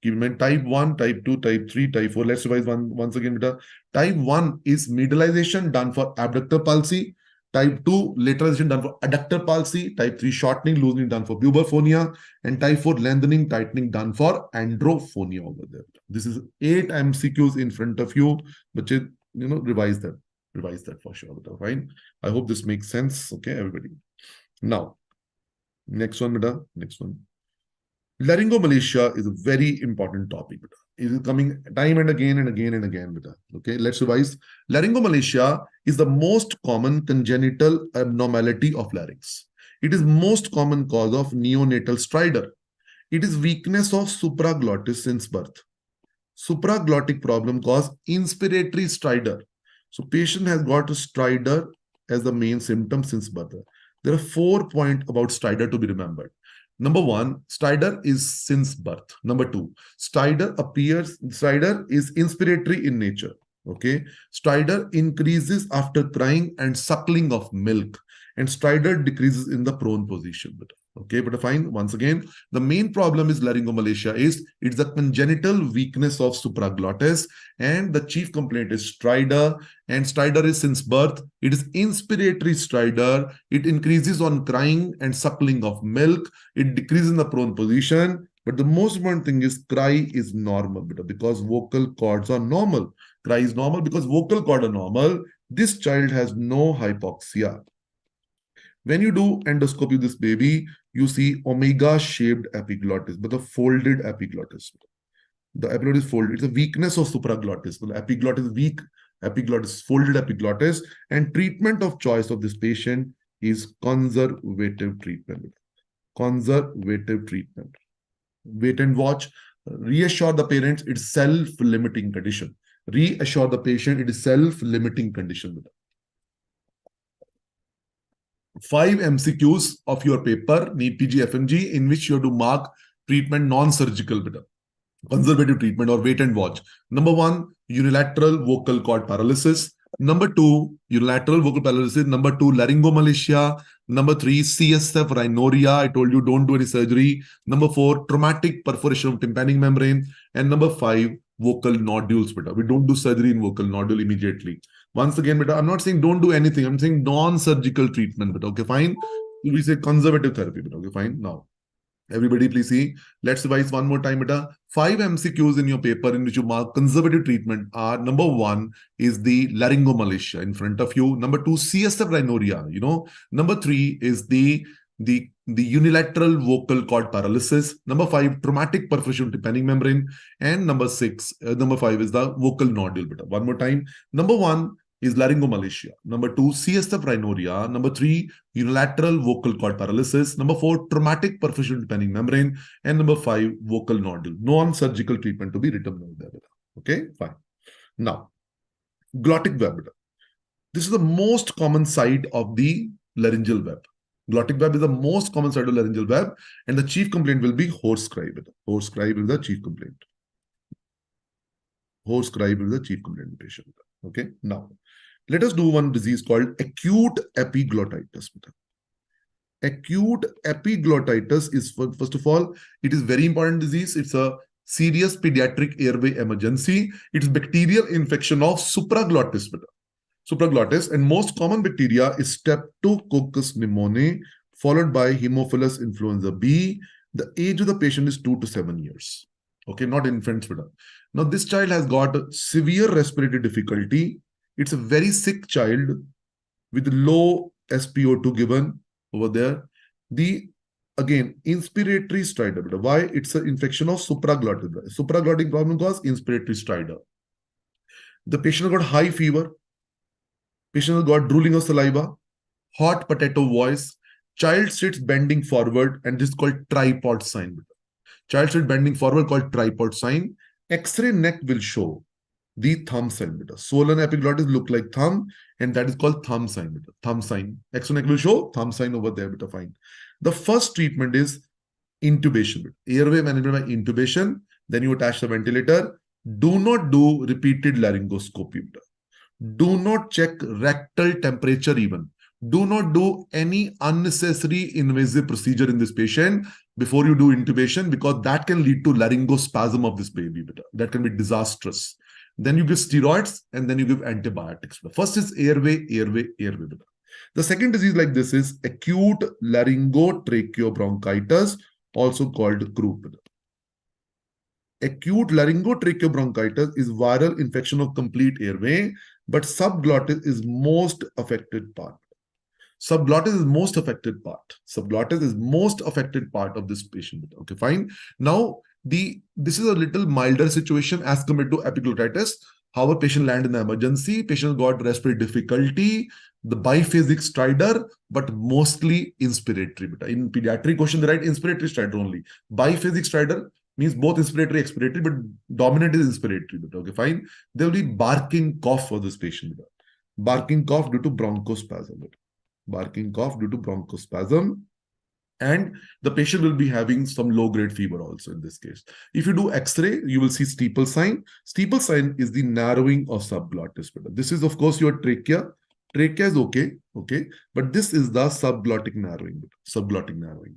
Speaker 1: Keep in mind type 1, type 2, type 3, type 4. Let's revise once again, beta. Type 1 is medialization done for abductor palsy. Type 2, lateralization done for adductor palsy. Type 3, shortening, loosening done for puberphonia. And type 4, lengthening, tightening done for androphonia over there. This is 8 MCQs in front of you. But revise that. Revise that for sure. Beta. Fine. I hope this makes sense. Okay, everybody. Now, next one, beta. Next one. Laryngomalacia is a very important topic. Beta. It is coming time and again and again and again. Beta. Okay, let's revise. Laryngomalacia is the most common congenital abnormality of larynx. It is most common cause of neonatal stridor. It is weakness of supraglottis since birth. Supraglottic problem cause inspiratory stridor. So patient has got a stridor as the main symptom since birth. There are 4 points about stridor to be remembered. Number 1, stridor is since birth. Number 2, stridor is inspiratory in nature. Okay. Stridor increases after crying and suckling of milk. And stridor decreases in the prone position. Okay, but fine. Once again, the main problem is laryngomalacia it's a congenital weakness of supraglottis, and the chief complaint is stridor, and stridor is since birth. It is inspiratory stridor. It increases on crying and suckling of milk. It decreases in the prone position. But the most important thing is cry is normal because vocal cords are normal. Cry is normal because vocal cords are normal. This child has no hypoxia. When you do endoscopy of this baby, you see omega-shaped epiglottis, but the folded epiglottis. The epiglottis is folded. It's a weakness of supraglottis. The epiglottis is weak, epiglottis, folded epiglottis, and treatment of choice of this patient is conservative treatment. Conservative treatment. Wait and watch. Reassure the parents it's self-limiting condition. Reassure the patient it is self-limiting condition. 5 MCQs of your paper, NEET PG FMGE, in which you have to mark treatment non-surgical, conservative treatment or wait and watch. Number 1, unilateral vocal cord paralysis. Number 2, unilateral vocal paralysis. Number 2, laryngomalacia. Number 3, CSF rhinorrhea. I told you don't do any surgery. Number 4, traumatic perforation of tympanic membrane. And number 5, vocal nodules. We don't do surgery in vocal nodule immediately. Once again, I'm not saying don't do anything. I'm saying non-surgical treatment. Okay, fine. We say conservative therapy. Okay, fine. Now, everybody please see. Let's revise one more time. 5 MCQs in your paper in which you mark conservative treatment are: number 1 is the laryngomalacia in front of you. Number 2, CSF rhinorrhea. Number 3 is the unilateral vocal cord paralysis. Number 5, traumatic perforation of tympanic membrane. And number 5 is the vocal nodule. One more time. Number 1 is laryngomalacia. Number 2, CSF rhinorrhea. Number 3, unilateral vocal cord paralysis. Number 4, traumatic perforation of tympanic membrane. And number 5, vocal nodule. Non-surgical treatment to be written down there. Okay, fine. Now, glottic web. This is the most common site of the laryngeal web. Glottic web is the most common side of laryngeal web, and the chief complaint will be hoarse cry. Hoarse cry is the chief complaint. Hoarse cry is the chief complaint patient. Okay, now let us do one disease called acute epiglottitis. Acute epiglottitis is, first of all, it is very important disease. It's a serious pediatric airway emergency. It's bacterial infection of supraglottis. Supraglottis, and most common bacteria is Streptococcus pneumoniae, followed by Haemophilus influenza B. The age of the patient is 2 to 7 years. Okay, not infants. Now, this child has got severe respiratory difficulty. It's a very sick child with low SpO2 given over there. Again, inspiratory stridor. Why? It's an infection of supraglottis. Supraglottic problem cause inspiratory stridor. The patient got high fever. Patient got drooling of saliva, hot potato voice. Child sits bending forward, and this is called tripod sign. Child sits bending forward called tripod sign. X-ray neck will show the thumb sign. Swollen epiglottis look like thumb, and that is called thumb sign. Thumb sign. X-ray neck will show thumb sign over there. Fine. The first treatment is intubation. Airway management by intubation. Then you attach the ventilator. Do not do repeated laryngoscopy. Do not check rectal temperature even. Do not do any unnecessary invasive procedure in this patient. before you do intubation, because that can lead to laryngospasm of this baby. That can be disastrous. Then you give steroids and then you give antibiotics. First is airway. The second disease like this is acute laryngotracheobronchitis, also called croup. Acute laryngotracheobronchitis is viral infection of complete airway, but subglottis is most affected part. Subglottis is most affected part. Subglottis is most affected part of this patient. Okay, fine. Now, this is a little milder situation as compared to epiglottitis. How a patient land in the emergency, patient got respiratory difficulty, the biphasic stridor, but mostly inspiratory. In pediatric question, they write inspiratory stridor only. Biphasic stridor means both inspiratory, expiratory, but dominant is inspiratory. Okay, fine. There will be barking cough for this patient. Barking cough due to bronchospasm. Barking cough due to bronchospasm. And the patient will be having some low-grade fever also in this case. If you do X-ray, you will see steeple sign. Steeple sign is the narrowing of subglottis. This is, of course, your trachea. Trachea is okay, but this is the subglottic narrowing.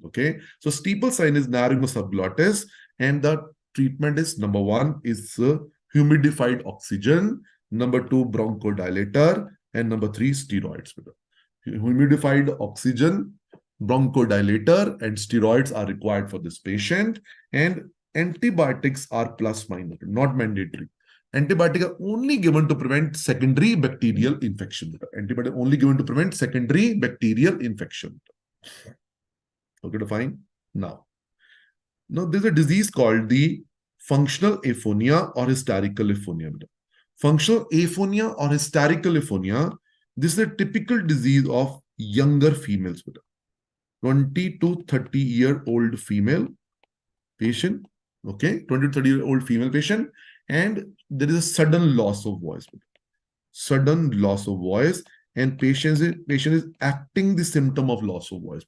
Speaker 1: Okay. So steeple sign is narrowing of subglottis, and the treatment is number 1 is humidified oxygen, number 2 bronchodilator, and number 3 steroids. Humidified oxygen, bronchodilator, and steroids are required for this patient, and antibiotics are plus minus, not mandatory. Antibiotics are only given to prevent secondary bacterial infection. Antibiotics only given to prevent secondary bacterial infection. Okay, fine. Now there's a disease called the functional aphonia or hysterical aphonia. Functional aphonia or hysterical aphonia, this is a typical disease of younger females. 20 to 30-year-old female patient. Okay, 20 to 30-year-old female patient, and there is a sudden loss of voice. Sudden loss of voice, and patient is acting the symptom of loss of voice.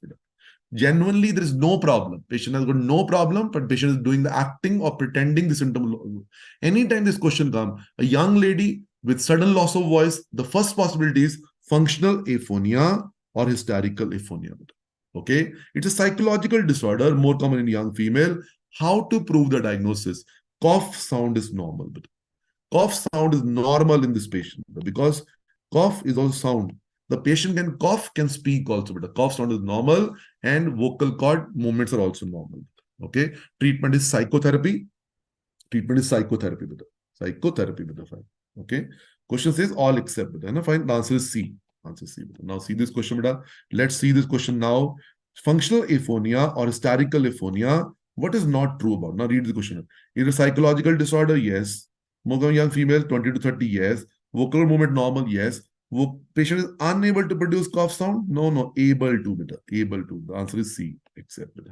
Speaker 1: Genuinely, there is no problem. Patient has got no problem, but patient is doing the acting or pretending the symptom. Anytime this question comes, a young lady with sudden loss of voice, the first possibility is functional aphonia or hysterical aphonia. Okay, it's a psychological disorder, more common in young female. How to prove the diagnosis? Cough sound is normal. Cough sound is normal in this patient because cough is also sound. The patient can cough, can speak also, but the cough sound is normal, and vocal cord movements are also normal. Okay, treatment is psychotherapy. Psychotherapy. Fine. Okay, question says all except. Fine. The answer is C. Now see this question. Let's see this question now. Functional aphonia or hysterical aphonia. What is not true about? Now read the question. Is it a psychological disorder? Yes. More young female, 20 to 30, yes. Vocal movement normal, yes. Patient is unable to produce cough sound? No. Able to. The answer is C. Accepted.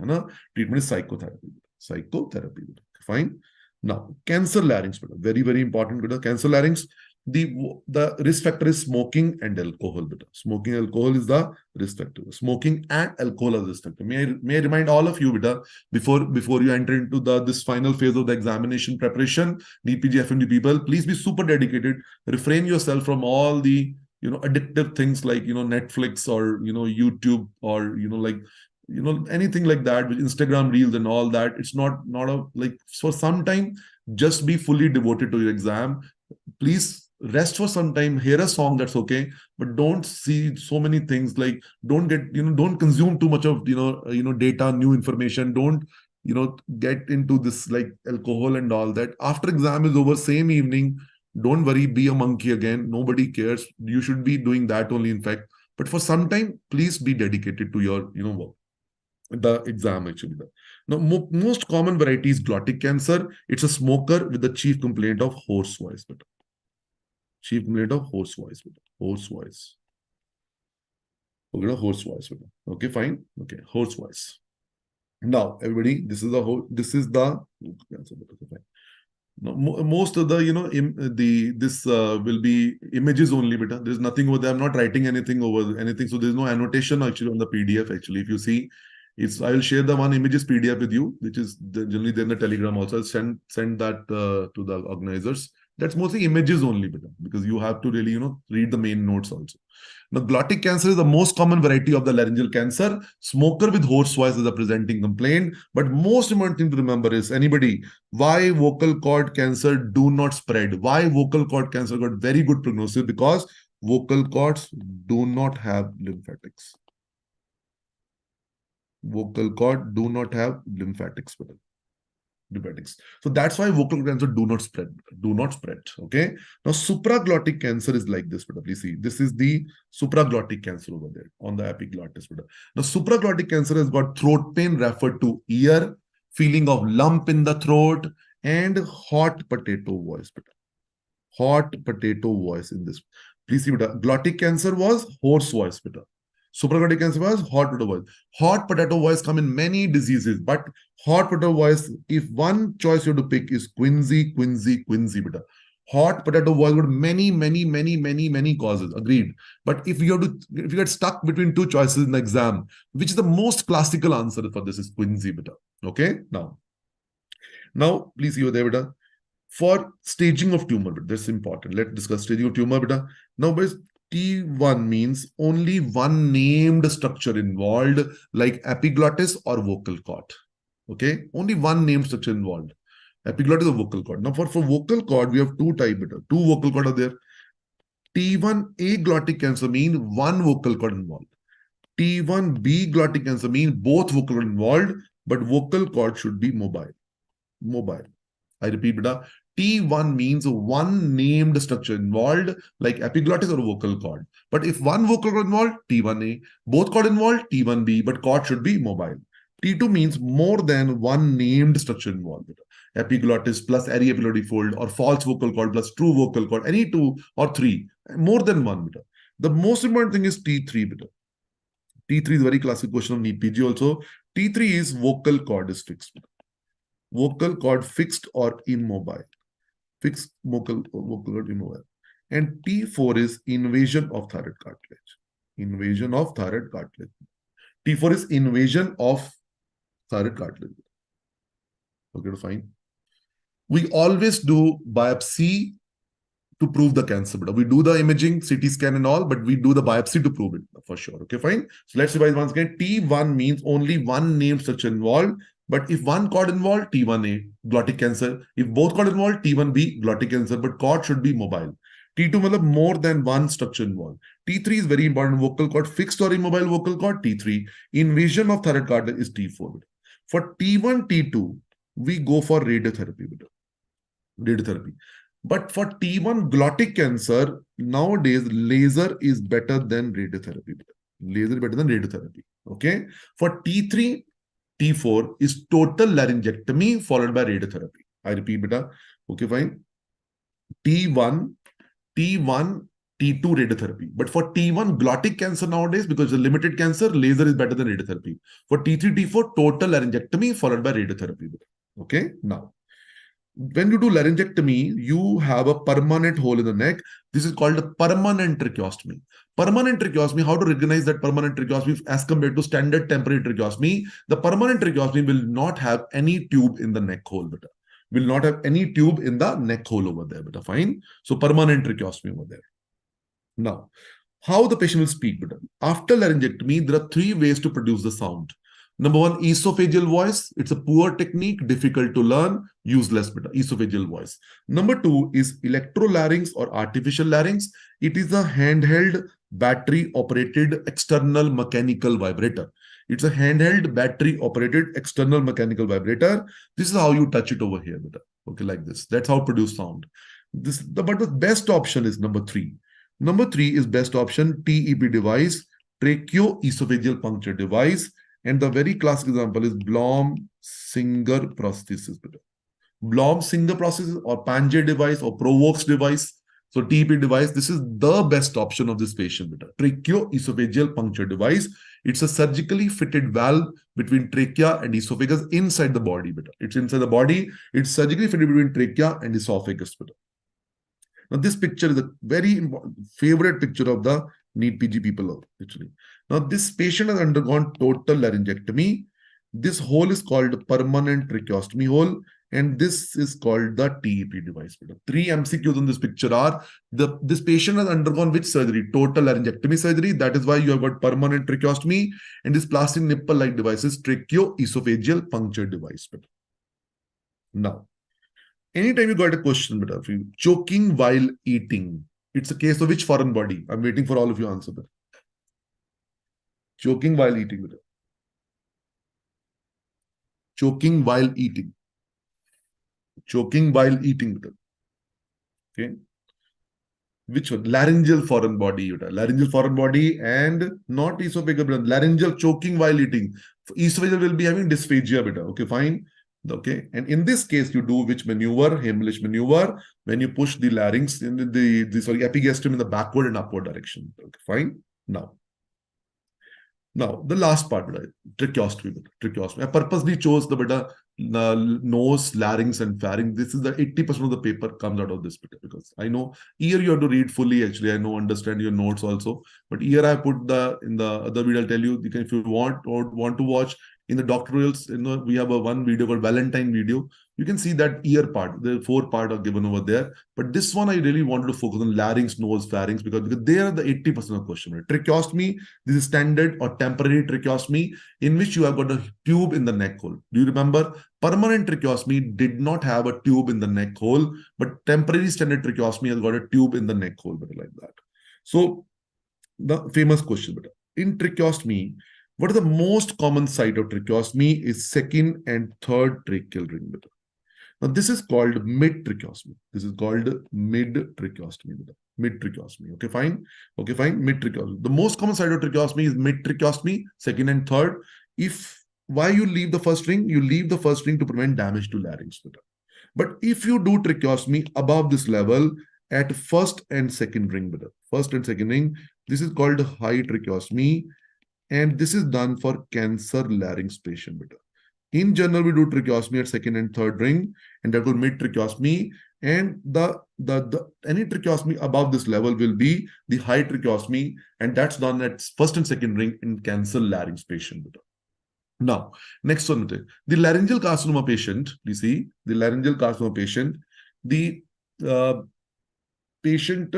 Speaker 1: Treatment is psychotherapy. Fine. Now, cancer larynx. Very, very important. Cancer larynx. The risk factor is smoking and alcohol. Smoking alcohol is the risk factor. Smoking and alcohol are the risk factor. May I remind all of you, before you enter into this final phase of the examination preparation, DPG, FMGE people, please be super dedicated. Refrain yourself from all the addictive things like Netflix or YouTube or anything like that, with Instagram reels and all that. It's not for some time, just be fully devoted to your exam. Please rest for some time, hear a song, that's okay, but don't see so many things. Like don't consume too much of data, new information. Don't get into this like alcohol and all that. After exam is over, same evening, don't worry, be a monkey again. Nobody cares. You should be doing that only, in fact. But for some time, please be dedicated to your work, the exam actually. Now, most common variety is glottic cancer. It's a smoker with the chief complaint of hoarse voice. Chief complaint of hoarse voice. Okay, hoarse voice. Okay, fine. Okay, hoarse voice. Now, everybody, this is the now, most of the this will be images only, there's nothing over there. I'm not writing anything over anything, so there's no annotation actually on the PDF. Actually, if you see, I will share the one images PDF with you, which is generally there in the Telegram also. I'll send that to the organizers. That's mostly images only, because you have to really, read the main notes also. Now, glottic cancer is the most common variety of the laryngeal cancer. Smoker with hoarse voice is a presenting complaint. But most important thing to remember is, anybody, why vocal cord cancer do not spread? Why vocal cord cancer got very good prognosis? Because vocal cords do not have lymphatics. Vocal cord do not have lymphatics. Lymphatics. So that's why vocal cancer do not spread. Do not spread. Okay. Now, supraglottic cancer is like this. Please see. This is the supraglottic cancer over there on the epiglottis. Now, supraglottic cancer has got throat pain referred to ear, feeling of lump in the throat, and hot potato voice. Hot potato voice in this. Please see. Glottic cancer was hoarse voice. Supraglottic cancer was hot potato voice. Hot potato voice come in many diseases, but hot potato voice, if one choice you have to pick is quinsy. Hot potato voice got many causes. Agreed. But if you get stuck between two choices in the exam, which is the most classical answer for this is quinsy. Okay. Now please see over there, beta. For staging of tumor, that's important. Let's discuss staging of tumor, beta. Now, boys, T1 means only one named structure involved, like epiglottis or vocal cord. Okay, only one named structure involved. Epiglottis or vocal cord. Now, for vocal cord, we have two types. Two vocal cord are there. T1 aglottic cancer means one vocal cord involved. T1B glottic cancer means both vocal cord involved, but vocal cord should be mobile. Mobile. I repeat, beta. T1 means one named structure involved, like epiglottis or vocal cord. But if one vocal cord involved, T1A. Both cord involved, T1B, but cord should be mobile. T2 means more than one named structure involved. Epiglottis plus aryepiglottic fold, or false vocal cord plus true vocal cord, any two or three, more than one. The most important thing is T3. T3 is a very classic question of NEET PG also. T3 is vocal cord is fixed. Vocal cord fixed or immobile. Fixed vocal cord immobile. And T4 is invasion of thyroid cartilage. Invasion of thyroid cartilage. T4 is invasion of thyroid cartilage. Okay, fine. We always do biopsy to prove the cancer. But we do the imaging, CT scan and all, but we do the biopsy to prove it for sure. Okay, fine. So let's revise once again. T1 means only one named structure involved. But if one cord involved, T1A, glottic cancer. If both cord involved, T1B, glottic cancer. But cord should be mobile. T2 means more than one structure involved. T3 is very important. Vocal cord fixed or immobile vocal cord, T3. Invasion of thyroid cartilage is T4. For T1, T2, we go for radiotherapy. Radiotherapy. But for T1 glottic cancer, nowadays, laser is better than radiotherapy. Laser is better than radiotherapy. Okay. For T3, T4 is total laryngectomy followed by radiotherapy. I repeat, beta. Okay, fine. T1, T2 radiotherapy. But for T1 glottic cancer nowadays, because it's a limited cancer, laser is better than radiotherapy. For T3, T4, total laryngectomy followed by radiotherapy. Okay, now. When you do laryngectomy, you have a permanent hole in the neck. This is called a permanent tracheostomy. Permanent tracheostomy, how to recognize that permanent tracheostomy as compared to standard temporary tracheostomy? The permanent tracheostomy will not have any tube in the neck hole, beta. Will not have any tube in the neck hole over there, beta. Fine. So permanent tracheostomy over there. Now, how the patient will speak, beta? After laryngectomy, there are three ways to produce the sound. Number one, esophageal voice. It's a poor technique, difficult to learn, useless, beta. Esophageal voice. Number two is electrolarynx or artificial larynx. It is a handheld battery-operated external mechanical vibrator. It's a handheld battery-operated external mechanical vibrator. This is how you touch it over here, beta. Okay, like this. That's how produce sound. But the best option is number three. Number three is best option, TEP device, tracheoesophageal puncture device. And the very classic example is Blom-Singer prosthesis. Blom-Singer prosthesis or Pange device or Provox device. So TP device, this is the best option of this patient. Tracheoesophageal puncture device. It's a surgically fitted valve between trachea and esophagus inside the body. It's inside the body. It's surgically fitted between trachea and esophagus. Now this picture is a very important, favorite picture of the NEET PG people actually. Now this patient has undergone total laryngectomy. This hole is called permanent tracheostomy hole, And this is called the TEP device. Three MCQs on this picture are, this patient has undergone which surgery? Total laryngectomy surgery. That is why you have got permanent tracheostomy, and this plastic nipple-like device is tracheoesophageal puncture device. Now, anytime you got a question, choking while eating, it's a case of which foreign body? I'm waiting for all of you to answer that. Choking while eating. Choking while eating. Choking while eating. Okay. Which one? Laryngeal foreign body. Laryngeal foreign body and not esophageal. Laryngeal choking while eating. Esophageal will be having dysphagia. Okay, fine. Okay. And in this case, you do which maneuver? Heimlich maneuver. When you push the larynx in the epigastrium in the backward and upward direction. Okay, fine. Now, the last part, tracheostomy. I purposely chose the nose, larynx, and pharynx. This is the 80% of the paper comes out of this because I know here you have to read fully. Actually, I know, understand your notes also. But here I put in the other video. I'll tell you, if you want to watch in the doctorals, we have one video called Valentine video. You can see that ear part. The 4 parts are given over there. But this one, I really wanted to focus on larynx, nose, pharynx because they are the 80% of the question. Tracheostomy, this is standard or temporary tracheostomy in which you have got a tube in the neck hole. Do you remember? Permanent tracheostomy did not have a tube in the neck hole, but temporary standard tracheostomy has got a tube in the neck hole, like that. So, the famous question, in tracheostomy, what is the most common site of tracheostomy is second and third tracheal ring. Now, this is called mid-tracheostomy. This is called mid-tracheostomy. Mid-tracheostomy. Okay, fine. Mid-tracheostomy. The most common site of tracheostomy is mid-tracheostomy, second and third. Why you leave the first ring? You leave the first ring to prevent damage to larynx. But if you do tracheostomy above this level at first and second ring, this is called high tracheostomy. And this is done for cancer larynx patient. In general, we do tracheostomy at second and third ring, and that will mid tracheostomy. And any tracheostomy above this level will be the high tracheostomy, and that's done at first and second ring in cancer larynx patient. Now, next one, the laryngeal carcinoma patient. You see, the laryngeal carcinoma patient, the patient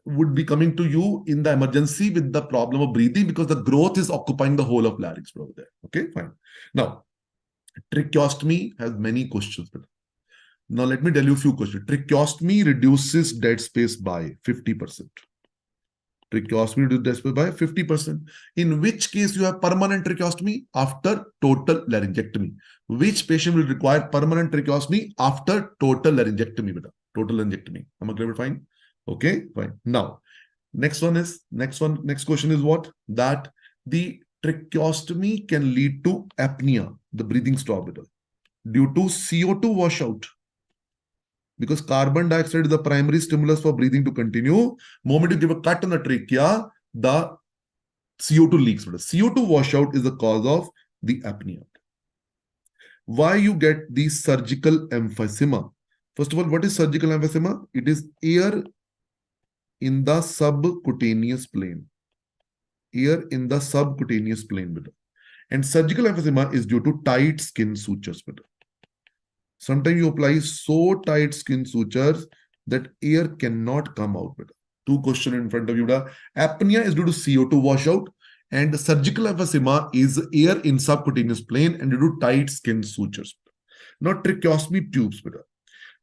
Speaker 1: would be coming to you in the emergency with the problem of breathing because the growth is occupying the whole of larynx over there. Okay, fine. Now, tracheostomy has many questions. Now, let me tell you a few questions. Tracheostomy reduces dead space by 50%. Tracheostomy reduces dead space by 50%. In which case you have permanent tracheostomy after total laryngectomy. Which patient will require permanent tracheostomy after total laryngectomy? Total laryngectomy. Am I clear? Fine. Okay, fine. Now, next question is what? That the tracheostomy can lead to apnea, the breathing stop, due to CO2 washout. Because carbon dioxide is the primary stimulus for breathing to continue. Moment you give a cut on the trachea, the CO2 leaks. CO2 washout is the cause of the apnea. Why you get the surgical emphysema? First of all, what is surgical emphysema? It is air in the subcutaneous plane. Air in the subcutaneous plane. And surgical emphysema is due to tight skin sutures. Sometimes you apply so tight skin sutures that air cannot come out. Two questions in front of you. Apnea is due to CO2 washout, and the surgical emphysema is air in subcutaneous plane and due to tight skin sutures. Now, tracheostomy tubes.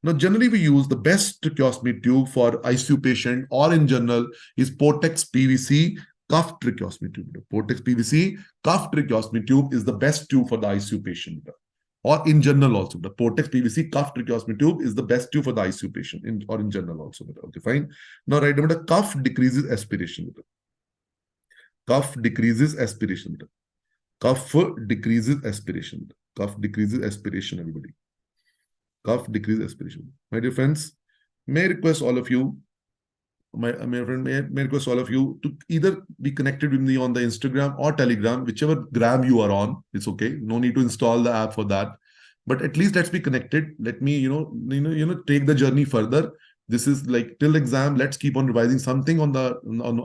Speaker 1: Now, generally we use the best tracheostomy tube for ICU patient or in general is Portex PVC cuff tracheostomy tube. Portex PVC cuff tracheostomy tube is the best tube for the ICU patient. Or in general also, the Portex PVC cuff tracheostomy tube is the best tube for the ICU patient or in general also. Okay, fine. Now, right, the cuff decreases aspiration. Cuff decreases aspiration. Cuff decreases aspiration. Cuff decreases aspiration, everybody. Cuff decreases aspiration. My dear friends, may I request all of you, may request all of you to either be connected with me on the Instagram or Telegram, whichever gram you are on. It's okay. No need to install the app for that. But at least let's be connected. Let me, take the journey further. This is like till exam. Let's keep on revising something on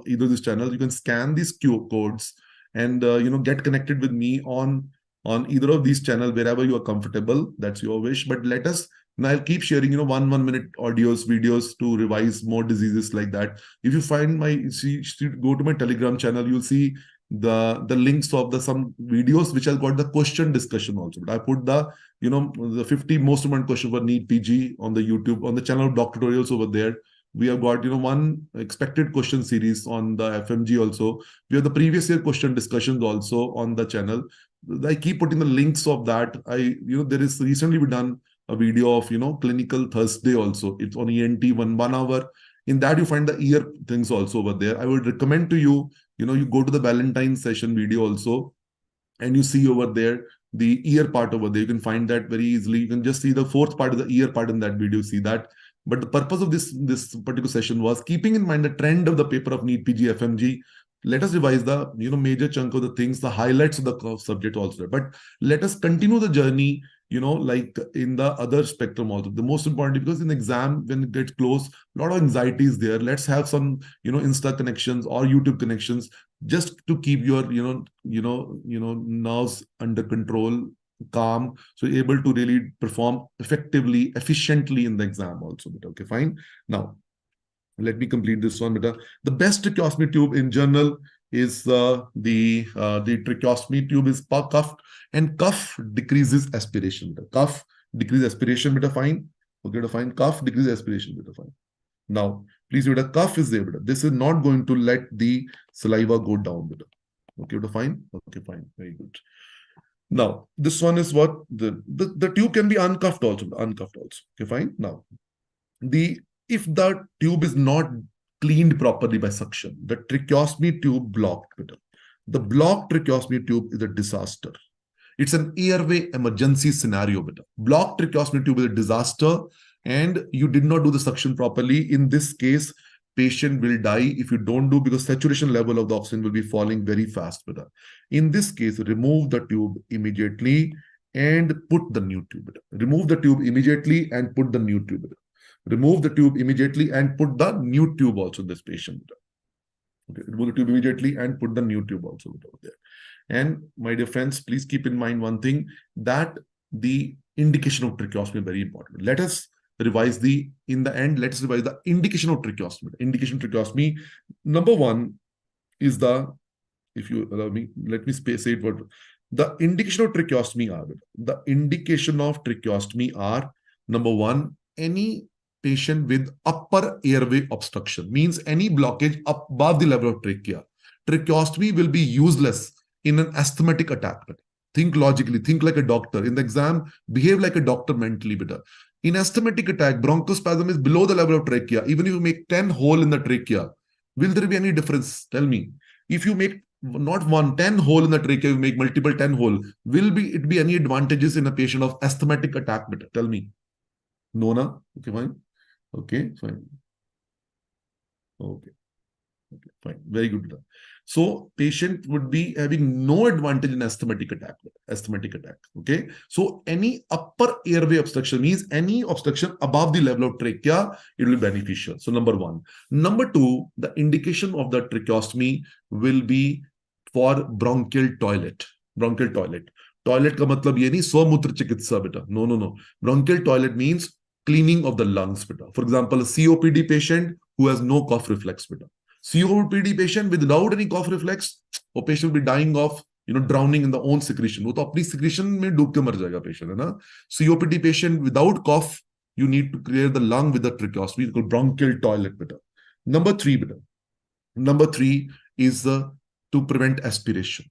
Speaker 1: either this channel. You can scan these QR codes and get connected with me on on either of these channels, wherever you are comfortable. That's your wish. But let us, and I'll keep sharing, 1 minute audios, videos to revise more diseases like that. If you find go to my Telegram channel, you'll see the links of the some videos which has got the question discussion also. But I put the 50 most important question for NEET PG on the YouTube, on the channel of Dr. Tutorials over there. We have got, one expected question series on the FMG also. We have the previous year question discussions also on the channel. I keep putting the links of that. There is recently we done a video of, clinical Thursday also. It's on ENT, one hour. In that, you find the ear things also over there. I would recommend to you, you go to the Valentine session video also, and you see over there the ear part over there. You can find that very easily. You can just see the fourth part of the ear part in that video, see that. But the purpose of this particular session was keeping in mind the trend of the paper of NEET PG FMG. Let us revise the major chunk of the things, the highlights of the subject also. But let us continue the journey, like in the other spectrum also. The most important, because in the exam, when it gets close, a lot of anxiety is there. Let's have some, Insta connections or YouTube connections just to keep your, nerves under control, calm, so you're able to really perform effectively, efficiently in the exam also. But okay, fine. Now, let me complete this one. The best tracheostomy tube in general is the tracheostomy tube is cuffed, and cuff decreases aspiration. Cuff decreases aspiration, beta fine. Okay, fine. Cuff decreases aspiration, beta fine. Now, please, beta, cuff is there, beta. This is not going to let the saliva go down, beta. Okay, beta, fine. Okay, fine. Very good. Now, this one is what the tube can be uncuffed also. Okay, fine. Now, if the tube is not cleaned properly by suction, the tracheostomy tube blocked. The blocked tracheostomy tube is a disaster. It's an airway emergency scenario. Blocked tracheostomy tube is a disaster, and you did not do the suction properly. In this case, patient will die if you don't do, because saturation level of the oxygen will be falling very fast. In this case, remove the tube immediately and put the new tube. Remove the tube immediately and put the new tube. Remove the tube immediately and put the new tube also in this patient. Okay, remove the tube immediately and put the new tube also over there. And my dear friends, please keep in mind one thing, that the indication of tracheostomy is very important. Let us revise in the end, let's revise the indication of tracheostomy. Indication of tracheostomy, number one is if you allow me, let me say it word. The indication of tracheostomy are, number one, any patient with upper airway obstruction, means any blockage above the level of trachea. Tracheostomy will be useless in an asthmatic attack. Think logically, think like a doctor. In the exam, behave like a doctor mentally. In asthmatic attack, bronchospasm is below the level of trachea. Even if you make 10 hole in the trachea, will there be any difference? Tell me. If you make not 10 hole in the trachea, you make multiple 10 hole, will it be any advantages in a patient of asthmatic attack? Tell me. No, na? Okay, fine. Okay, fine. Okay. Okay, fine. Very good. So patient would be having no advantage in asthmatic attack. Okay. So any upper airway obstruction, means any obstruction above the level of trachea, it will be beneficial. So number one. Number two, the indication of the tracheostomy will be for bronchial toilet. Toilet ka matlab ye nahi swamutra chikitsa beta. No. Bronchial toilet means cleaning of the lungs beta. For example, a COPD patient who has no cough reflex beta. COPD patient without any cough reflex, or patient will be dying of drowning in the own secretion. वो तो अपनी secretion में डूब के मर जाएगा patient, है ना? COPD patient without cough, you need to clear the lung with the tracheostomy. It's called bronchial toilet. Number three is to prevent aspiration.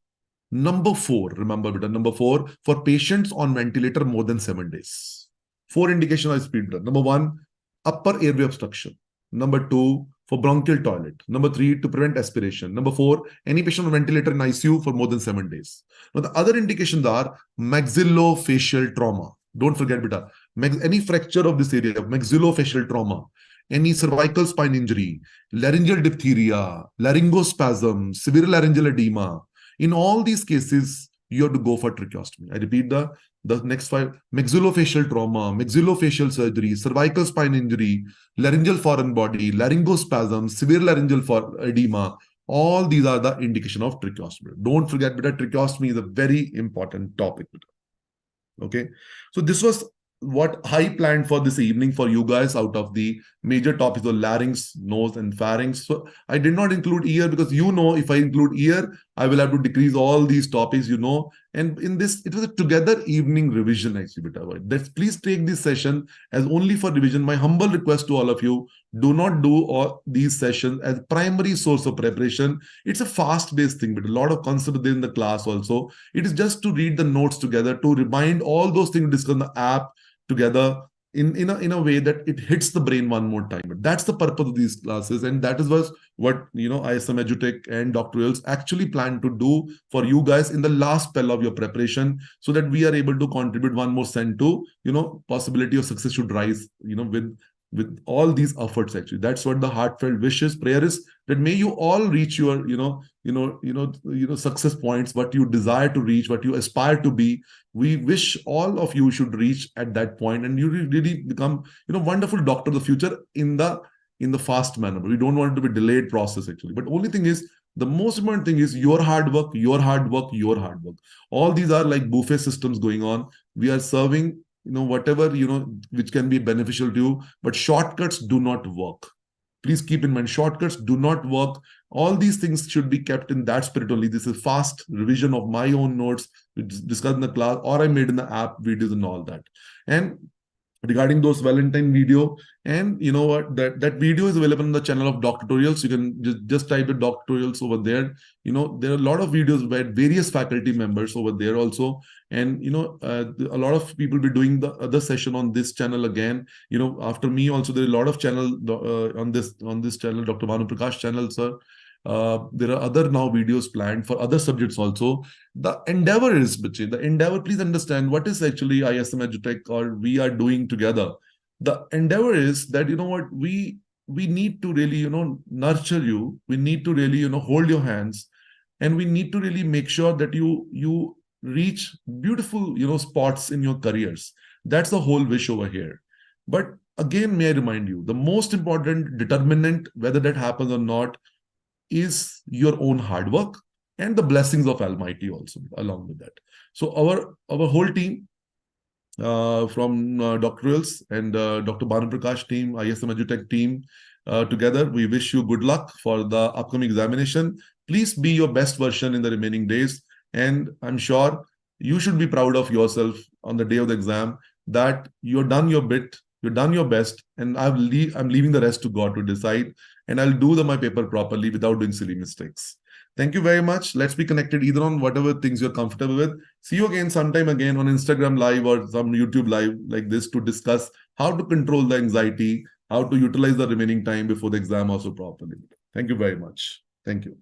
Speaker 1: Number four, remember, number four, for patients on ventilator more than 7 days. 4 indications of speed. Number one, upper airway obstruction. Number two, for bronchial toilet. Number three, to prevent aspiration. Number four, any patient on ventilator in ICU for more than 7 days. Now, the other indications are maxillofacial trauma. Don't forget, beta. Any fracture of this area, maxillofacial trauma, any cervical spine injury, laryngeal diphtheria, laryngospasm, severe laryngeal edema. In all these cases, you have to go for tracheostomy. I repeat the next 5: maxillofacial trauma, maxillofacial surgery, cervical spine injury, laryngeal foreign body, laryngospasm, severe laryngeal edema. All these are the indication of tracheostomy. Don't forget, beta, tracheostomy is a very important topic. Okay, so this was what I planned for this evening for you guys out of the major topics of larynx, nose, and pharynx. So I did not include ear because if I include ear, I will have to decrease all these topics, And in this, it was a together evening revision actually. Please take this session as only for revision. My humble request to all of you: do not do all these sessions as primary source of preparation. It's a fast-based thing, but a lot of concepts in the class also. It is just to read the notes together, to remind all those things discussed in the app together in a way that it hits the brain one more time. But that's the purpose of these classes, and that is what ISM Edutech and Dr. Wills actually plan to do for you guys in the last spell of your preparation, so that we are able to contribute one more cent to possibility of success should rise with all these efforts. Actually, that's what the heartfelt wishes prayer is, that may you all reach your success points, what you desire to reach, what you aspire to be. We wish all of you should reach at that point, and you really become wonderful doctor of the future in the fast manner. We don't want it to be delayed process actually, but only thing is, the most important thing is your hard work, your hard work, your hard work. All these are like buffet systems going on. We are serving whatever which can be beneficial to you, but shortcuts do not work. Please keep in mind, shortcuts do not work. All these things should be kept in that spirit only. This is fast revision of my own notes, which discussed in the class, or I made in the app videos and all that. And regarding those Valentine video, and you know what, that video is available on the channel of Doctorials. You can just type the Doctorials over there. There are a lot of videos by various faculty members over there also, and a lot of people be doing the other session on this channel again. After me also, there are a lot of channel on this channel, Dr. Bhanu Prakash channel, sir. There are other now videos planned for other subjects also. The endeavor is, please understand what is actually ISM Edutech or we are doing together. The endeavor is that, we need to really, nurture you. We need to really, hold your hands, and we need to really make sure that you reach beautiful, spots in your careers. That's the whole wish over here. But again, may I remind you, the most important determinant, whether that happens or not, is your own hard work and the blessings of Almighty also along with that. So our whole team, from Dr. Wills and Dr. Bhanu Prakash team, ISM Edutech team, together, we wish you good luck for the upcoming examination. Please be your best version in the remaining days, and I'm sure you should be proud of yourself on the day of the exam, that you've done your bit, you've done your best, and I'm leaving the rest to God to decide, and I'll do my paper properly without doing silly mistakes. Thank you very much. Let's be connected either on whatever things you're comfortable with. See you again sometime again on Instagram Live or some YouTube Live like this to discuss how to control the anxiety, how to utilize the remaining time before the exam also properly. Thank you very much. Thank you.